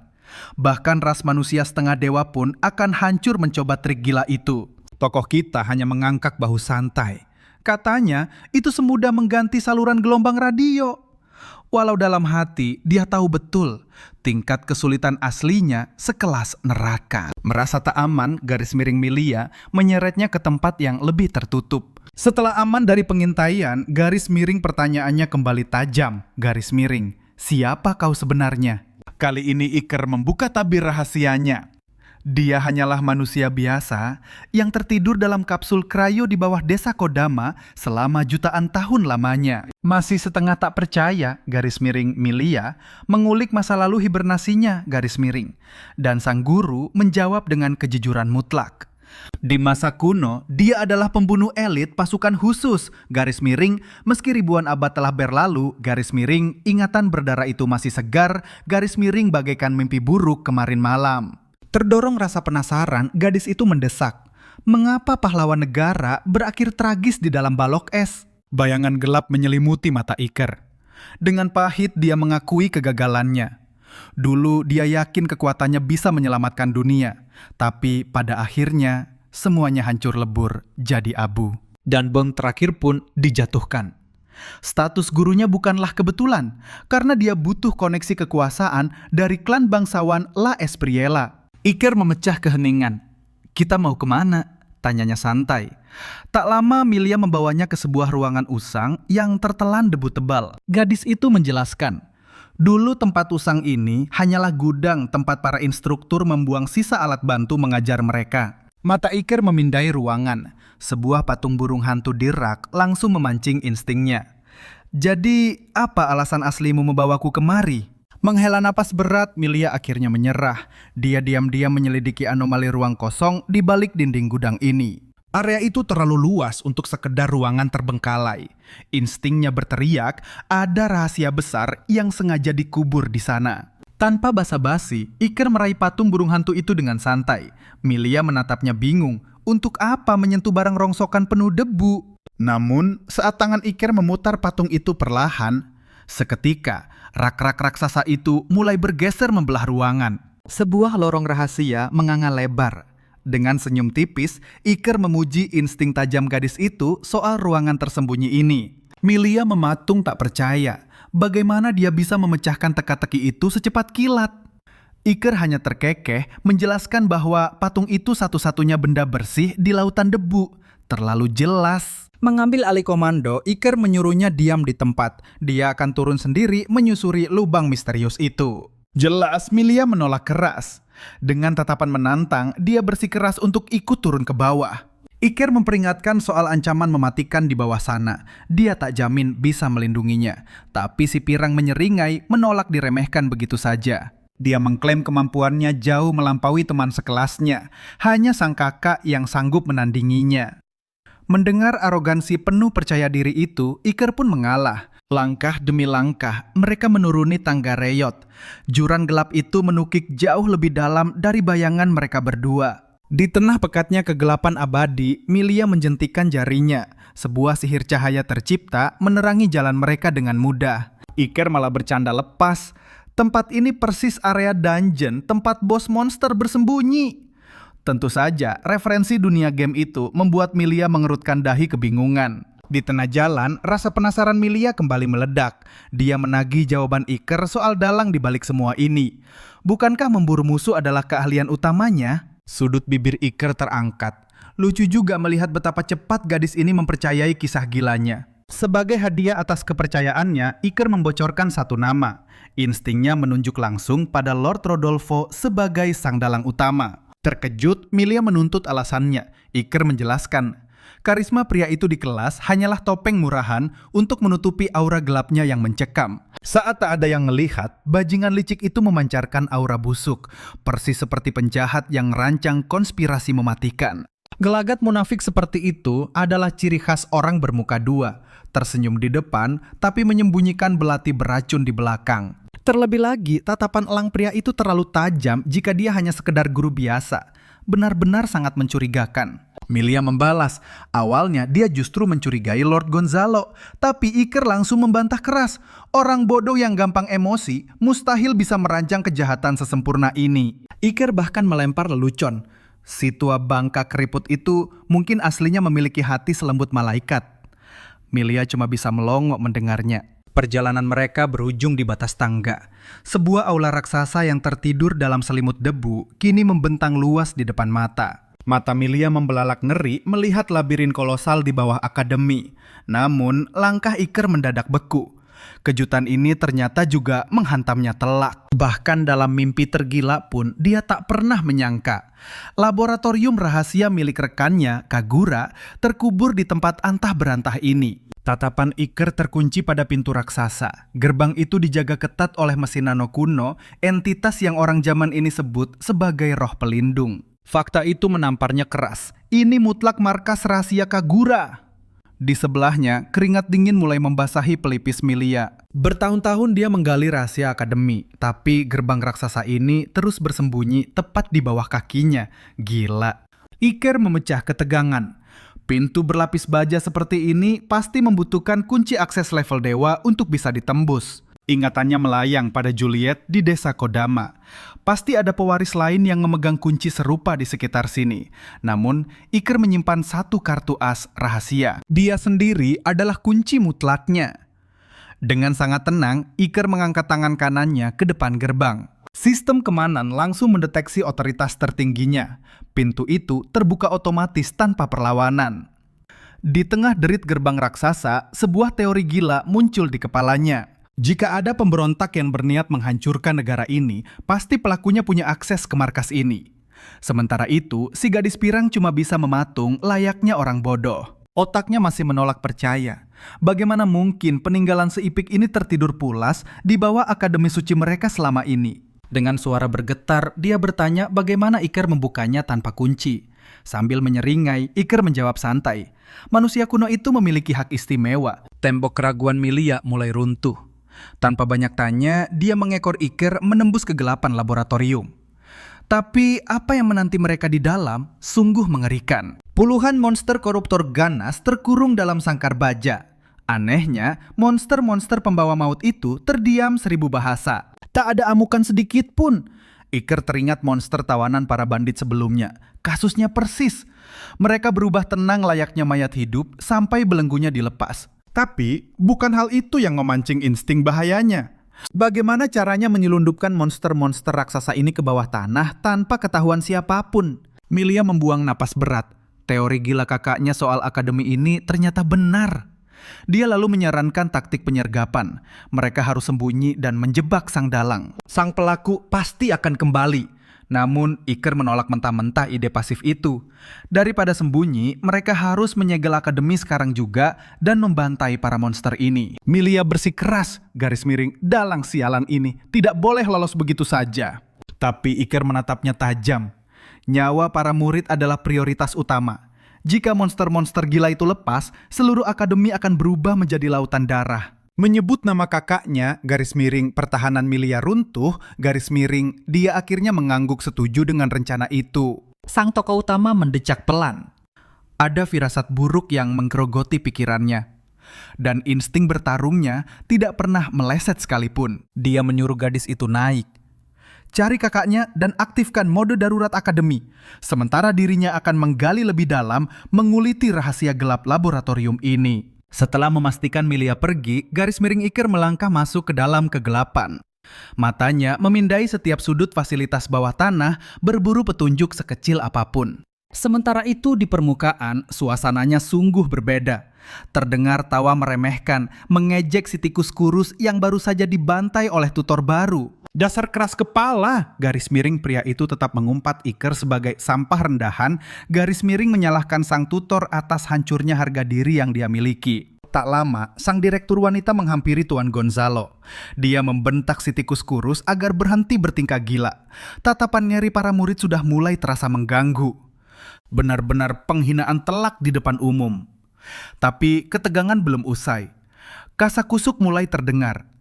Bahkan ras manusia setengah dewa pun akan hancur mencoba trik gila itu. Tokoh kita hanya mengangguk bahu santai. Katanya, itu semudah mengganti saluran gelombang radio. Walau dalam hati, dia tahu betul tingkat kesulitan aslinya sekelas neraka. Merasa tak aman, garis miring Milia menyeretnya ke tempat yang lebih tertutup. Setelah aman dari pengintaian, garis miring pertanyaannya kembali tajam. Garis miring, siapa kau sebenarnya? Kali ini Iker membuka tabir rahasianya. Dia hanyalah manusia biasa yang tertidur dalam kapsul cryo di bawah desa Kodama selama jutaan tahun lamanya. Masih setengah tak percaya, garis miring Milia mengulik masa lalu hibernasinya, garis miring. Dan sang guru menjawab dengan kejujuran mutlak. Di masa kuno, dia adalah pembunuh elit pasukan khusus, garis miring, meski ribuan abad telah berlalu, garis miring, ingatan berdarah itu masih segar, garis miring bagaikan mimpi buruk kemarin malam. Terdorong rasa penasaran, gadis itu mendesak. Mengapa pahlawan negara berakhir tragis di dalam balok es? Bayangan gelap menyelimuti mata Iker. Dengan pahit dia mengakui kegagalannya. Dulu dia yakin kekuatannya bisa menyelamatkan dunia. Tapi pada akhirnya semuanya hancur lebur jadi abu. Dan bom terakhir pun dijatuhkan. Status gurunya bukanlah kebetulan, karena dia butuh koneksi kekuasaan dari klan bangsawan La Espriella. Iker memecah keheningan. Kita mau kemana? Tanyanya santai. Tak lama Milia membawanya ke sebuah ruangan usang yang tertelan debu tebal. Gadis itu menjelaskan, dulu tempat usang ini hanyalah gudang tempat para instruktur membuang sisa alat bantu mengajar mereka. Mata Iker memindai ruangan. Sebuah patung burung hantu di rak langsung memancing instingnya. Jadi, apa alasan aslimu membawaku kemari? Menghela napas berat, Milia akhirnya menyerah. Dia diam-diam menyelidiki anomali ruang kosong di balik dinding gudang ini. Area itu terlalu luas untuk sekedar ruangan terbengkalai. Instingnya berteriak, ada rahasia besar yang sengaja dikubur di sana. Tanpa basa-basi, Iker meraih patung burung hantu itu dengan santai. Milia menatapnya bingung, untuk apa menyentuh barang rongsokan penuh debu? Namun, saat tangan Iker memutar patung itu perlahan, seketika, rak-rak raksasa itu mulai bergeser membelah ruangan. Sebuah lorong rahasia menganga lebar. Dengan senyum tipis, Iker memuji insting tajam gadis itu soal ruangan tersembunyi ini. Milia mematung tak percaya. Bagaimana dia bisa memecahkan teka-teki itu secepat kilat? Iker hanya terkekeh menjelaskan bahwa patung itu satu-satunya benda bersih di lautan debu. Terlalu jelas. Mengambil alih komando, Iker menyuruhnya diam di tempat. Dia akan turun sendiri menyusuri lubang misterius itu. Jelas Milia menolak keras. Dengan tatapan menantang, dia bersikeras untuk ikut turun ke bawah. Iker memperingatkan soal ancaman mematikan di bawah sana. Dia tak jamin bisa melindunginya. Tapi si pirang menyeringai, menolak diremehkan begitu saja. Dia mengklaim kemampuannya jauh melampaui teman sekelasnya. Hanya sang kakak yang sanggup menandinginya. Mendengar arogansi penuh percaya diri itu, Iker pun mengalah. Langkah demi langkah, mereka menuruni tangga reyot. Jurang gelap itu menukik jauh lebih dalam dari bayangan mereka berdua. Di tengah pekatnya kegelapan abadi, Milia menjentikan jarinya. Sebuah sihir cahaya tercipta menerangi jalan mereka dengan mudah. Iker malah bercanda lepas. Tempat ini persis area dungeon, tempat bos monster bersembunyi. Tentu saja, referensi dunia game itu membuat Milia mengerutkan dahi kebingungan. Di tengah jalan, rasa penasaran Milia kembali meledak. Dia menagih jawaban Iker soal dalang di balik semua ini. Bukankah memburu musuh adalah keahlian utamanya? Sudut bibir Iker terangkat. Lucu juga melihat betapa cepat gadis ini mempercayai kisah gilanya. Sebagai hadiah atas kepercayaannya, Iker membocorkan satu nama. Instingnya menunjuk langsung pada Lord Rodolfo sebagai sang dalang utama. Terkejut, Milia menuntut alasannya. Iker menjelaskan, karisma pria itu di kelas hanyalah topeng murahan untuk menutupi aura gelapnya yang mencekam. Saat tak ada yang melihat, bajingan licik itu memancarkan aura busuk, persis seperti penjahat yang merancang konspirasi mematikan. Gelagat munafik seperti itu adalah ciri khas orang bermuka dua, tersenyum di depan tapi menyembunyikan belati beracun di belakang. Terlebih lagi, tatapan elang pria itu terlalu tajam jika dia hanya sekedar guru biasa. Benar-benar sangat mencurigakan. Milia membalas, awalnya dia justru mencurigai Lord Gonzalo, tapi Iker langsung membantah keras. Orang bodoh yang gampang emosi mustahil bisa merancang kejahatan sesempurna ini. Iker bahkan melempar lelucon. Si tua bangka keriput itu mungkin aslinya memiliki hati selembut malaikat. Milia cuma bisa melongok mendengarnya. Perjalanan mereka berujung di batas tangga. Sebuah aula raksasa yang tertidur dalam selimut debu kini membentang luas di depan mata. Mata Milia membelalak ngeri melihat labirin kolosal di bawah akademi. Namun, langkah Iker mendadak beku. Kejutan ini ternyata juga menghantamnya telak. Bahkan dalam mimpi tergila pun dia tak pernah menyangka. Laboratorium rahasia milik rekannya, Kagura, terkubur di tempat antah berantah ini. Tatapan Iker terkunci pada pintu raksasa. Gerbang itu dijaga ketat oleh mesin nano kuno, entitas yang orang zaman ini sebut sebagai roh pelindung. Fakta itu menamparnya keras. Ini mutlak markas rahasia Kagura. Di sebelahnya, keringat dingin mulai membasahi pelipis Milia. Bertahun-tahun dia menggali rahasia akademi, tapi gerbang raksasa ini terus bersembunyi tepat di bawah kakinya. Gila. Iker memecah ketegangan. Pintu berlapis baja seperti ini pasti membutuhkan kunci akses level dewa untuk bisa ditembus. Ingatannya melayang pada Juliet di desa Kodama. Pasti ada pewaris lain yang memegang kunci serupa di sekitar sini. Namun, Iker menyimpan satu kartu as rahasia. Dia sendiri adalah kunci mutlaknya. Dengan sangat tenang, Iker mengangkat tangan kanannya ke depan gerbang. Sistem kemanan langsung mendeteksi otoritas tertingginya. Pintu itu terbuka otomatis tanpa perlawanan. Di tengah derit gerbang raksasa, sebuah teori gila muncul di kepalanya. Jika ada pemberontak yang berniat menghancurkan negara ini, pasti pelakunya punya akses ke markas ini. Sementara itu, si gadis pirang cuma bisa mematung layaknya orang bodoh. Otaknya masih menolak percaya. Bagaimana mungkin peninggalan seipik ini tertidur pulas di bawah akademi suci mereka selama ini? Dengan suara bergetar, dia bertanya bagaimana Iker membukanya tanpa kunci. Sambil menyeringai, Iker menjawab santai. Manusia kuno itu memiliki hak istimewa. Tembok keraguan Milia mulai runtuh. Tanpa banyak tanya, dia mengekor Iker menembus kegelapan laboratorium. Tapi apa yang menanti mereka di dalam sungguh mengerikan. Puluhan monster koruptor ganas terkurung dalam sangkar baja. Anehnya, monster-monster pembawa maut itu terdiam 1000 bahasa. Tak ada amukan sedikit pun. Iker teringat monster tawanan para bandit sebelumnya. Kasusnya persis. Mereka berubah tenang layaknya mayat hidup sampai belenggunya dilepas. Tapi bukan hal itu yang memancing insting bahayanya. Bagaimana caranya menyelundupkan monster-monster raksasa ini ke bawah tanah tanpa ketahuan siapapun? Milia membuang napas berat. Teori gila kakaknya soal akademi ini ternyata benar. Dia lalu menyarankan taktik penyergapan. Mereka harus sembunyi dan menjebak sang dalang. Sang pelaku pasti akan kembali. Namun Iker menolak mentah-mentah ide pasif itu. Daripada sembunyi, mereka harus menyegel akademi sekarang juga dan membantai para monster ini. Milia bersikeras, garis miring, dalang sialan ini tidak boleh lolos begitu saja. Tapi Iker menatapnya tajam. Nyawa para murid adalah prioritas utama. Jika monster-monster gila itu lepas, seluruh akademi akan berubah menjadi lautan darah. Menyebut nama kakaknya, garis miring pertahanan Milia runtuh, garis miring dia akhirnya mengangguk setuju dengan rencana itu. Sang tokoh utama mendecak pelan. Ada firasat buruk yang menggerogoti pikirannya. Dan insting bertarungnya tidak pernah meleset sekalipun. Dia menyuruh gadis itu naik. Cari kakaknya dan aktifkan mode darurat akademi. Sementara dirinya akan menggali lebih dalam, menguliti rahasia gelap laboratorium ini. Setelah memastikan Milia pergi, garis miring Iker melangkah masuk ke dalam kegelapan. Matanya memindai setiap sudut fasilitas bawah tanah, berburu petunjuk sekecil apapun. Sementara itu di permukaan, suasananya sungguh berbeda. Terdengar tawa meremehkan, mengejek si tikus kurus yang baru saja dibantai oleh tutor baru. Dasar keras kepala, garis miring pria itu tetap mengumpat Iker sebagai sampah rendahan, garis miring menyalahkan sang tutor atas hancurnya harga diri yang dia miliki. Tak lama, sang direktur wanita menghampiri Tuan Gonzalo. Dia membentak si tikus kurus agar berhenti bertingkah gila. Tatapan nyeri para murid sudah mulai terasa mengganggu. Benar-benar penghinaan telak di depan umum. Tapi ketegangan belum usai. Kasakusuk mulai terdengar.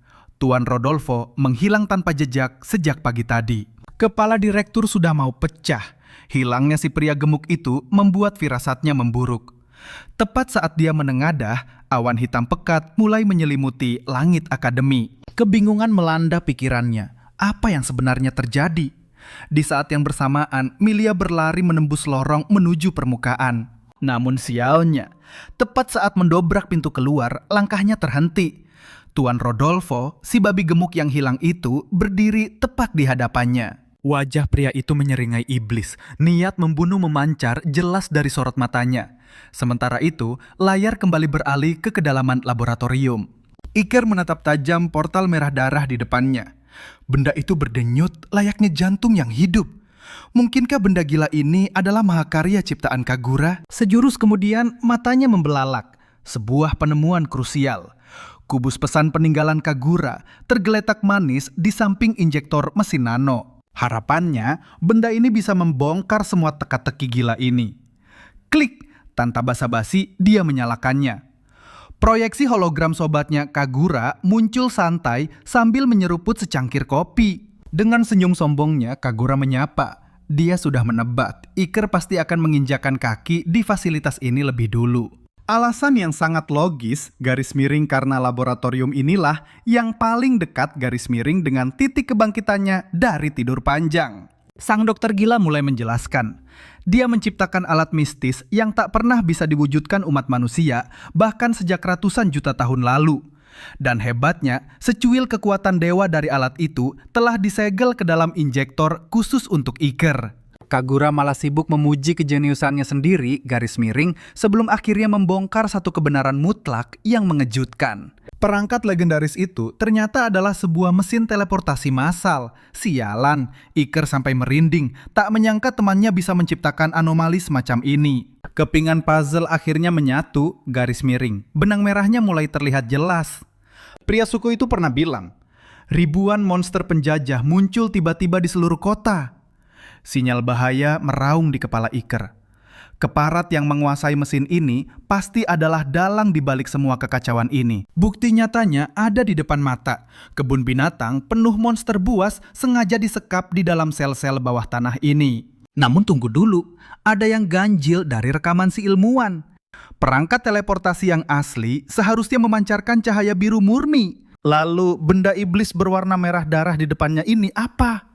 Tuan Rodolfo menghilang tanpa jejak sejak pagi tadi. Kepala direktur sudah mau pecah. Hilangnya si pria gemuk itu membuat firasatnya memburuk. Tepat saat dia menengadah, awan hitam pekat mulai menyelimuti langit akademi. Kebingungan melanda pikirannya. Apa yang sebenarnya terjadi? Di saat yang bersamaan, Milia berlari menembus lorong menuju permukaan. Namun sialnya, tepat saat mendobrak pintu keluar, langkahnya terhenti. Tuan Rodolfo, si babi gemuk yang hilang itu, berdiri tepat di hadapannya. Wajah pria itu menyeringai iblis, niat membunuh memancar jelas dari sorot matanya. Sementara itu, layar kembali beralih ke kedalaman laboratorium. Iker menatap tajam portal merah darah di depannya. Benda itu berdenyut layaknya jantung yang hidup. Mungkinkah benda gila ini adalah mahakarya ciptaan Kagura? Sejurus kemudian matanya membelalak. Sebuah penemuan krusial. Kubus pesan peninggalan Kagura tergeletak manis di samping injektor mesin nano. Harapannya, benda ini bisa membongkar semua teka-teki gila ini. Klik, tanpa basa-basi dia menyalakannya. Proyeksi hologram sobatnya Kagura muncul santai sambil menyeruput secangkir kopi. Dengan senyum sombongnya, Kagura menyapa. Dia sudah menebat, Iker pasti akan menginjakan kaki di fasilitas ini lebih dulu. Alasan yang sangat logis, garis miring karena laboratorium inilah yang paling dekat garis miring dengan titik kebangkitannya dari tidur panjang. Sang dokter gila mulai menjelaskan. Dia menciptakan alat mistis yang tak pernah bisa diwujudkan umat manusia, bahkan sejak ratusan juta tahun lalu. Dan hebatnya, secuil kekuatan dewa dari alat itu telah disegel ke dalam injektor khusus untuk Iker. Kagura malah sibuk memuji kejeniusannya sendiri, garis miring, sebelum akhirnya membongkar satu kebenaran mutlak yang mengejutkan. Perangkat legendaris itu ternyata adalah sebuah mesin teleportasi massal. Sialan, Iker sampai merinding, tak menyangka temannya bisa menciptakan anomali semacam ini. Kepingan puzzle akhirnya menyatu, garis miring. Benang merahnya mulai terlihat jelas. Pria suku itu pernah bilang, ribuan monster penjajah muncul tiba-tiba di seluruh kota. Sinyal bahaya meraung di kepala Iker. Keparat yang menguasai mesin ini pasti adalah dalang di balik semua kekacauan ini. Bukti nyatanya ada di depan mata. Kebun binatang penuh monster buas sengaja disekap di dalam sel-sel bawah tanah ini. Namun tunggu dulu, ada yang ganjil dari rekaman si ilmuwan. Perangkat teleportasi yang asli seharusnya memancarkan cahaya biru murni. Lalu benda iblis berwarna merah darah di depannya ini apa?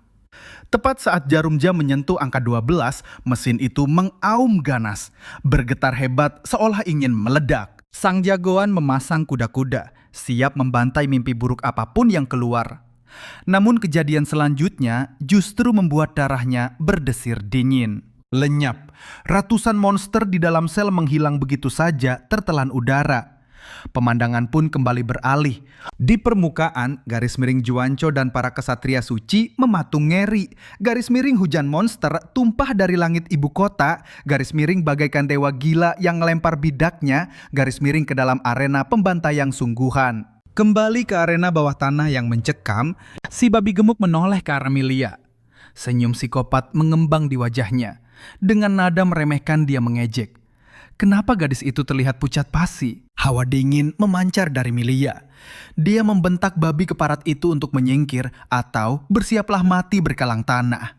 Tepat saat jarum jam menyentuh angka 12, mesin itu mengaum ganas, bergetar hebat seolah ingin meledak. Sang jagoan memasang kuda-kuda, siap membantai mimpi buruk apapun yang keluar. Namun kejadian selanjutnya justru membuat darahnya berdesir dingin. Lenyap, ratusan monster di dalam sel menghilang begitu saja tertelan udara. Pemandangan pun kembali beralih. Di permukaan, garis miring Juancho dan para kesatria suci mematung ngeri. Garis miring hujan monster tumpah dari langit ibu kota. Garis miring bagaikan dewa gila yang melempar bidaknya. Garis miring ke dalam arena pembantaian sungguhan. Kembali ke arena bawah tanah yang mencekam, si babi gemuk menoleh ke arah Milia. Senyum psikopat mengembang di wajahnya. Dengan nada meremehkan dia mengejek. Kenapa gadis itu terlihat pucat pasi? Hawa dingin memancar dari Milia. Dia membentak babi keparat itu untuk menyingkir atau bersiaplah mati berkalang tanah.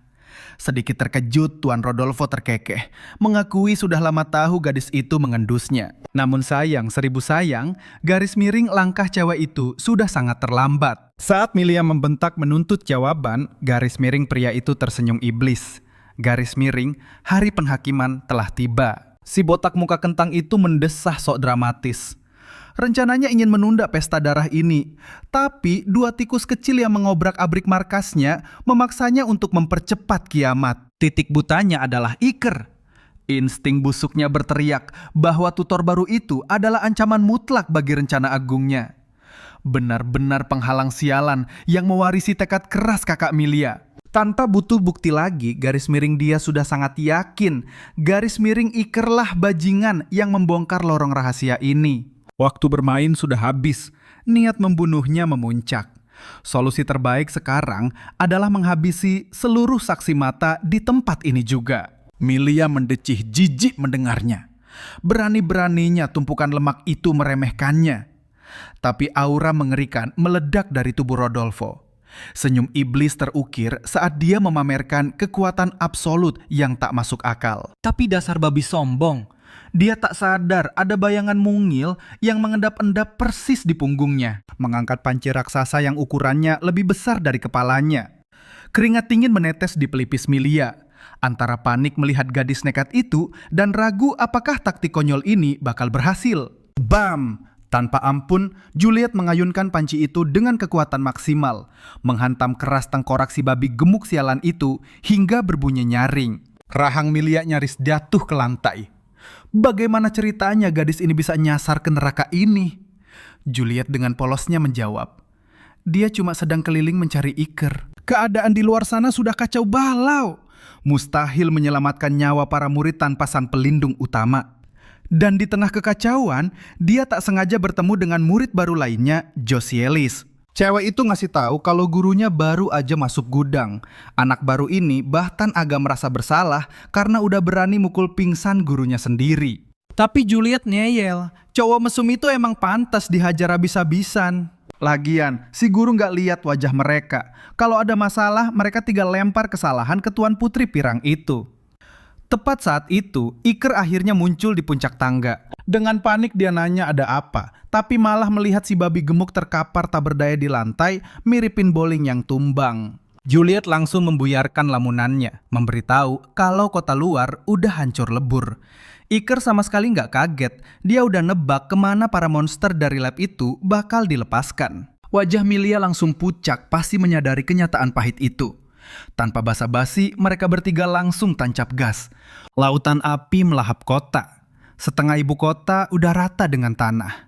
Sedikit terkejut, Tuan Rodolfo terkekeh, mengakui sudah lama tahu gadis itu mengendusnya. Namun sayang, seribu sayang, garis miring langkah cewek itu sudah sangat terlambat. Saat Milia membentak menuntut jawaban, garis miring pria itu tersenyum iblis. Garis miring, hari penghakiman telah tiba. Si botak muka kentang itu mendesah sok dramatis. Rencananya ingin menunda pesta darah ini. Tapi dua tikus kecil yang mengobrak-abrik markasnya memaksanya untuk mempercepat kiamat. Titik butanya adalah Iker. Insting busuknya berteriak bahwa tutor baru itu adalah ancaman mutlak bagi rencana agungnya. Benar-benar penghalang sialan yang mewarisi tekad keras kakak Milia. Tanpa butuh bukti lagi, garis miring dia sudah sangat yakin garis miring Ikerlah bajingan yang membongkar lorong rahasia ini. Waktu bermain sudah habis, niat membunuhnya memuncak. Solusi terbaik sekarang adalah menghabisi seluruh saksi mata di tempat ini juga. Milia mendecih jijik mendengarnya. Berani-beraninya tumpukan lemak itu meremehkannya. Tapi aura mengerikan meledak dari tubuh Rodolfo. Senyum iblis terukir saat dia memamerkan kekuatan absolut yang tak masuk akal. Tapi dasar babi sombong. Dia tak sadar ada bayangan mungil yang mengendap-endap persis di punggungnya. Mengangkat panci raksasa yang ukurannya lebih besar dari kepalanya. Keringat dingin menetes di pelipis Milia. Antara panik melihat gadis nekat itu dan ragu apakah taktik konyol ini bakal berhasil. Bam! Tanpa ampun, Juliet mengayunkan panci itu dengan kekuatan maksimal, menghantam keras tengkorak si babi gemuk sialan itu hingga berbunyi nyaring. Rahang Milia nyaris jatuh ke lantai. Bagaimana ceritanya gadis ini bisa nyasar ke neraka ini? Juliet dengan polosnya menjawab, dia cuma sedang keliling mencari Iker. Keadaan di luar sana sudah kacau balau. Mustahil menyelamatkan nyawa para murid tanpa sang pelindung utama. Dan di tengah kekacauan, dia tak sengaja bertemu dengan murid baru lainnya, Josielis. Cewek itu ngasih tahu kalau gurunya baru aja masuk gudang. Anak baru ini bahkan agak merasa bersalah karena udah berani mukul pingsan gurunya sendiri. Tapi Juliet ngeyel, cowok mesum itu emang pantas dihajar habis-habisan. Lagian, si guru nggak lihat wajah mereka. Kalau ada masalah, mereka tinggal lempar kesalahan ke Tuan Putri Pirang itu. Tepat saat itu, Iker akhirnya muncul di puncak tangga. Dengan panik dia nanya ada apa, tapi malah melihat si babi gemuk terkapar tak berdaya di lantai, miripin bowling yang tumbang. Juliet langsung membuyarkan lamunannya, memberitahu kalau kota luar udah hancur lebur. Iker sama sekali nggak kaget, dia udah nebak kemana para monster dari lab itu bakal dilepaskan. Wajah Milia langsung pucat, pasti menyadari kenyataan pahit itu. Tanpa basa-basi, mereka bertiga langsung tancap gas. Lautan api melahap kota. Setengah ibu kota udah rata dengan tanah.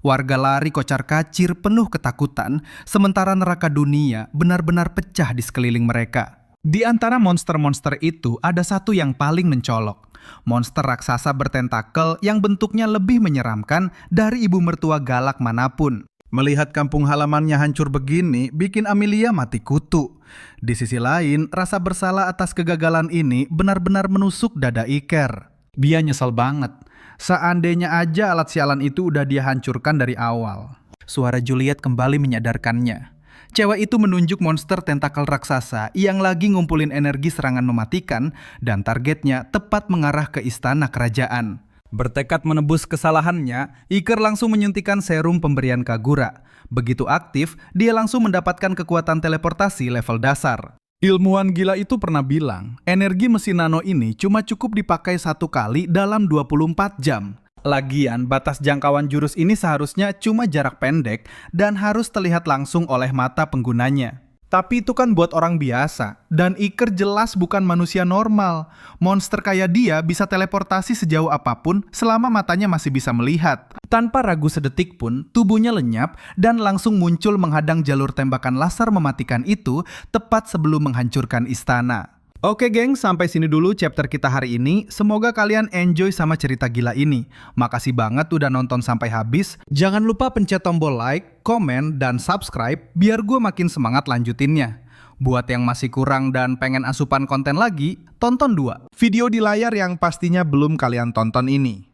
Warga lari kocar-kacir penuh ketakutan, sementara neraka dunia benar-benar pecah di sekeliling mereka. Di antara monster-monster itu ada satu yang paling mencolok. Monster raksasa bertentakel yang bentuknya lebih menyeramkan dari ibu mertua galak manapun. Melihat kampung halamannya hancur begini, bikin Amelia mati kutu. Di sisi lain, rasa bersalah atas kegagalan ini benar-benar menusuk dada Iker. Dia nyesel banget. Seandainya aja alat sialan itu udah dia hancurkan dari awal. Suara Juliet kembali menyadarkannya. Cewek itu menunjuk monster tentakel raksasa yang lagi ngumpulin energi serangan mematikan dan targetnya tepat mengarah ke istana kerajaan. Bertekad menebus kesalahannya, Iker langsung menyuntikkan serum pemberian Kagura. Begitu aktif, dia langsung mendapatkan kekuatan teleportasi level dasar. Ilmuwan gila itu pernah bilang, energi mesin nano ini cuma cukup dipakai satu kali dalam 24 jam. Lagian, batas jangkauan jurus ini seharusnya cuma jarak pendek dan harus terlihat langsung oleh mata penggunanya. Tapi itu kan buat orang biasa, dan Iker jelas bukan manusia normal. Monster kayak dia bisa teleportasi sejauh apapun selama matanya masih bisa melihat. Tanpa ragu sedetik pun, tubuhnya lenyap dan langsung muncul menghadang jalur tembakan laser mematikan itu tepat sebelum menghancurkan istana. Oke geng, sampai sini dulu chapter kita hari ini. Semoga kalian enjoy sama cerita gila ini. Makasih banget udah nonton sampai habis. Jangan lupa pencet tombol like, komen, dan subscribe biar gue makin semangat lanjutinnya. Buat yang masih kurang dan pengen asupan konten lagi, tonton 2 video di layar yang pastinya belum kalian tonton ini.